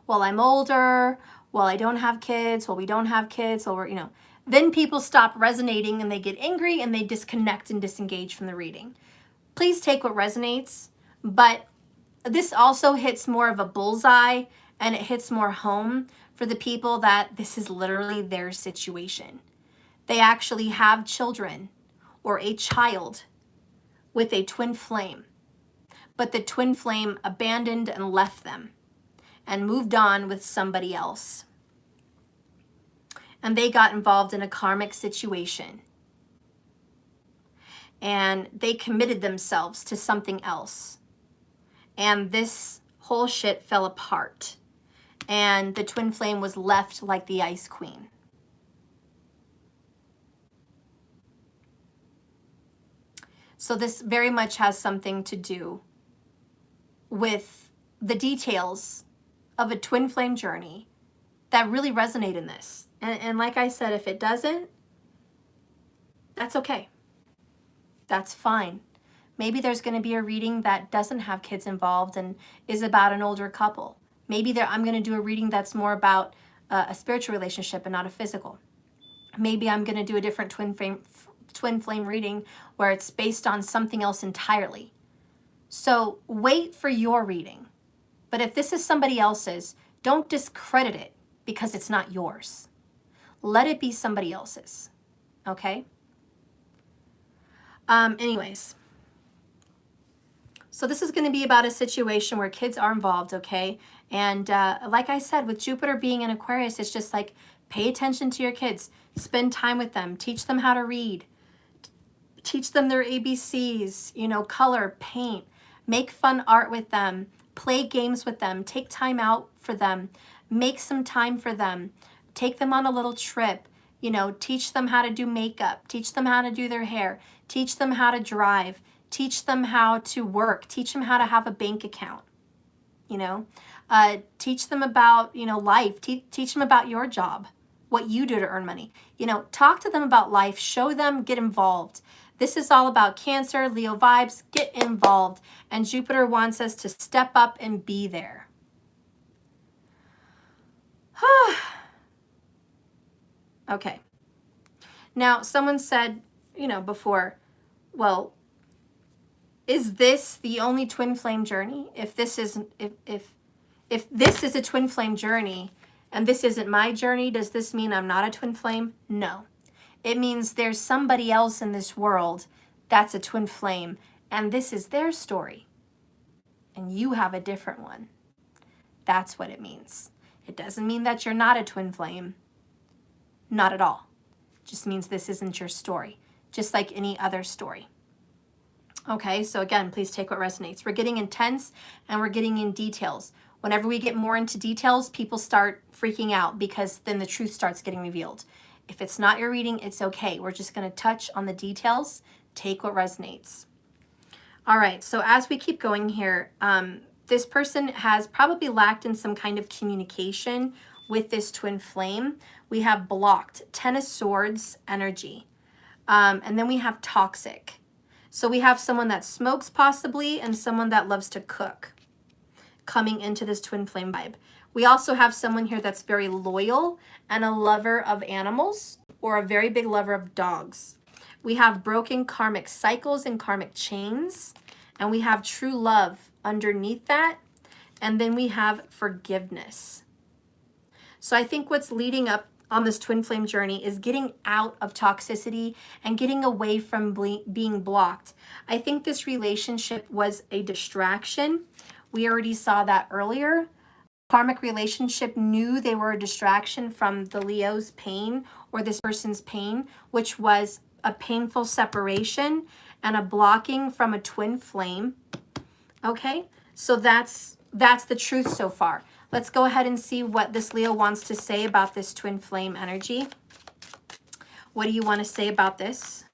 Well, I'm older. Well, I don't have kids. Well, we don't have kids. Well, we're, then people stop resonating and they get angry and they disconnect and disengage from the reading. Please take what resonates, but this also hits more of a bullseye and it hits more home for the people that this is literally their situation. They actually have children or a child with a twin flame, but the twin flame abandoned and left them and moved on with somebody else. And they got involved in a karmic situation. And they committed themselves to something else. And this whole shit fell apart. And the twin flame was left like the Ice Queen. So this very much has something to do with the details of a twin flame journey that really resonate in this. And like I said, if it doesn't, that's okay. That's fine. Maybe there's going to be a reading that doesn't have kids involved and is about an older couple. Maybe I'm going to do a reading that's more about a spiritual relationship and not a physical. Maybe I'm going to do a different twin flame reading where it's based on something else entirely. So wait for your reading. But if this is somebody else's, don't discredit it because it's not yours. Let it be somebody else's. Okay? Anyways. So this is going to be about a situation where kids are involved, okay? And like I said, with Jupiter being in Aquarius, it's just like pay attention to your kids. Spend time with them. Teach them how to read. Teach them their ABCs, color, paint. Make fun art with them. Play games with them. Take time out for them. Make some time for them. Take them on a little trip. Teach them how to do makeup. Teach them how to do their hair. Teach them how to drive. Teach them how to work. Teach them how to have a bank account. Teach them about, life. Teach them about your job, what you do to earn money. Talk to them about life. Show them, get involved. This is all about Cancer, Leo vibes. Get involved. And Jupiter wants us to step up and be there. Okay. Now, someone said, before, well, is this the only twin flame journey? If this isn't, if this is a twin flame journey and this isn't my journey, does this mean I'm not a twin flame? No. It means there's somebody else in this world that's a twin flame and this is their story. And you have a different one. That's what it means. It doesn't mean that you're not a twin flame. Not at all. It just means this isn't your story. Just like any other story. Okay, so again, please take what resonates. We're getting intense and we're getting in details. Whenever we get more into details, people start freaking out because then the truth starts getting revealed. If it's not your reading, it's okay. We're just going to touch on the details. Take what resonates. All right, so as we keep going here, this person has probably lacked in some kind of communication with this twin flame. We have blocked, Ten of Swords energy. And then we have toxic. So we have someone that smokes possibly and someone that loves to cook. coming into this twin flame vibe. We also have someone here that's very loyal and a lover of animals, or a very big lover of dogs. We have broken karmic cycles and karmic chains, and we have true love underneath that, and then we have forgiveness. So I think what's leading up on this twin flame journey is getting out of toxicity and getting away from being blocked. I think this relationship was a distraction. We already saw that earlier. Karmic relationship knew they were a distraction from the Leo's pain, or this person's pain, which was a painful separation and a blocking from a twin flame. Okay, so that's the truth so far. Let's go ahead and see what this Leo wants to say about this twin flame energy. What do you want to say about this?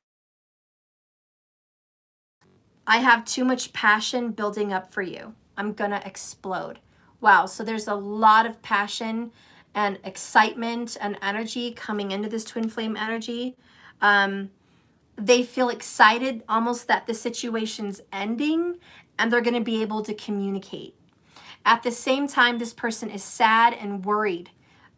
I have too much passion building up for you. I'm gonna explode. Wow, so there's a lot of passion and excitement and energy coming into this twin flame energy. They feel excited almost that the situation's ending, and they're gonna be able to communicate. At the same time, this person is sad and worried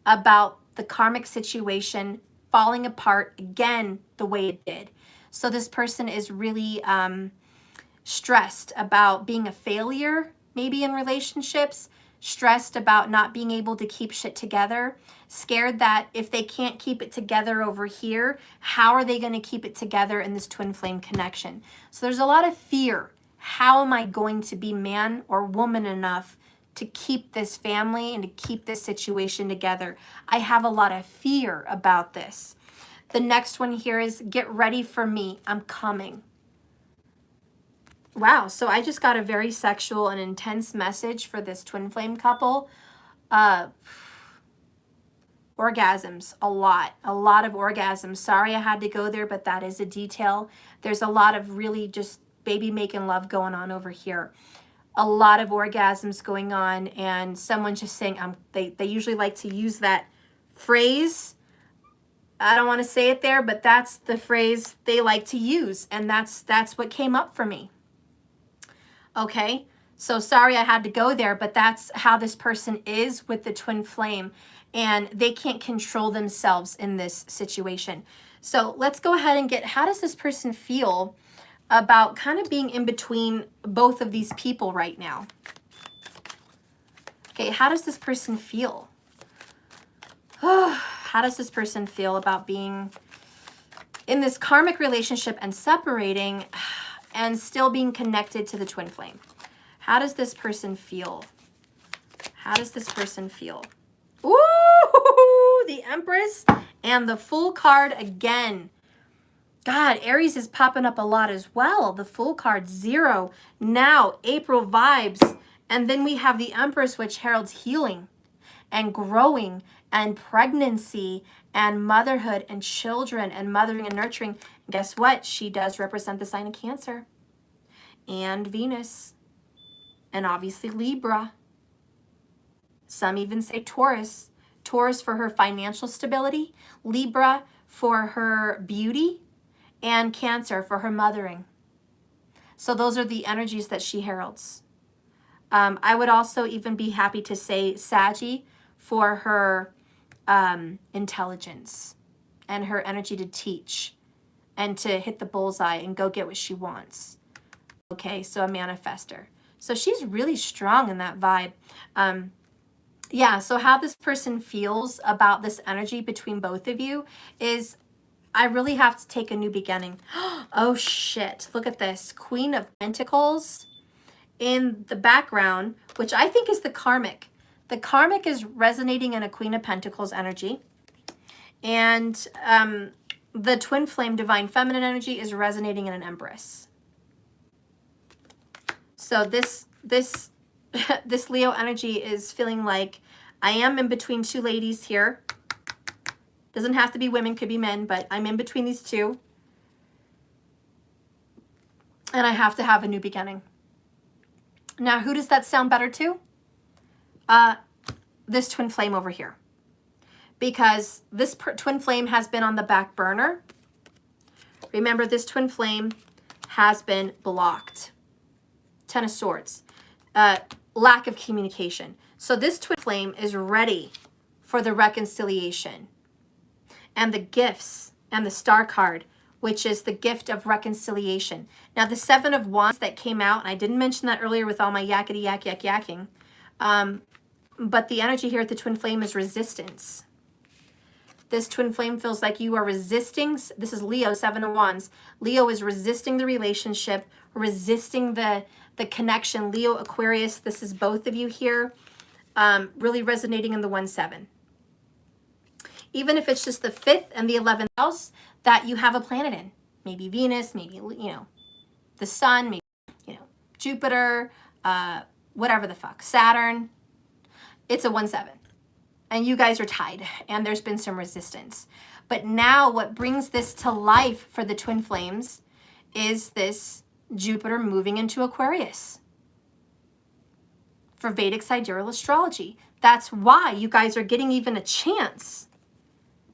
about the karmic situation falling apart again the way it did. So this person is really stressed about being a failure, maybe in relationships, stressed about not being able to keep shit together, scared that if they can't keep it together over here, how are they going to keep it together in this twin flame connection? So there's a lot of fear. How am I going to be man or woman enough to keep this family and to keep this situation together? I have a lot of fear about this. The next one here is, get ready for me. I'm coming. Wow, so I just got a very sexual and intense message for this twin flame couple. Orgasms, a lot of orgasms. Sorry I had to go there, but that is a detail. There's a lot of really just baby making love going on over here. A lot of orgasms going on, and someone just saying, they usually like to use that phrase. I don't want to say it there, but that's the phrase they like to use, and that's what came up for me. Okay, so sorry I had to go there, but that's how this person is with the twin flame, and they can't control themselves in this situation. So let's go ahead and get, how does this person feel about kind of being in between both of these people right now? Okay, how does this person feel? How does this person feel about being in this karmic relationship and separating and still being connected to the twin flame? How does this person feel? How does this person feel? Ooh, the Empress and the Fool card again. God, Aries is popping up a lot as well. The Fool card, 0. Now, April vibes. And then we have the Empress, which heralds healing and growing and pregnancy and motherhood and children and mothering and nurturing. And guess what? She does represent the sign of Cancer and Venus and obviously Libra. Some even say Taurus. Taurus for her financial stability, Libra for her beauty, and Cancer for her mothering. So those are the energies that she heralds. I would also even be happy to say Saggy for her intelligence and her energy to teach and to hit the bullseye and go get what she wants. Okay, so a manifester. So she's really strong in that vibe. Yeah, so how this person feels about this energy between both of you is, I really have to take a new beginning. Oh shit, look at this. Queen of Pentacles in the background, which I think is the karmic. The karmic is resonating in a Queen of Pentacles energy. And the twin flame divine feminine energy is resonating in an Empress. So this Leo energy is feeling like I am in between two ladies here. Doesn't have to be women, could be men, but I'm in between these two. And I have to have a new beginning. Now, who does that sound better to? This twin flame over here. Because this twin flame has been on the back burner. Remember, this twin flame has been blocked. Ten of Swords. lack of communication. So this twin flame is ready for the reconciliation and the gifts and the star card, which is the gift of reconciliation. Now the 7 of Wands that came out, and I didn't mention that earlier with all my yakety yak yak yakking, but the energy here at the twin flame is resistance. This twin flame feels like you are resisting. This is Leo, 7 of Wands. Leo is resisting the relationship, resisting the connection. Leo, Aquarius, this is both of you here, really resonating in the 1-7. Even if it's just the 5th and the 11th house that you have a planet in. Maybe Venus, maybe, you know, the sun, maybe, you know, Jupiter, whatever the fuck, Saturn. It's a 1-7. And you guys are tied, and there's been some resistance. But now what brings this to life for the twin flames is this Jupiter moving into Aquarius for Vedic sidereal astrology. That's why you guys are getting even a chance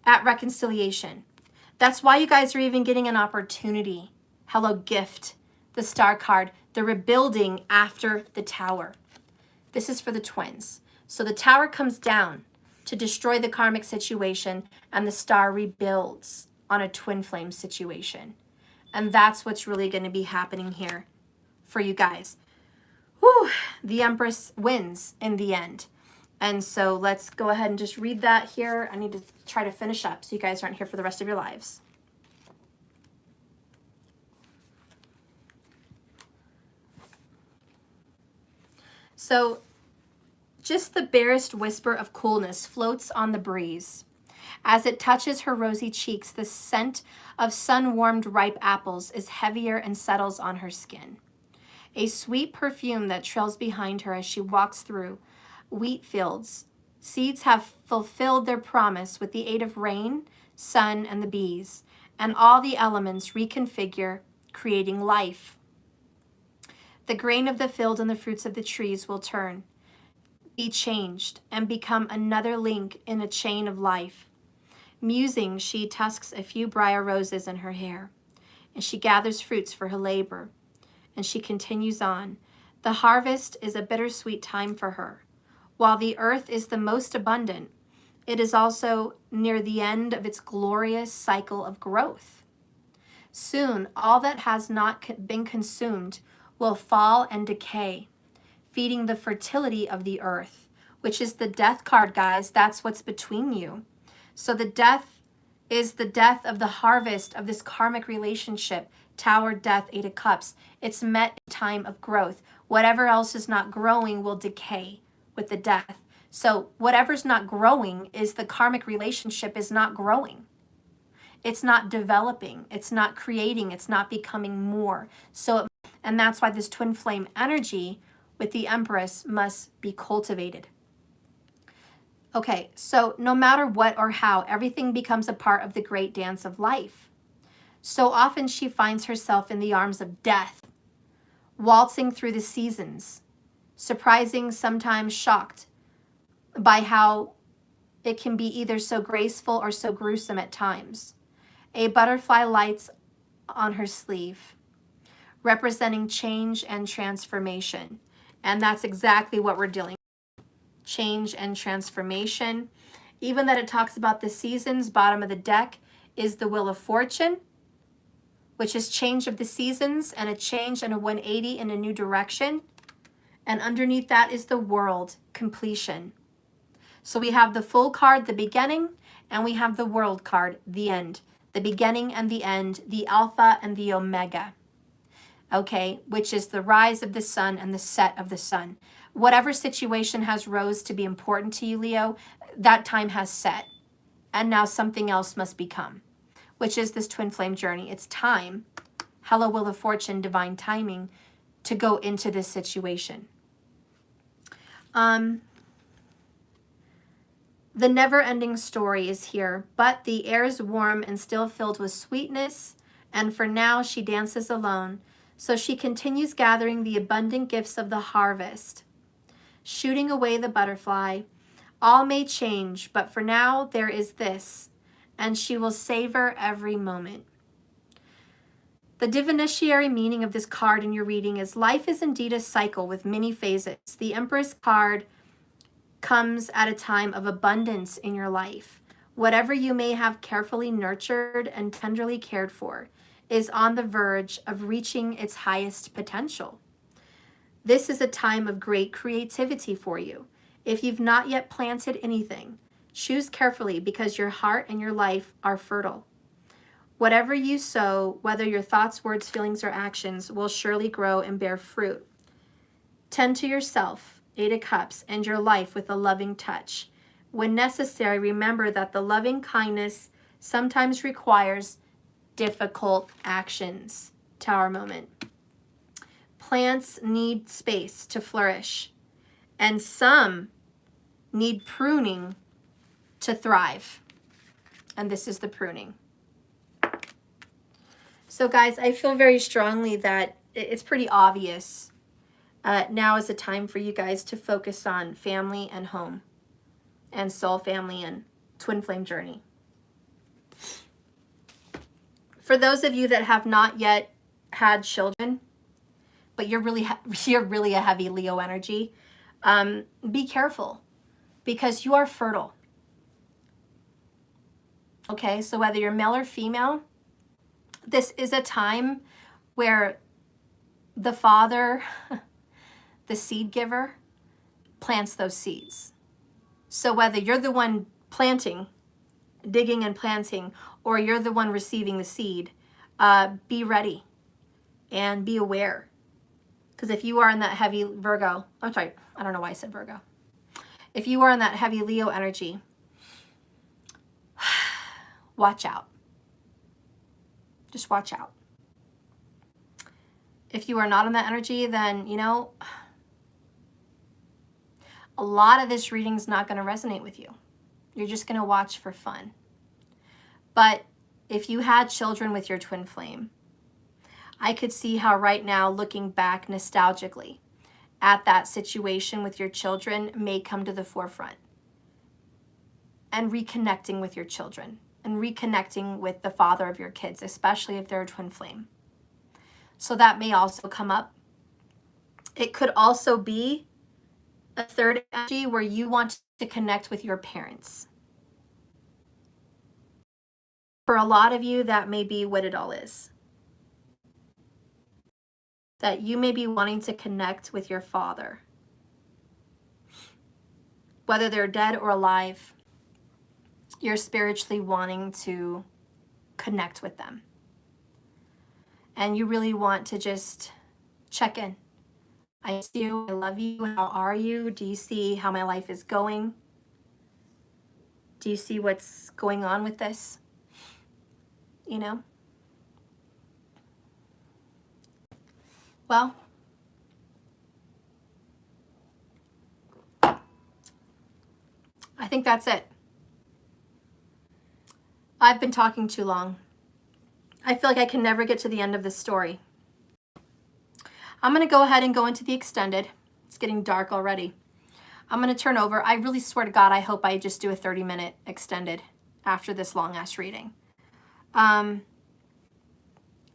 at reconciliation. That's why you guys are even getting an opportunity. Hello, gift, the star card, the rebuilding after the tower. This is for the twins. So the tower comes down to destroy the karmic situation, and the star rebuilds on a twin flame situation. And that's what's really going to be happening here for you guys. Whew, the Empress wins in the end. And so let's go ahead and just read that here. I need to try to finish up so you guys aren't here for the rest of your lives. So just the barest whisper of coolness floats on the breeze. As it touches her rosy cheeks, the scent of sun-warmed ripe apples is heavier and settles on her skin. A sweet perfume that trails behind her as she walks through wheat fields. Seeds have fulfilled their promise with the aid of rain, sun, and the bees, and all the elements reconfigure, creating life. The grain of the field and the fruits of the trees will turn, be changed, and become another link in a chain of life. Musing, she tusks a few briar roses in her hair, and she gathers fruits for her labor, and she continues on. The harvest is a bittersweet time for her. While the earth is the most abundant, it is also near the end of its glorious cycle of growth. Soon, all that has not been consumed will fall and decay, feeding the fertility of the earth, which is the death card, guys. That's what's between you. So the death is the death of the harvest of this karmic relationship. Tower, death, 8 of cups. It's met in time of growth. Whatever else is not growing will decay with the death. So whatever's not growing is the karmic relationship is not growing. It's not developing. It's not creating. It's not becoming more. So, and that's why this twin flame energy with the Empress must be cultivated. Okay, so no matter what or how, everything becomes a part of the great dance of life. So often she finds herself in the arms of death, waltzing through the seasons, surprising, sometimes shocked by how it can be either so graceful or so gruesome at times. A butterfly lights on her sleeve, representing change and transformation. And that's exactly what we're dealing with. Change and transformation. Even that it talks about the seasons, bottom of the deck is the Wheel of Fortune, which is change of the seasons and a change and a 180 in a new direction. And underneath that is the World, completion. So we have the Full card, the beginning, and we have the World card, the end. The beginning and the end, the Alpha and the Omega. Okay, which is the rise of the sun and the set of the sun. Whatever situation has rose to be important to you, Leo, that time has set. And now something else must become, which is this twin flame journey. It's time, hello, Wheel of Fortune, divine timing, to go into this situation. The never-ending story is here, but the air is warm and still filled with sweetness, and for now she dances alone. So she continues gathering the abundant gifts of the harvest, shooting away the butterfly. All may change, but for now there is this, and she will savor every moment. The divinatory meaning of this card in your reading is life is indeed a cycle with many phases. The Empress card comes at a time of abundance in your life. Whatever you may have carefully nurtured and tenderly cared for is on the verge of reaching its highest potential. This is a time of great creativity for you. If you've not yet planted anything, choose carefully because your heart and your life are fertile. Whatever you sow, whether your thoughts, words, feelings, or actions, will surely grow and bear fruit. Tend to yourself, 8 of Cups, and your life with a loving touch. When necessary, remember that the loving kindness sometimes requires difficult actions. Tower moment. Plants need space to flourish, and some need pruning to thrive. And this is the pruning. So guys, I feel very strongly that it's pretty obvious. Now is the time for you guys to focus on family and home and soul family and twin flame journey. For those of you that have not yet had children, but you're really a heavy Leo energy, be careful because you are fertile. Okay, so whether you're male or female, this is a time where the father, the seed giver, plants those seeds. So whether you're the one planting, digging and planting, or you're the one receiving the seed, be ready and be aware. Because if you are in that heavy Virgo, I'm sorry, I don't know why I said Virgo. If you are in that heavy Leo energy, watch out. Just watch out. If you are not in that energy, then, you know, a lot of this reading is not going to resonate with you. You're just going to watch for fun. But if you had children with your twin flame, I could see how right now, looking back nostalgically at that situation with your children may come to the forefront. And reconnecting with your children and reconnecting with the father of your kids, especially if they're a twin flame. So that may also come up. It could also be a third energy where you want to connect with your parents. For a lot of you, that may be what it all is. That you may be wanting to connect with your father. Whether they're dead or alive, you're spiritually wanting to connect with them. And you really want to just check in. I see you, I love you, how are you? Do you see how my life is going? Do you see what's going on with this? You know? Well, I think that's it. I've been talking too long. I feel like I can never get to the end of this story. I'm going to go ahead and go into the extended. It's getting dark already. I'm going to turn over. I really swear to God, I hope I just do a 30-minute extended after this long-ass reading. But I'm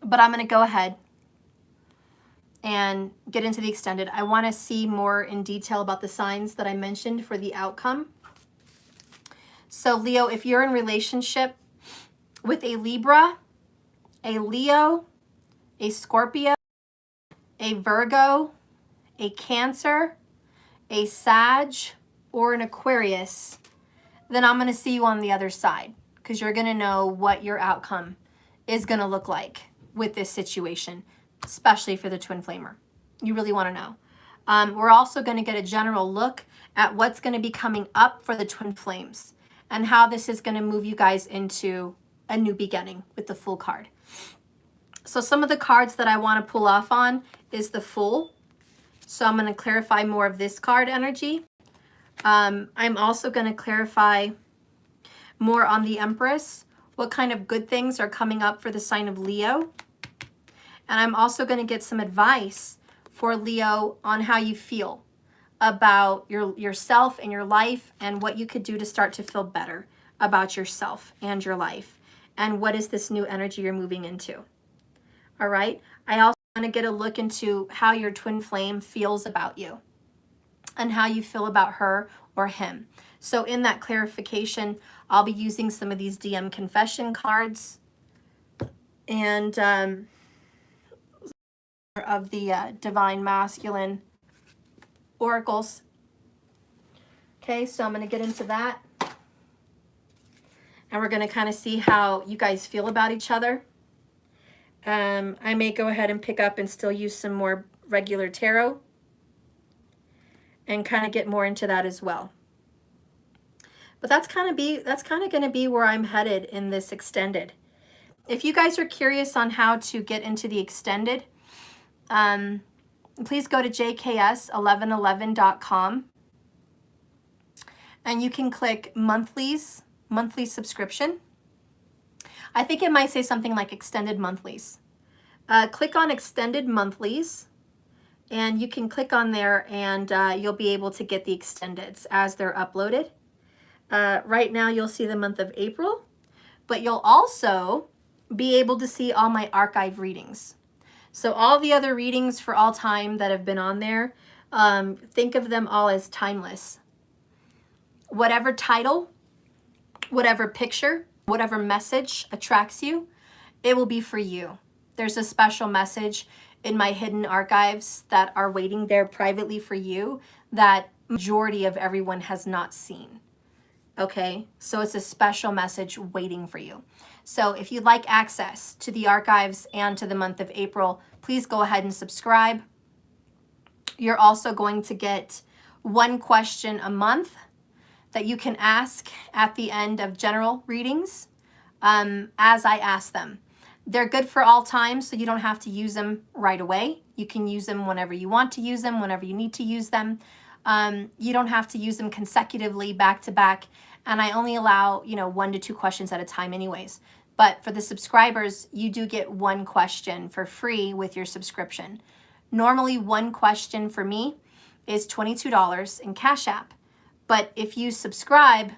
going to go ahead and get into the extended. I want to see more in detail about the signs that I mentioned for the outcome. So Leo, if you're in relationship with a Libra, a Leo, a Scorpio, a Virgo, a Cancer, a Sag, or an Aquarius, then I'm going to see you on the other side because you're going to know what your outcome is going to look like with this situation, especially for the twin flamer. You really want to know. We're also going to get a general look at what's going to be coming up for the twin flames and how this is going to move you guys into a new beginning with the Fool card. So some of the cards that I want to pull off on is the Fool. So I'm going to clarify more of this card energy. I'm also going to clarify more on the Empress, what kind of good things are coming up for the sign of Leo. And I'm also going to get some advice for Leo on how you feel about yourself and your life and what you could do to start to feel better about yourself and your life. And what is this new energy you're moving into? All right. I also want to get a look into how your twin flame feels about you and how you feel about her or him. So in that clarification, I'll be using some of these DM confession cards and of the divine masculine oracles. Okay, so I'm going to get into that. And we're going to kind of see how you guys feel about each other. I may go ahead and pick up and still use some more regular tarot and kind of get more into that as well. But that's kind of going to be where I'm headed in this extended. If you guys are curious on how to get into the extended, please go to jks1111.com and you can click monthly subscription. I think it might say something like extended monthlies. Click on extended monthlies and you can click on there and you'll be able to get the extendeds as they're uploaded. Right now you'll see the month of April, but you'll also be able to see all my archive readings. So all the other readings for all time that have been on there, think of them all as timeless. Whatever title, whatever picture, whatever message attracts you, it will be for you. There's a special message in my hidden archives that are waiting there privately for you that majority of everyone has not seen. Okay, so it's a special message waiting for you. So if you'd like access to the archives and to the month of April, please go ahead and subscribe. You're also going to get one question a month that you can ask at the end of general readings as I ask them. They're good for all times, so you don't have to use them right away. You can use them whenever you want to use them, whenever you need to use them. You don't have to use them consecutively back to back. And I only allow, 1 to 2 questions at a time anyways. But for the subscribers, you do get one question for free with your subscription. Normally, one question for me is $22 in Cash App. But if you subscribe,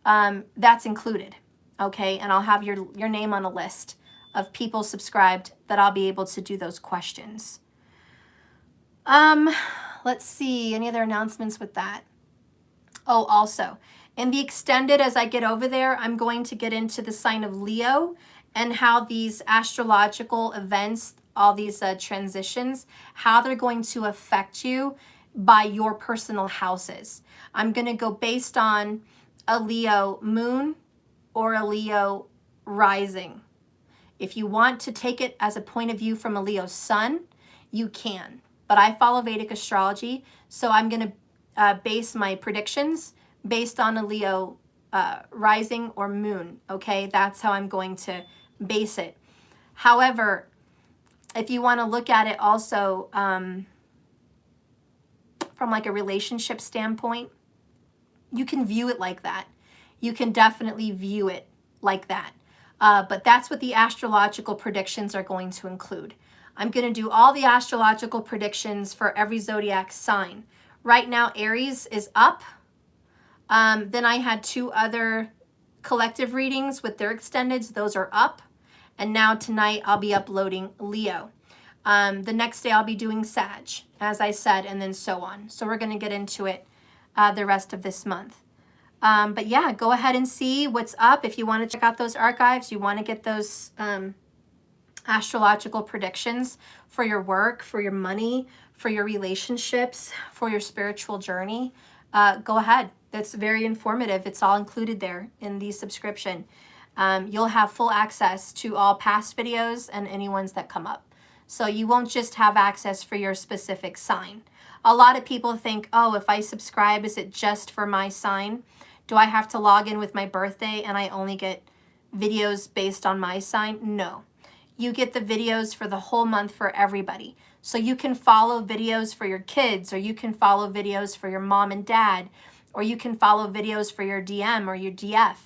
that's included, okay? And I'll have your name on a list of people subscribed that I'll be able to do those questions. Let's see, any other announcements with that? Oh, also, in the extended, as I get over there, I'm going to get into the sign of Leo and how these astrological events, all these transitions, how they're going to affect you by your personal houses. I'm going to go based on a Leo moon or a Leo rising. If you want to take it as a point of view from a Leo sun, you can. But I follow Vedic astrology, so I'm going to base my predictions based on a Leo rising or moon, okay? That's how I'm going to base it. However, if you want to look at it also from like a relationship standpoint, you can view it like that. You can definitely view it like that. But that's what the astrological predictions are going to include. I'm going to do all the astrological predictions for every zodiac sign. Right now, Aries is up. Then I had 2 other collective readings with their extendeds. Those are up. And now tonight I'll be uploading Leo. The next day I'll be doing Sag, as I said, and then so on. So we're going to get into it the rest of this month. But yeah, go ahead and see what's up. If you want to check out those archives, you want to get those astrological predictions for your work, for your money, for your relationships, for your spiritual journey, go ahead. That's very informative. It's all included there in the subscription. You'll have full access to all past videos and any ones that come up. So you won't just have access for your specific sign. A lot of people think, oh, if I subscribe, is it just for my sign? Do I have to log in with my birthday and I only get videos based on my sign? No. You get the videos for the whole month for everybody. So you can follow videos for your kids, or you can follow videos for your mom and dad, or you can follow videos for your DM or your DF.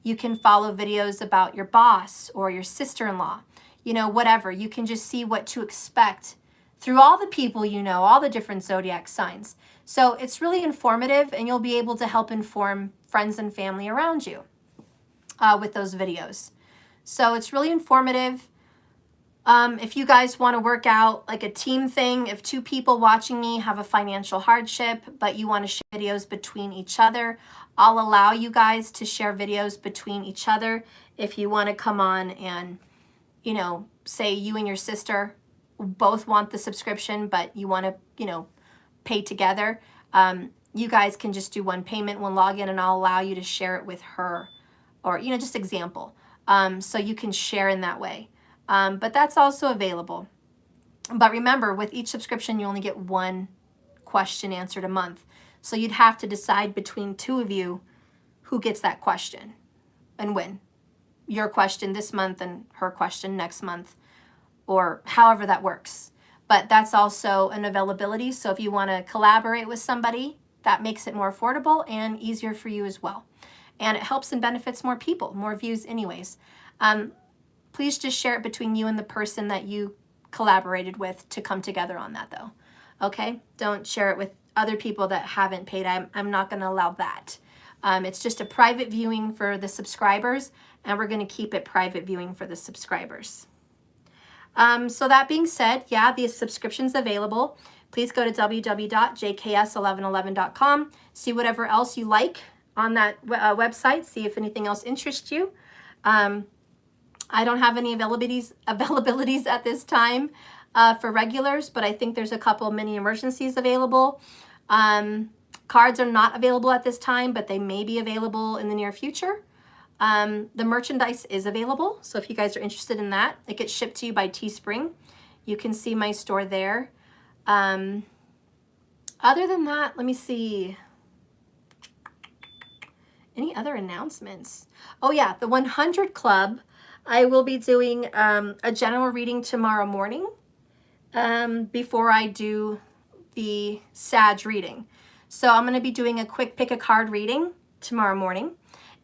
You can follow videos about your boss or your sister-in-law, whatever. You can just see what to expect through all the people all the different zodiac signs. So it's really informative, and you'll be able to help inform friends and family around you with those videos. So it's really informative. If you guys want to work out like a team thing, if 2 people watching me have a financial hardship, but you want to share videos between each other, I'll allow you guys to share videos between each other. If you want to come on and, you know, say you and your sister both want the subscription, but you want to, you know, pay together, you guys can just do one payment, one login, and I'll allow you to share it with her, or, you know, just example. So you can share in that way. But that's also available. But remember, with each subscription, you only get 1 question answered a month. So you'd have to decide between 2 of you who gets that question and when. Your question this month and her question next month, or however that works. But that's also an availability. So if you want to collaborate with somebody, that makes it more affordable and easier for you as well. And it helps and benefits more people, more views anyways. Please just share it between you and the person that you collaborated with to come together on that though. Okay? Don't share it with other people that haven't paid. I'm not going to allow that. It's just a private viewing for the subscribers, and we're going to keep it private viewing for the subscribers. So that being said, yeah, the subscription's available. Please go to www.jks1111.com. See whatever else you like on that website. See if anything else interests you. I don't have any availabilities at this time for regulars, but I think there's a couple mini emergencies available. Cards are not available at this time, but they may be available in the near future. The merchandise is available, so if you guys are interested in that, it gets shipped to you by Teespring. You can see my store there. Other than that, let me see. Any other announcements? Oh yeah, the 100 Club. I will be doing a general reading tomorrow morning before I do the Sag reading. So I'm going to be doing a quick pick a card reading tomorrow morning.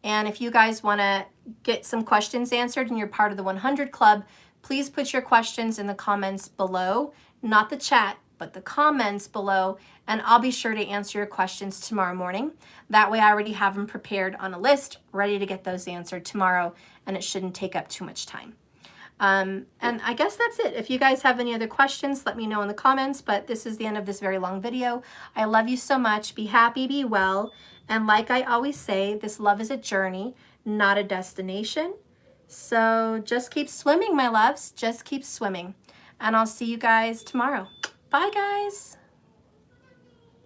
And if you guys want to get some questions answered and you're part of the 100 Club, please put your questions in the comments below, not the chat, but the comments below, and I'll be sure to answer your questions tomorrow morning. That way I already have them prepared on a list, ready to get those answered tomorrow, and it shouldn't take up too much time. And I guess that's it. If you guys have any other questions, let me know in the comments, but this is the end of this very long video. I love you so much. Be happy, be well, and like I always say, this love is a journey, not a destination. So just keep swimming, my loves. Just keep swimming. And I'll see you guys tomorrow. Bye, guys.